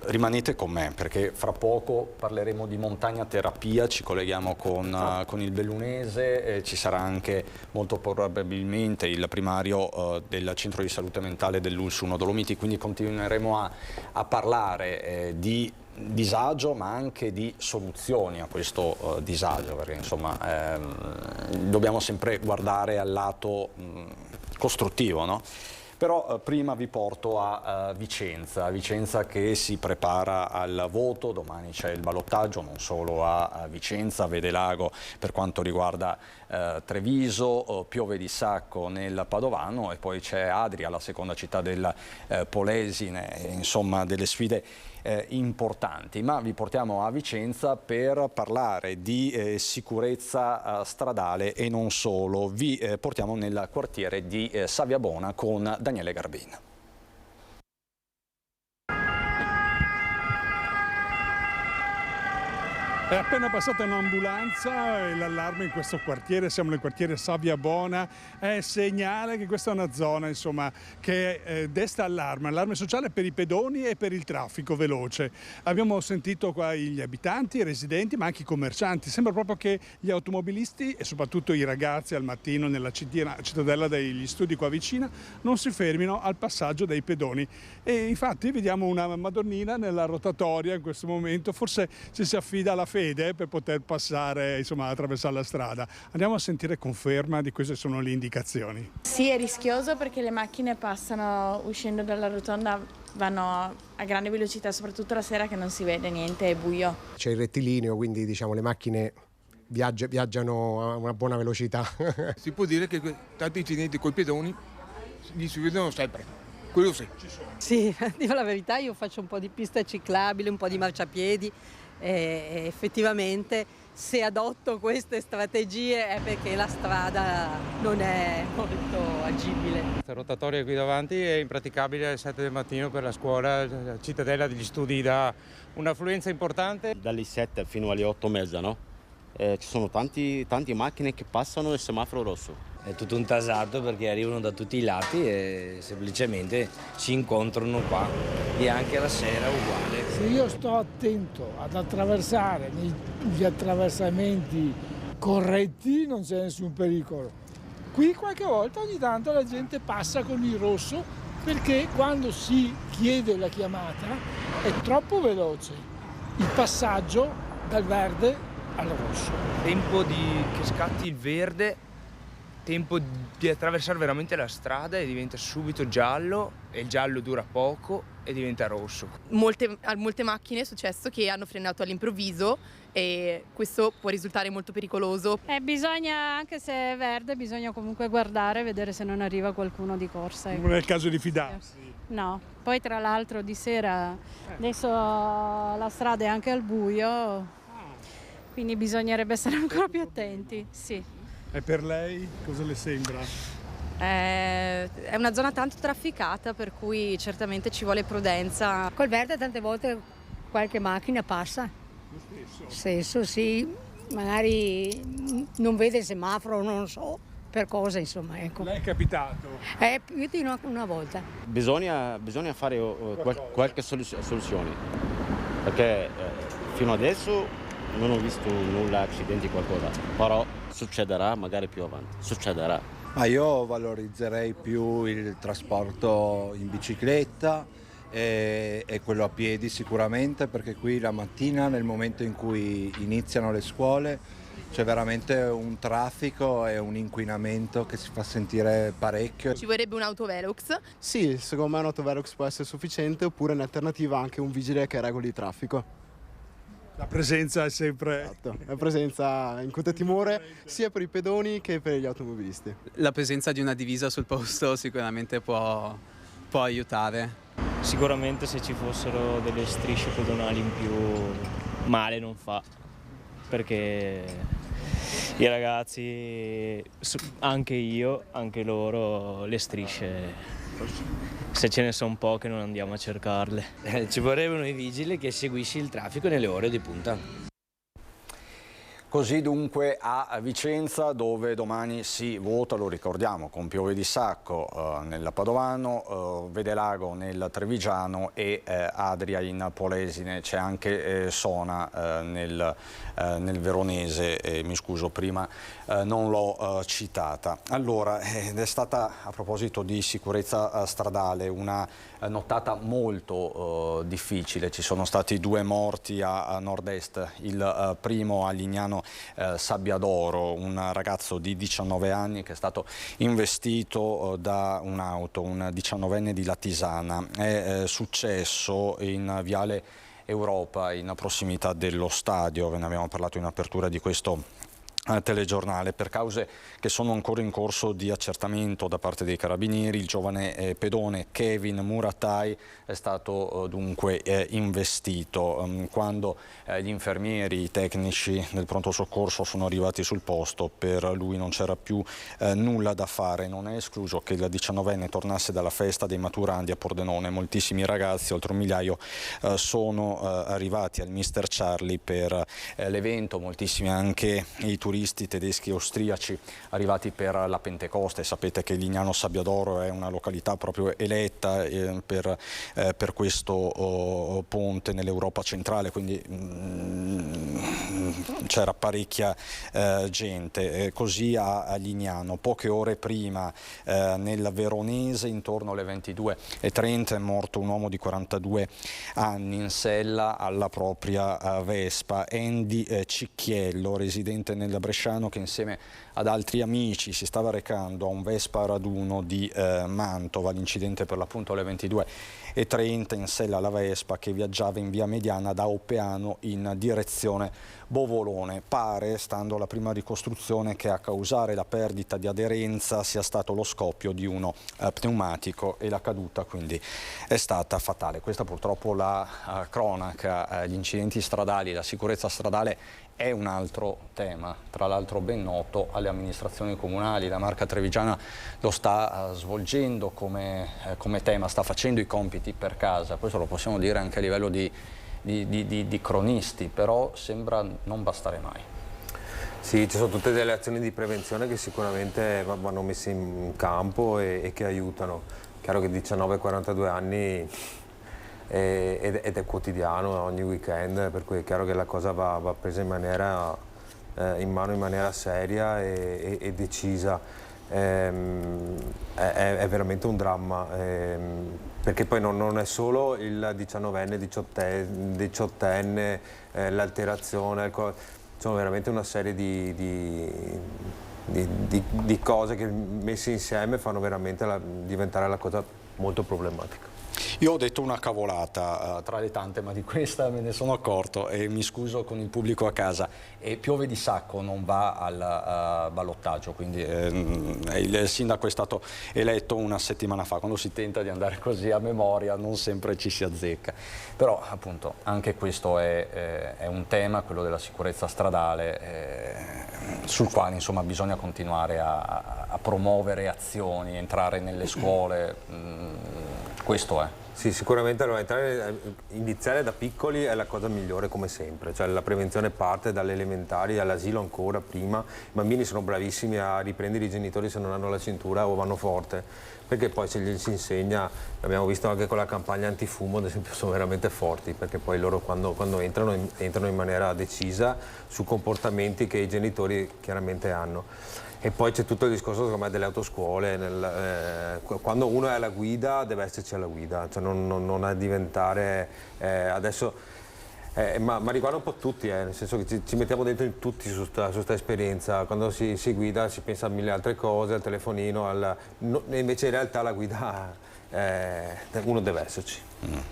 rimanete con me perché fra poco parleremo di montagna terapia, ci colleghiamo con il bellunese, ci sarà anche molto probabilmente il primario del centro di salute mentale dell'Ulsu 1 Dolomiti, quindi continueremo a parlare di disagio ma anche di soluzioni a questo disagio, perché insomma dobbiamo sempre guardare al lato costruttivo, no? Però prima vi porto a Vicenza che si prepara al voto, domani c'è il ballottaggio non solo a Vicenza, a Vedelago per quanto riguarda Treviso, piove di sacco nel Padovano e poi c'è Adria, la seconda città del Polesine, insomma delle sfide importanti, ma vi portiamo a Vicenza per parlare di sicurezza stradale e non solo. Vi portiamo nel quartiere di Saviabona con Daniele Garbin. È appena passata un'ambulanza e l'allarme in questo quartiere, siamo nel quartiere Saviabona, è segnale che questa è una zona insomma, che desta allarme sociale per i pedoni e per il traffico veloce. Abbiamo sentito qua gli abitanti, i residenti ma anche i commercianti, sembra proprio che gli automobilisti e soprattutto i ragazzi al mattino nella cittadella degli studi qua vicina non si fermino al passaggio dei pedoni e infatti vediamo una madonnina nella rotatoria in questo momento, forse si affida alla fede per poter passare, insomma, attraversare la strada. Andiamo a sentire conferma di queste sono le indicazioni. Sì, è rischioso perché le macchine passano uscendo dalla rotonda, vanno a grande velocità, soprattutto la sera che non si vede niente, è buio. C'è il rettilineo, quindi diciamo le macchine viaggiano a una buona velocità. Si può dire che tanti incidenti con i pedoni li si vedono sempre. Quello sì. Sì, dico la verità, io faccio un po' di pista ciclabile, un po' di marciapiedi e effettivamente se adotto queste strategie è perché la strada non è molto agibile. La rotatoria qui davanti è impraticabile alle 7 del mattino per la scuola, la cittadella degli studi dà un'affluenza importante. Dalle 7 fino alle 8:30, no? Ci sono tante macchine che passano il semaforo rosso. È tutto un tasardo perché arrivano da tutti i lati e semplicemente si incontrano qua e anche la sera uguale. Se io sto attento ad attraversare negli attraversamenti corretti non c'è nessun pericolo. Qui qualche volta ogni tanto la gente passa con il rosso perché quando si chiede la chiamata è troppo veloce il passaggio dal verde al rosso. Tempo che scatti il verde, tempo di attraversare veramente la strada e diventa subito giallo e il giallo dura poco e diventa rosso. A molte macchine è successo che hanno frenato all'improvviso e questo può risultare molto pericoloso. Bisogna, anche se è verde, bisogna comunque guardare e vedere se non arriva qualcuno di corsa. Non è il caso di fidarsi. No, poi tra l'altro di sera adesso la strada è anche al buio, quindi bisognerebbe essere ancora più attenti, sì. E per lei cosa le sembra? È una zona tanto trafficata per cui certamente ci vuole prudenza. Col verde tante volte qualche macchina passa. Lo stesso? Stesso sì, magari non vede il semaforo, non so per cosa insomma. Ecco. Lei è capitato? Più di una volta. Bisogna fare qualche soluzione, perché fino adesso non ho visto nulla, accidenti, qualcosa, però succederà magari più avanti, succederà. Ma io valorizzerei più il trasporto in bicicletta e quello a piedi sicuramente, perché qui la mattina nel momento in cui iniziano le scuole c'è veramente un traffico e un inquinamento che si fa sentire parecchio. Ci vorrebbe un autovelox? Sì, secondo me un autovelox può essere sufficiente, oppure in alternativa anche un vigile che regoli il traffico. La presenza è sempre... Esatto, la presenza incute timore sia per i pedoni che per gli automobilisti. La presenza di una divisa sul posto sicuramente può aiutare. Sicuramente se ci fossero delle strisce pedonali in più male non fa, perché i ragazzi, anche io, anche loro, le strisce, se ce ne sono poche non andiamo a cercarle. Ci vorrebbero i vigili che seguisci il traffico nelle ore di punta. Così dunque a Vicenza, dove domani si vota, lo ricordiamo, con Piove di Sacco nel Padovano, Vedelago nel Trevigiano e Adria in Polesine. C'è anche Sona nel Veronese, mi scuso prima non l'ho citata. Allora, è stata, a proposito di sicurezza stradale, una nottata molto difficile. Ci sono stati 2 morti a nord-est, il primo a Lignano Sabbiadoro, un ragazzo di 19 anni che è stato investito da un'auto, un 19enne di Latisana. È successo in Viale Europa, in prossimità dello stadio. Ve ne abbiamo parlato in apertura di questo telegiornale. Per cause che sono ancora in corso di accertamento da parte dei carabinieri, il giovane pedone Kevin Muratai è stato dunque investito. Quando gli infermieri, i tecnici del pronto soccorso sono arrivati sul posto, per lui non c'era più nulla da fare. Non è escluso che il 19enne tornasse dalla festa dei maturandi a Pordenone. Moltissimi ragazzi, oltre 1 migliaio, sono arrivati al Mister Charlie per l'evento, moltissimi anche i turisti tedeschi e austriaci arrivati per la Pentecoste. Sapete che Lignano Sabbiadoro è una località proprio eletta per questo ponte nell'Europa centrale, quindi c'era parecchia gente. Così a Lignano, poche ore prima nel Veronese, intorno alle 22:30, è morto un uomo di 42 anni in sella alla propria Vespa. Andy Cicchiello, residente nel bresciano, che insieme ad altri amici si stava recando a un Vespa raduno di Mantova. L'incidente per l'appunto alle 22:30 in sella alla Vespa, che viaggiava in via Mediana da Oppeano in direzione Bovolone. Pare, stando alla prima ricostruzione, che a causare la perdita di aderenza sia stato lo scoppio di uno pneumatico e la caduta quindi è stata fatale. Questa purtroppo la cronaca. Gli incidenti stradali, la sicurezza stradale è un altro tema, tra l'altro ben noto alle amministrazioni comunali. La Marca Trevigiana lo sta svolgendo come tema, sta facendo i compiti per casa, questo lo possiamo dire anche a livello di cronisti, però sembra non bastare mai. Sì, ci sono tutte delle azioni di prevenzione che sicuramente vanno messe in campo e che aiutano. Chiaro che 19-42 anni ed è quotidiano, ogni weekend, per cui è chiaro che la cosa va presa in mano in maniera seria e decisa. È veramente un dramma, perché poi non è solo il 19enne, 18enne, l'alterazione, sono veramente una serie di cose che messe insieme fanno veramente diventare la cosa molto problematica. Io ho detto una cavolata tra le tante, ma di questa me ne sono accorto e mi scuso con il pubblico a casa. Piove di Sacco non va al ballottaggio, quindi il sindaco è stato eletto una settimana fa. Quando si tenta di andare così a memoria non sempre ci si azzecca. Però appunto anche questo è un tema, quello della sicurezza stradale, sul quale insomma bisogna continuare a promuovere azioni, entrare nelle scuole. Questo è. Sì, sicuramente iniziare da piccoli è la cosa migliore, come sempre, cioè la prevenzione parte dalle elementari all'asilo, ancora prima. I bambini sono bravissimi a riprendere i genitori se non hanno la cintura o vanno forte, perché poi se gli si insegna, l'abbiamo visto anche con la campagna antifumo, ad esempio, sono veramente forti, perché poi loro quando entrano in maniera decisa su comportamenti che i genitori chiaramente hanno. E poi c'è tutto il discorso secondo me delle autoscuole, quando uno è alla guida deve esserci alla guida, cioè non è diventare adesso Ma riguarda un po' tutti, nel senso che ci mettiamo dentro in tutti su sta esperienza. Quando si guida si pensa a mille altre cose, al telefonino, e invece in realtà la guida uno deve esserci.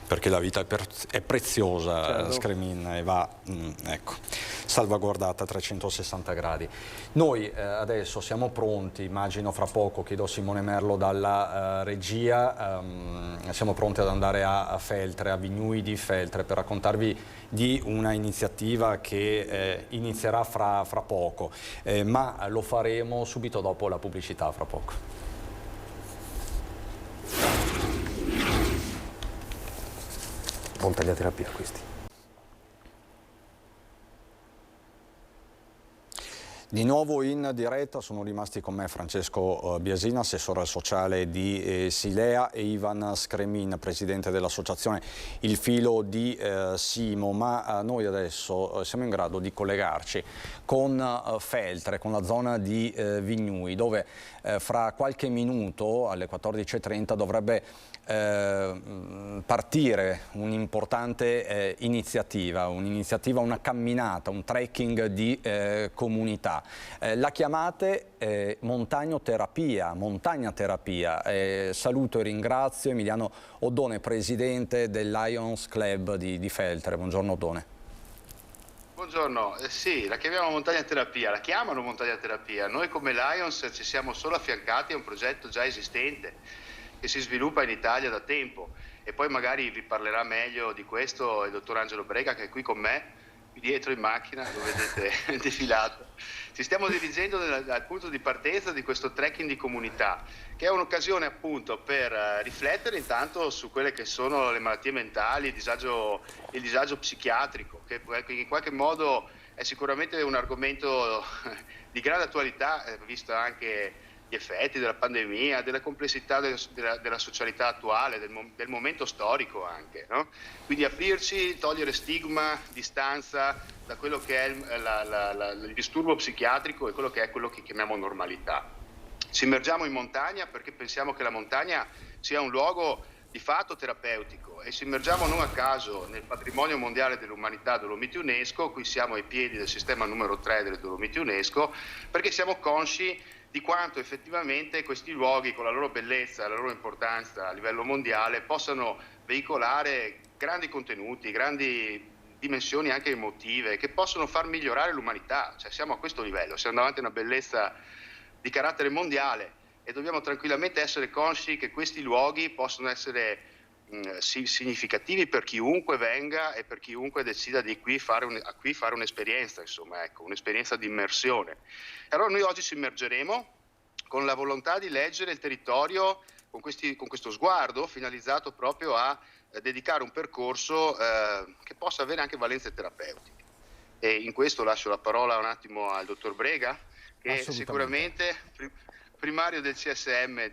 Perché la vita è preziosa, certo. Scremin, e va ecco, salvaguardata a 360 gradi. Noi adesso siamo pronti, immagino fra poco, chiedo a Simone Merlo dalla regia, siamo pronti ad andare a Feltre, a Vignui di Feltre, per raccontarvi di una iniziativa che inizierà fra poco, ma lo faremo subito dopo la pubblicità, fra poco. Montagnaterapia questi. Di nuovo in diretta sono rimasti con me Francesco Biasina, assessore sociale di Silea, e Ivan Scremin, presidente dell'associazione Il Filo di Simo, ma noi adesso siamo in grado di collegarci con Feltre, con la zona di Vignui, dove fra qualche minuto alle 14:30 dovrebbe partire un'importante iniziativa, una camminata, un trekking di comunità. La chiamate montagnaterapia. Saluto e ringrazio Emiliano Oddone, presidente del Lions Club di Feltre. Buongiorno Oddone. Buongiorno, sì, la chiamiamo montagnaterapia, la chiamano montagnaterapia. Noi come Lions ci siamo solo affiancati a un progetto già esistente che si sviluppa in Italia da tempo, e poi magari vi parlerà meglio di questo il dottor Angelo Brega, che è qui con me, qui dietro in macchina, lo vedete defilato. Ci stiamo dirigendo dal punto di partenza di questo trekking di comunità, che è un'occasione appunto per riflettere intanto su quelle che sono le malattie mentali, il disagio psichiatrico, che in qualche modo è sicuramente un argomento di grande attualità, visto anche gli effetti della pandemia, della complessità della socialità attuale, del momento storico anche, no? Quindi aprirci, togliere stigma, distanza da quello che è il disturbo psichiatrico e quello che chiamiamo normalità. Ci immergiamo in montagna perché pensiamo che la montagna sia un luogo di fatto terapeutico, e ci immergiamo non a caso nel patrimonio mondiale dell'umanità Dolomiti UNESCO. Qui siamo ai piedi del sistema numero 3 delle Dolomiti UNESCO, perché siamo consci di quanto effettivamente questi luoghi, con la loro bellezza e la loro importanza a livello mondiale, possano veicolare grandi contenuti, grandi dimensioni anche emotive, che possono far migliorare l'umanità. Cioè siamo a questo livello, siamo davanti a una bellezza di carattere mondiale, e dobbiamo tranquillamente essere consci che questi luoghi possono essere significativi per chiunque venga e per chiunque decida di qui fare un'esperienza, insomma, ecco, un'esperienza di immersione. Allora noi oggi ci immergeremo con la volontà di leggere il territorio con questo sguardo finalizzato proprio a dedicare un percorso che possa avere anche valenze terapeutiche. E in questo lascio la parola un attimo al dottor Brega, che è sicuramente primario del CSM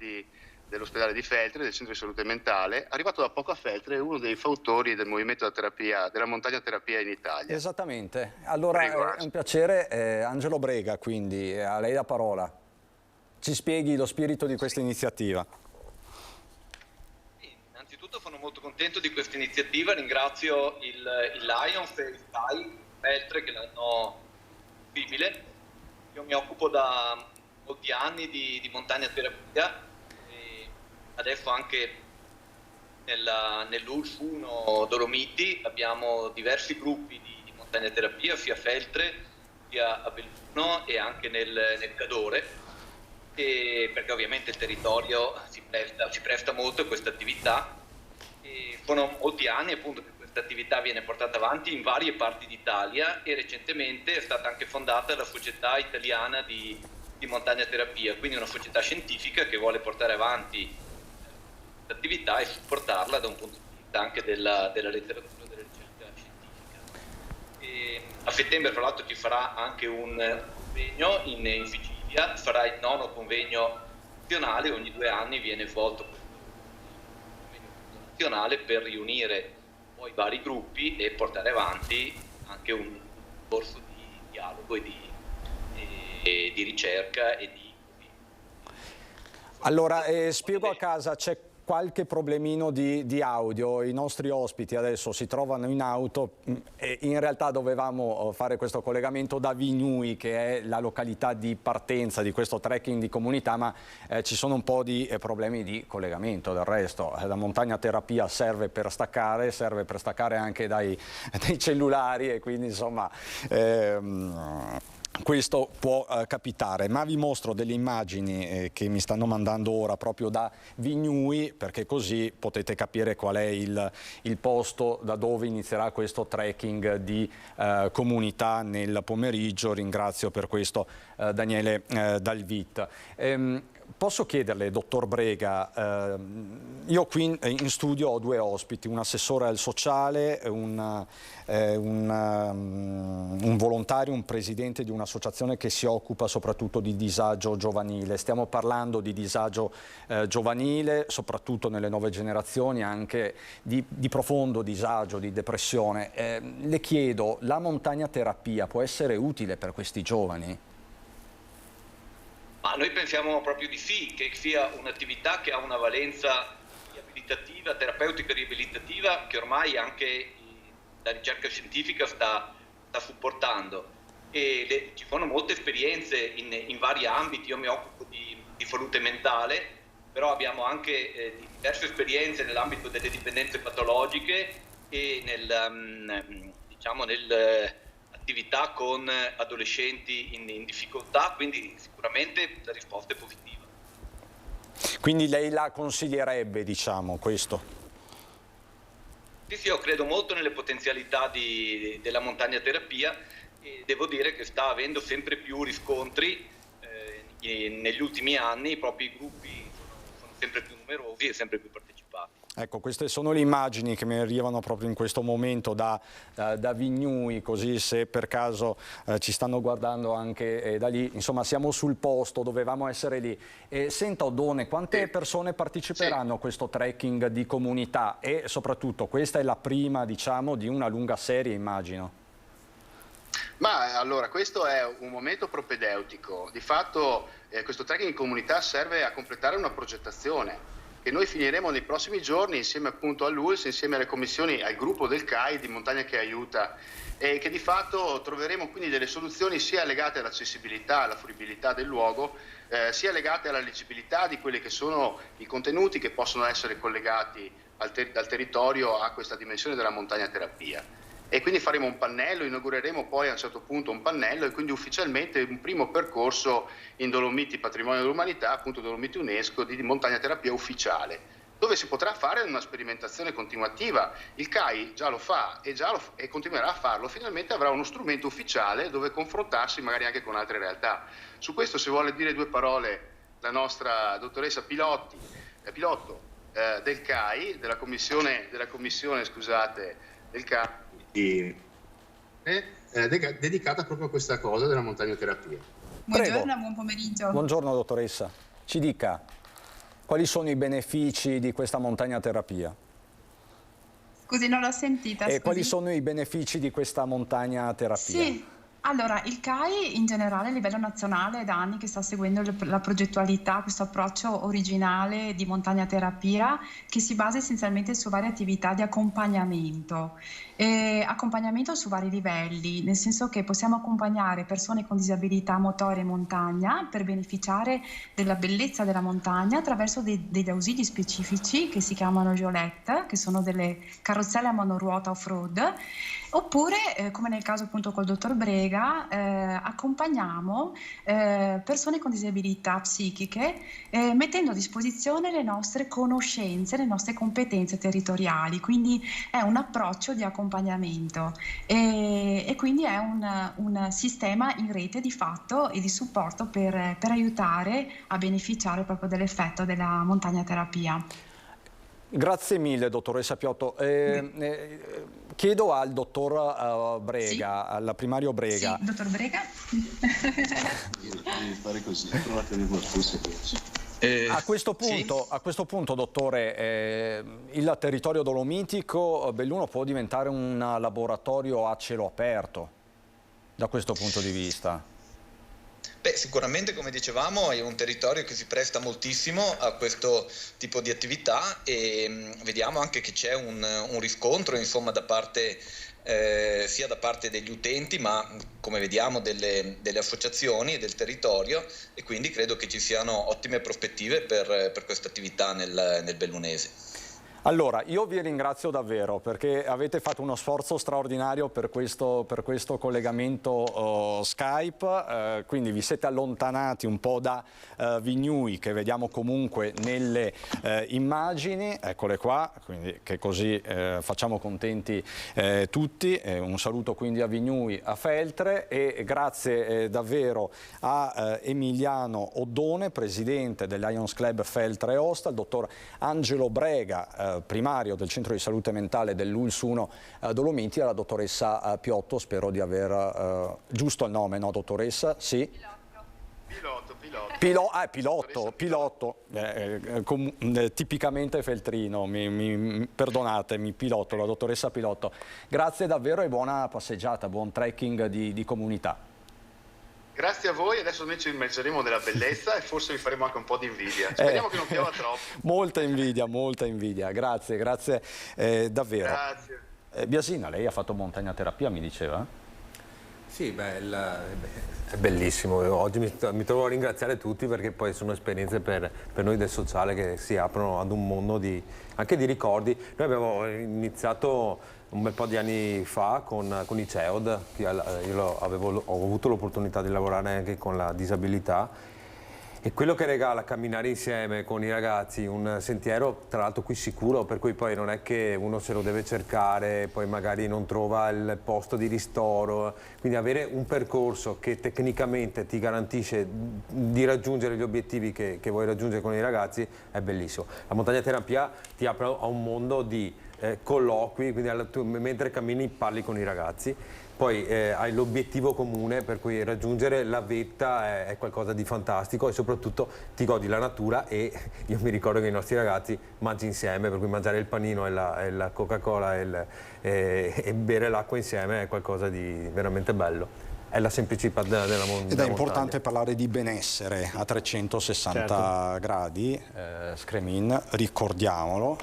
dell'ospedale di Feltre, del centro di salute mentale, arrivato da poco a Feltre, è uno dei fautori del movimento della montagnaterapia in Italia. Esattamente. Allora è un piacere. Angelo Brega, quindi a lei la parola. Ci spieghi lo spirito di questa iniziativa. Innanzitutto sono molto contento di questa iniziativa, ringrazio il Lions e il STAI Feltre che l'hanno possibile. Io mi occupo da molti anni di montagnaterapia, e adesso anche nell'ULS 1 Dolomiti abbiamo diversi gruppi di montagnaterapia, sia a Feltre sia a Belluno e anche nel Cadore, perché ovviamente il territorio si presta molto a questa attività, e sono molti anni appunto che questa attività viene portata avanti in varie parti d'Italia, e recentemente è stata anche fondata la Società Italiana di Montagnaterapia, quindi una società scientifica che vuole portare avanti questa attività e supportarla da un punto di vista anche della letteratura, della ricerca scientifica. A settembre tra l'altro ci sarà anche un convegno in Sicilia, sarà il 9° convegno nazionale, ogni 2 anni viene svolto questo convegno nazionale per riunire poi i vari gruppi e portare avanti anche un corso di dialogo e di ricerca e di... Allora, spiego a casa, c'è qualche problemino di audio. I nostri ospiti adesso si trovano in auto e in realtà dovevamo fare questo collegamento da Vignui, che è la località di partenza di questo trekking di comunità, ma ci sono un po' di problemi di collegamento. Del resto la montagna terapia serve per staccare anche dai cellulari, e quindi insomma questo può capitare, ma vi mostro delle immagini che mi stanno mandando ora proprio da Vignui, perché così potete capire qual è il posto da dove inizierà questo trekking di comunità nel pomeriggio. Ringrazio per questo Daniele Dalvit. Posso chiederle, dottor Brega, io qui in studio ho due ospiti, un assessore al sociale, un volontario, un presidente di un'associazione che si occupa soprattutto di disagio giovanile. Stiamo parlando di disagio giovanile, soprattutto nelle nuove generazioni, anche di profondo disagio, di depressione. Le chiedo, la montagna terapia può essere utile per questi giovani? Ma noi pensiamo proprio di sì, che sia un'attività che ha una valenza riabilitativa, terapeutica riabilitativa, che ormai anche la ricerca scientifica sta supportando. E ci sono molte esperienze in vari ambiti. Io mi occupo di salute mentale, però abbiamo anche diverse esperienze nell'ambito delle dipendenze patologiche e attività con adolescenti in difficoltà, quindi sicuramente la risposta è positiva. Quindi lei la consiglierebbe, diciamo, questo? Sì, io credo molto nelle potenzialità della montagna terapia e devo dire che sta avendo sempre più riscontri negli ultimi anni. Proprio i gruppi sono sempre più numerosi e sempre più partecipati. Ecco, queste sono le immagini che mi arrivano proprio in questo momento da Vignui, così se per caso ci stanno guardando anche da lì. Insomma, siamo sul posto, dovevamo essere lì. Senta Oddone, quante persone parteciperanno a questo trekking di comunità? E soprattutto, questa è la prima, diciamo, di una lunga serie, immagino. Ma allora, questo è un momento propedeutico. Di fatto questo trekking in comunità serve a completare una progettazione che noi finiremo nei prossimi giorni insieme appunto all'ULSS, insieme alle commissioni, al gruppo del CAI di Montagna che Aiuta, e che di fatto troveremo quindi delle soluzioni sia legate all'accessibilità, alla fruibilità del luogo, sia legate alla leggibilità di quelli che sono i contenuti che possono essere collegati dal territorio a questa dimensione della montagna terapia. E quindi faremo un pannello, inaugureremo poi a un certo punto un pannello e quindi ufficialmente un primo percorso in Dolomiti Patrimonio dell'Umanità, appunto Dolomiti UNESCO, di montagna terapia ufficiale, dove si potrà fare una sperimentazione continuativa. Il CAI già lo fa e continuerà a farlo, finalmente avrà uno strumento ufficiale dove confrontarsi magari anche con altre realtà. Su questo, se vuole dire due parole la nostra dottoressa Pilotto del CAI, della commissione scusate, del CAI, dedicata proprio a questa cosa della montagnoterapia. Buongiorno, buon pomeriggio. Buongiorno dottoressa, ci dica quali sono i benefici di questa montagnoterapia? Scusi, non l'ho sentita. E quali sono i benefici di questa montagnoterapia? Sì. Allora, il CAI in generale a livello nazionale è da anni che sta seguendo la progettualità, questo approccio originale di montagna terapia che si basa essenzialmente su varie attività di accompagnamento. Accompagnamento su vari livelli, nel senso che possiamo accompagnare persone con disabilità motoria in montagna per beneficiare della bellezza della montagna attraverso degli ausili specifici che si chiamano Jolette, che sono delle carrozzelle a monoruota off-road. Oppure, come nel caso appunto col dottor Brega, accompagniamo persone con disabilità psichiche mettendo a disposizione le nostre conoscenze, le nostre competenze territoriali. Quindi è un approccio di accompagnamento e quindi è un sistema in rete di fatto e di supporto per aiutare a beneficiare proprio dell'effetto della montagna terapia. Grazie mille dottoressa Piotto. Chiedo al dottor Brega, sì? al primario Brega. Sì, dottor Brega. Devi fare così, prova a tenere la stessa cosa. A questo punto, dottore, il territorio dolomitico Belluno può diventare un laboratorio a cielo aperto da questo punto di vista? Beh, sicuramente, come dicevamo, è un territorio che si presta moltissimo a questo tipo di attività e vediamo anche che c'è un riscontro, insomma, da parte sia da parte degli utenti, ma come vediamo delle associazioni e del territorio, e quindi credo che ci siano ottime prospettive per questa attività nel Bellunese. Allora, io vi ringrazio davvero perché avete fatto uno sforzo straordinario per questo collegamento Skype, quindi vi siete allontanati un po' da Vignui, che vediamo comunque nelle immagini, eccole qua, quindi che così facciamo contenti tutti. Un saluto quindi a Vignui, a Feltre, e grazie davvero a Emiliano Oddone, presidente del Lions Club Feltre Osta, al dottor Angelo Brega, primario del centro di salute mentale dell'ULS 1 Dolomiti, e alla dottoressa Piotto, spero di aver giusto il nome, no dottoressa? Sì? Pilotto, tipicamente feltrino, perdonatemi, Pilotto, la dottoressa Pilotto. Grazie davvero e buona passeggiata, buon trekking di comunità. Grazie a voi, adesso noi ci immergeremo nella bellezza e forse vi faremo anche un po' di invidia. Speriamo che non piova troppo. Molta invidia, grazie davvero. Grazie. Biasina, lei ha fatto montagnaterapia, mi diceva? Sì, è bellissimo. Oggi mi trovo a ringraziare tutti perché poi sono esperienze per noi del sociale che si aprono ad un mondo anche di ricordi. Noi abbiamo iniziato un bel po' di anni fa con i CEOD, io ho avuto l'opportunità di lavorare anche con la disabilità, e quello che regala camminare insieme con i ragazzi, un sentiero tra l'altro qui sicuro, per cui poi non è che uno se lo deve cercare, poi magari non trova il posto di ristoro, quindi avere un percorso che tecnicamente ti garantisce di raggiungere gli obiettivi che vuoi raggiungere con i ragazzi è bellissimo. La montagnaterapia ti apre a un mondo di colloqui, quindi mentre cammini parli con i ragazzi, poi hai l'obiettivo comune, per cui raggiungere la vetta è qualcosa di fantastico, e soprattutto ti godi la natura. E io mi ricordo che i nostri ragazzi mangiano insieme, per cui mangiare il panino e la Coca-Cola e bere l'acqua insieme è qualcosa di veramente bello. È la semplicità della montagna. Ed è importante parlare di benessere a 360 gradi, Scremin, ricordiamolo,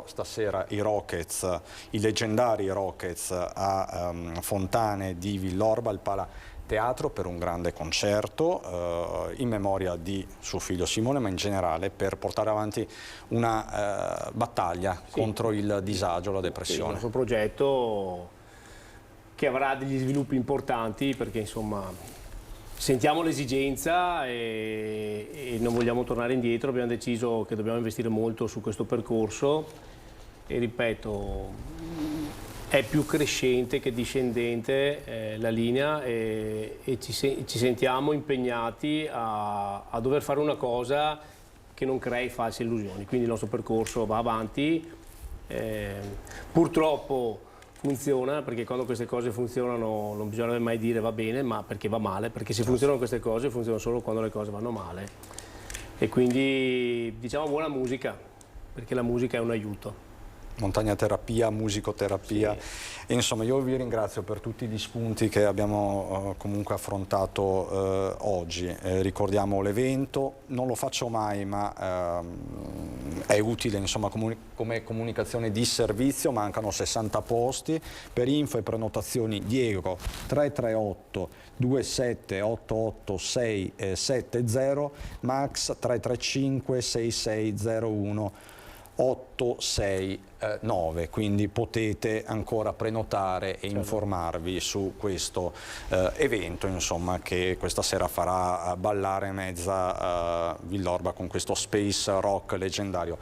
stasera i leggendari Rockets a Fontane di Villorba, al Pala Teatro, per un grande concerto in memoria di suo figlio Simone, ma in generale per portare avanti una battaglia contro il disagio, la depressione. Il nostro progetto che avrà degli sviluppi importanti, perché insomma sentiamo l'esigenza e non vogliamo tornare indietro. Abbiamo deciso che dobbiamo investire molto su questo percorso e, ripeto, è più crescente che discendente la linea, e ci sentiamo impegnati a dover fare una cosa che non crei false illusioni. Quindi il nostro percorso va avanti, purtroppo funziona, perché quando queste cose funzionano non bisogna mai dire va bene, ma perché va male, perché se funzionano queste cose funzionano solo quando le cose vanno male. E quindi diciamo buona musica, perché la musica è un aiuto. Montagnaterapia, musicoterapia, sì. Insomma, io vi ringrazio per tutti gli spunti che abbiamo comunque affrontato oggi. Ricordiamo l'evento, non lo faccio mai, ma è utile, insomma, come comunicazione di servizio. Mancano 60 posti. Per info e prenotazioni Diego 338 2788 670, Max 335 6601 869, quindi potete ancora prenotare e informarvi su questo evento, insomma, che questa sera farà ballare mezza Villorba con questo space rock leggendario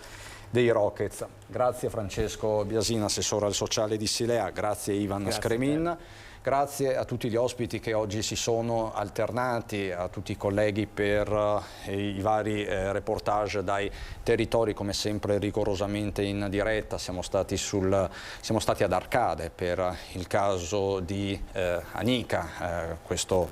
dei Rockets. Grazie Francesco Biasina, assessore al sociale di Silea, grazie Ivan Scremin. Grazie a tutti gli ospiti che oggi si sono alternati, a tutti i colleghi per i vari reportage dai territori, come sempre rigorosamente in diretta. Siamo stati ad Arcade per il caso di Anica, questo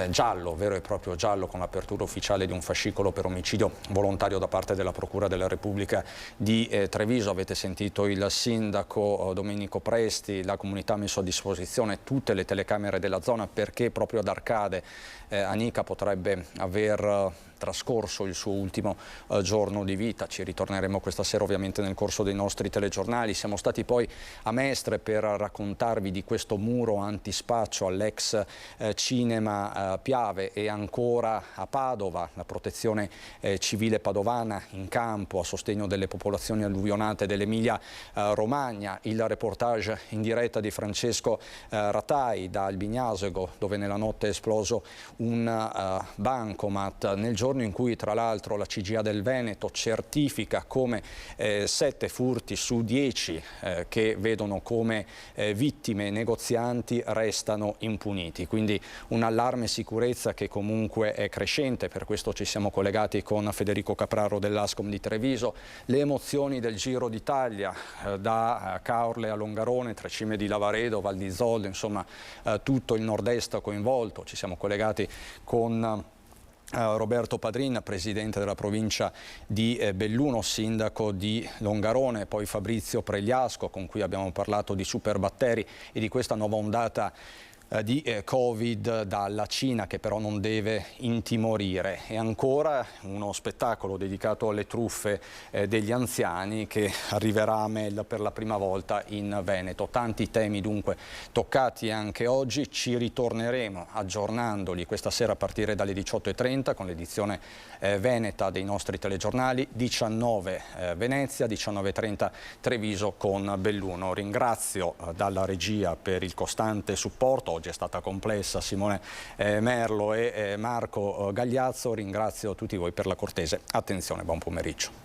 giallo, vero e proprio giallo, con l'apertura ufficiale di un fascicolo per omicidio volontario da parte della Procura della Repubblica di Treviso. Avete sentito il sindaco Domenico Presti, la comunità ha messo a disposizione tutte le telecamere della zona, perché proprio ad Arcade Anika potrebbe aver trascorso il suo ultimo giorno di vita. Ci ritorneremo questa sera ovviamente nel corso dei nostri telegiornali. Siamo stati poi a Mestre per raccontarvi di questo muro antispaccio all'ex cinema Piave, e ancora a Padova la protezione civile padovana in campo a sostegno delle popolazioni alluvionate dell'Emilia Romagna. Il reportage in diretta di Francesco Ratai da Albignasego, dove nella notte è esploso un bancomat, nel giorno in cui tra l'altro la CGA del Veneto certifica come 7 furti su 10 che vedono come vittime negozianti restano impuniti. Quindi un allarme sicurezza che comunque è crescente. Per questo ci siamo collegati con Federico Capraro dell'Ascom di Treviso. Le emozioni del Giro d'Italia, da Caorle a Longarone, Tre Cime di Lavaredo, Val di Zoldo, insomma tutto il nord-est coinvolto. Ci siamo collegati con Roberto Padrin, presidente della provincia di Belluno, sindaco di Longarone, poi Fabrizio Pregliasco, con cui abbiamo parlato di superbatteri e di questa nuova ondata di Covid dalla Cina, che però non deve intimorire. E ancora uno spettacolo dedicato alle truffe degli anziani che arriverà a Mel per la prima volta in Veneto. Tanti temi dunque toccati anche oggi. Ci ritorneremo aggiornandoli questa sera a partire dalle 18:30 con l'edizione veneta dei nostri telegiornali. 19 Venezia, 19:30 Treviso con Belluno. Ringrazio dalla regia per il costante supporto. Oggi è stata complessa Simone Merlo e Marco Gagliazzo. Ringrazio tutti voi per la cortese attenzione. Buon pomeriggio.